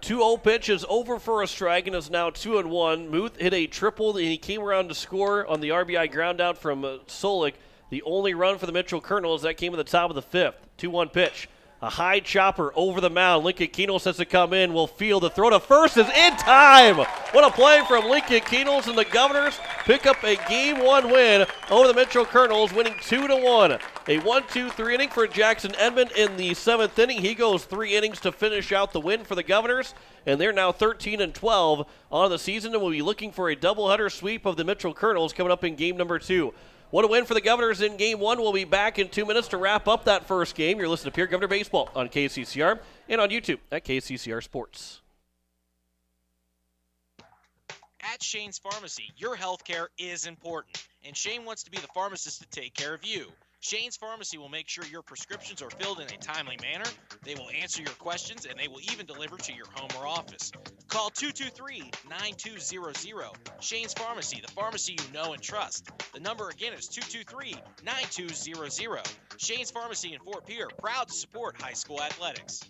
2-0 pitch is over for a strike and is now 2-1. Muth hit a triple and he came around to score on the RBI ground out from Solik. The only run for the Mitchell Colonels, that came at the top of the 5th. 2-1 pitch. A high chopper over the mound. Lincoln Keenels has to come in. Will field. The throw to first is in time. What a play from Lincoln Keenels, and the Governors pick up a Game 1 win over the Mitchell Colonels, winning 2-1. A 1-2-3 inning for Jackson Edmond in the 7th inning. He goes 3 innings to finish out the win for the Governors, and they're now 13-12 on the season, and will be looking for a doubleheader sweep of the Mitchell Colonels coming up in game number 2. What a win for the Governors in Game 1. We'll be back in 2 minutes to wrap up that first game. You're listening to Pierre Governor Baseball on KCCR and on YouTube at KCCR Sports.
At Shane's Pharmacy, your health care is important, and Shane wants to be the pharmacist to take care of you. Shane's Pharmacy will make sure your prescriptions are filled in a timely manner, they will answer your questions, and they will even deliver to your home or office. Call 223-9200. Shane's Pharmacy, the pharmacy you know and trust. The number again is 223-9200. Shane's Pharmacy in Fort Pierre, proud to support high school athletics.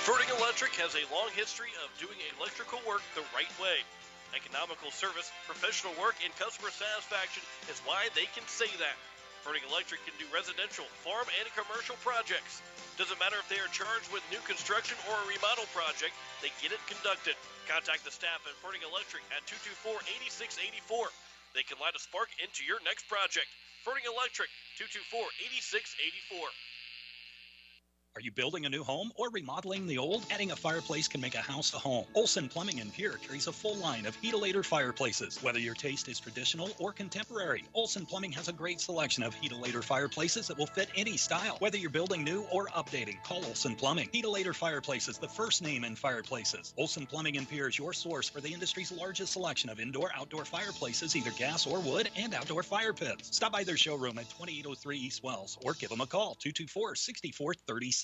Ferding Electric has a long history of doing electrical work the right way.
Economical service, professional work, and customer satisfaction is why they can say that. Ferning Electric can do residential, farm, and commercial projects. Doesn't matter if they are charged with new construction or a remodel project, they get it conducted. Contact the staff at Ferning Electric at 224-8684. They can light a spark into your next project. Ferning Electric, 224-8684.
Are you building a new home or remodeling the old? Adding a fireplace can make a house a home. Olson Plumbing in Pierre carries a full line of Heat-A-Later fireplaces. Whether your taste is traditional or contemporary, Olson Plumbing has a great selection of Heat-A-Later fireplaces that will fit any style. Whether you're building new or updating, call Olson Plumbing. Heat-A-Later Fireplaces, the first name in fireplaces. Olson Plumbing in Pierre is your source for the industry's largest selection of indoor-outdoor fireplaces, either gas or wood, and outdoor fire pits. Stop by their showroom at 2803 East Wells or give them a call, 224-6436.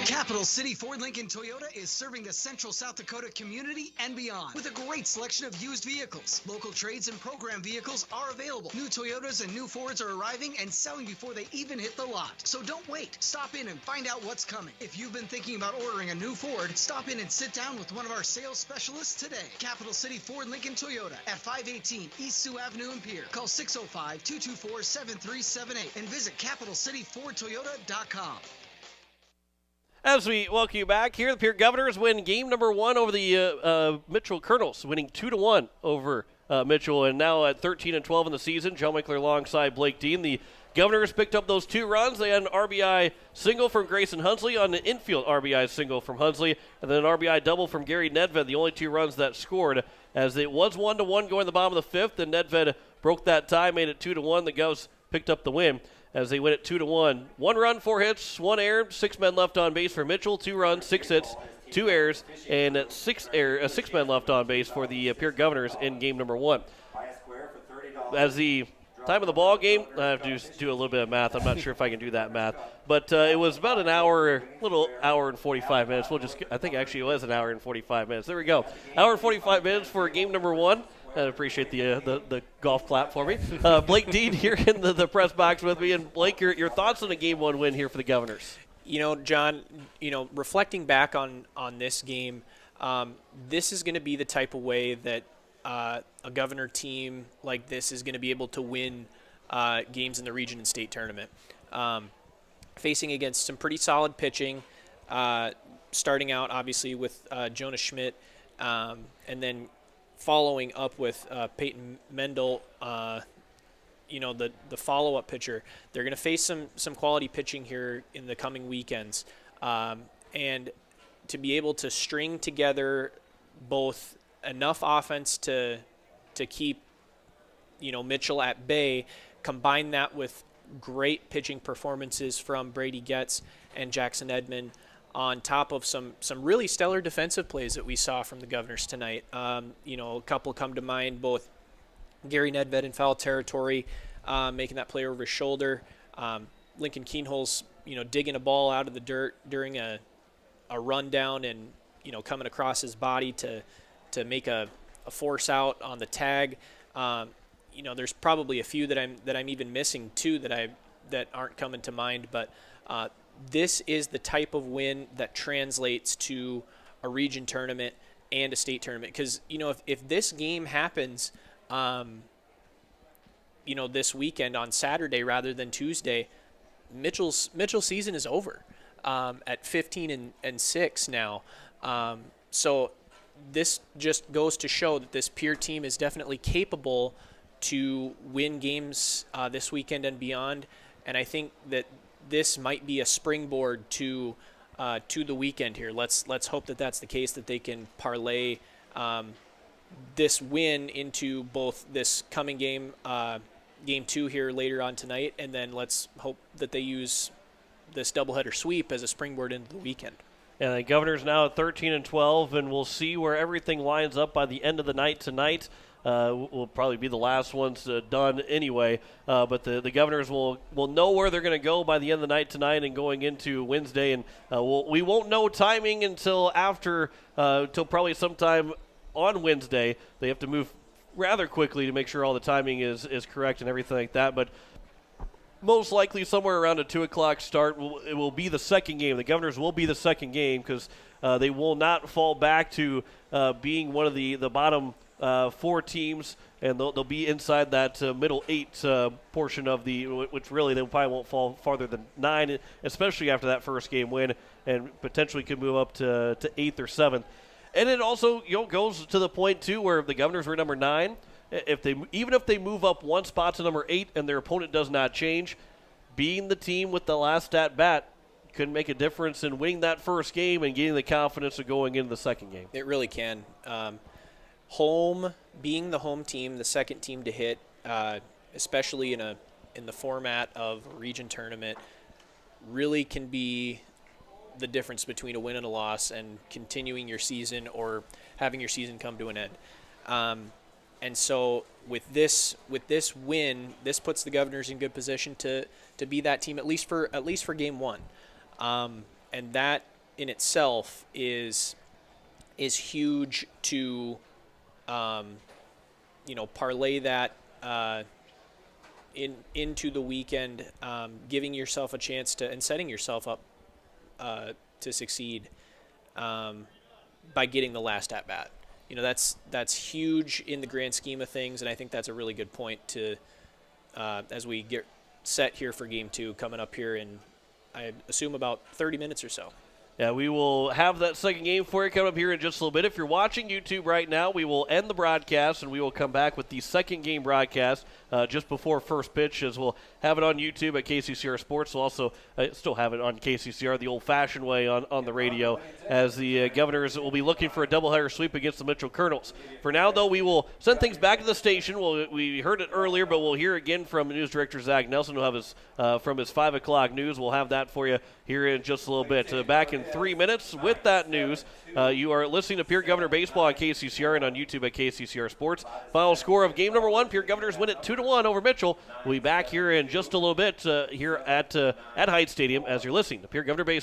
Capital City Ford Lincoln Toyota is serving the central South Dakota community and beyond with a great selection of used vehicles. Local trades and program vehicles are available. New Toyotas and new Fords are arriving and selling before they even hit the lot. So don't wait. Stop in and find out what's coming. If you've been thinking about ordering a new Ford, stop in and sit down with one of our sales specialists today. Capital City Ford Lincoln Toyota at 518 East Sioux Avenue in Pierre. Call 605-224-7378 and visit CapitalCityFordToyota.com.
As we welcome you back here, the Pierre Governors win game number 1 over the Mitchell Colonels, winning 2-1 over Mitchell, and now at 13-12 in the season. Joe Mickler alongside Blake Dean. The Governors picked up those 2 runs. They had an RBI single from Grayson Hunsley on an infield RBI single from Hunsley, and then an RBI double from Gary Nedved, the only 2 runs that scored, as it was 1-1 going the bottom of the 5th, and Nedved broke that tie, made it 2-1. The Govs picked up the win as they win it 2-1. 1 run, 4 hits, 1 error, 6 men left on base for Mitchell, 2 runs, 6 hits, 2 errors, and 6 men left on base for the Pierre Governors in game number 1. As the time of the ball game, I have to do a little bit of math. I'm not sure if I can do that math, but it was about an hour, little hour and 45 minutes. I think actually it was an hour and 45 minutes. There we go. Hour and 45 minutes for game number 1. I appreciate the golf clap for me. Blake Dean here in the press box with me. And, Blake, your thoughts on a Game 1 win here for the Governors?
John, reflecting back on this game, this is going to be the type of way that a Governor team like this is going to be able to win games in the region and state tournament. Facing against some pretty solid pitching, starting out, obviously, with Jonah Schmidt, and then following up with Peyton Mendel, the follow-up pitcher. They're going to face some quality pitching here in the coming weekends. And to be able to string together both enough offense to keep, Mitchell at bay, combine that with great pitching performances from Brady Getz and Jackson Edmond, on top of some really stellar defensive plays that we saw from the Governors tonight. A couple come to mind, both Gary Nedved in foul territory, making that play over his shoulder. Lincoln Keenholz, digging a ball out of the dirt during a rundown and, coming across his body to make a force out on the tag. There's probably a few that I'm even missing too that aren't coming to mind, but this is the type of win that translates to a region tournament and a state tournament. Because, if this game happens, this weekend on Saturday rather than Tuesday, Mitchell's season is over at 15-6 now. So this just goes to show that this Pierre team is definitely capable to win games this weekend and beyond. And I think that this might be a springboard to the weekend here. Let's hope that that's the case, that they can parlay this win into both this coming game, game 2 here later on tonight, and then let's hope that they use this doubleheader sweep as a springboard into the weekend.
And the Governors now at 13-12, and we'll see where everything lines up by the end of the night tonight. Will probably be the last ones done anyway, but the Governors will know where they're going to go by the end of the night tonight and going into Wednesday, and we won't know timing until probably sometime on Wednesday. They have to move rather quickly to make sure all the timing is correct and everything like that, but most likely somewhere around a 2 o'clock start. It will be the second game. The Governors will be the second game because They will not fall back to being one of the bottom 4 teams, and they'll be inside that middle 8 portion of which really they probably won't fall farther than 9, especially after that first game win, and potentially could move up to 8th or 7th. And it also goes to the point too where the Governors were number 9. Even if they move up 1 spot to number 8 and their opponent does not change, being the team with the last at bat could make a difference in winning that first game and getting the confidence of going into the second game.
It really can. Being the home team, the second team to hit, especially in the format of a region tournament, really can be the difference between a win and a loss and continuing your season or having your season come to an end. And so with this win, this puts the Governors in good position to be that team at least for game 1. And that in itself is huge to parlay that into the weekend, giving yourself a chance and setting yourself up to succeed by getting the last at bat. That's huge in the grand scheme of things, and I think that's a really good point to as we get set here for game 2 coming up here in, I assume, about 30 minutes or so.
Yeah, we will have that second game for you coming up here in just a little bit. If you're watching YouTube right now, we will end the broadcast, and we will come back with the second game broadcast just before first pitch, as we'll have it on YouTube at KCCR Sports. We'll also still have it on KCCR the old-fashioned way on the radio, as the Governors will be looking for a doubleheader sweep against the Mitchell Colonels. For now, though, we will send things back to the station. We heard it earlier, but we'll hear again from News Director Zach Nelson, who'll have his from his 5 o'clock news. We'll have that for you here in just a little bit. Back in 3 minutes with that news. You are listening to Pierre Governor Baseball on KCCR and on YouTube at KCCR Sports. Final score of game number 1, Pierre Governors win it 2-1 over Mitchell. We'll be back here in just a little bit here at Heights Stadium as you're listening to Pierre Governor Baseball.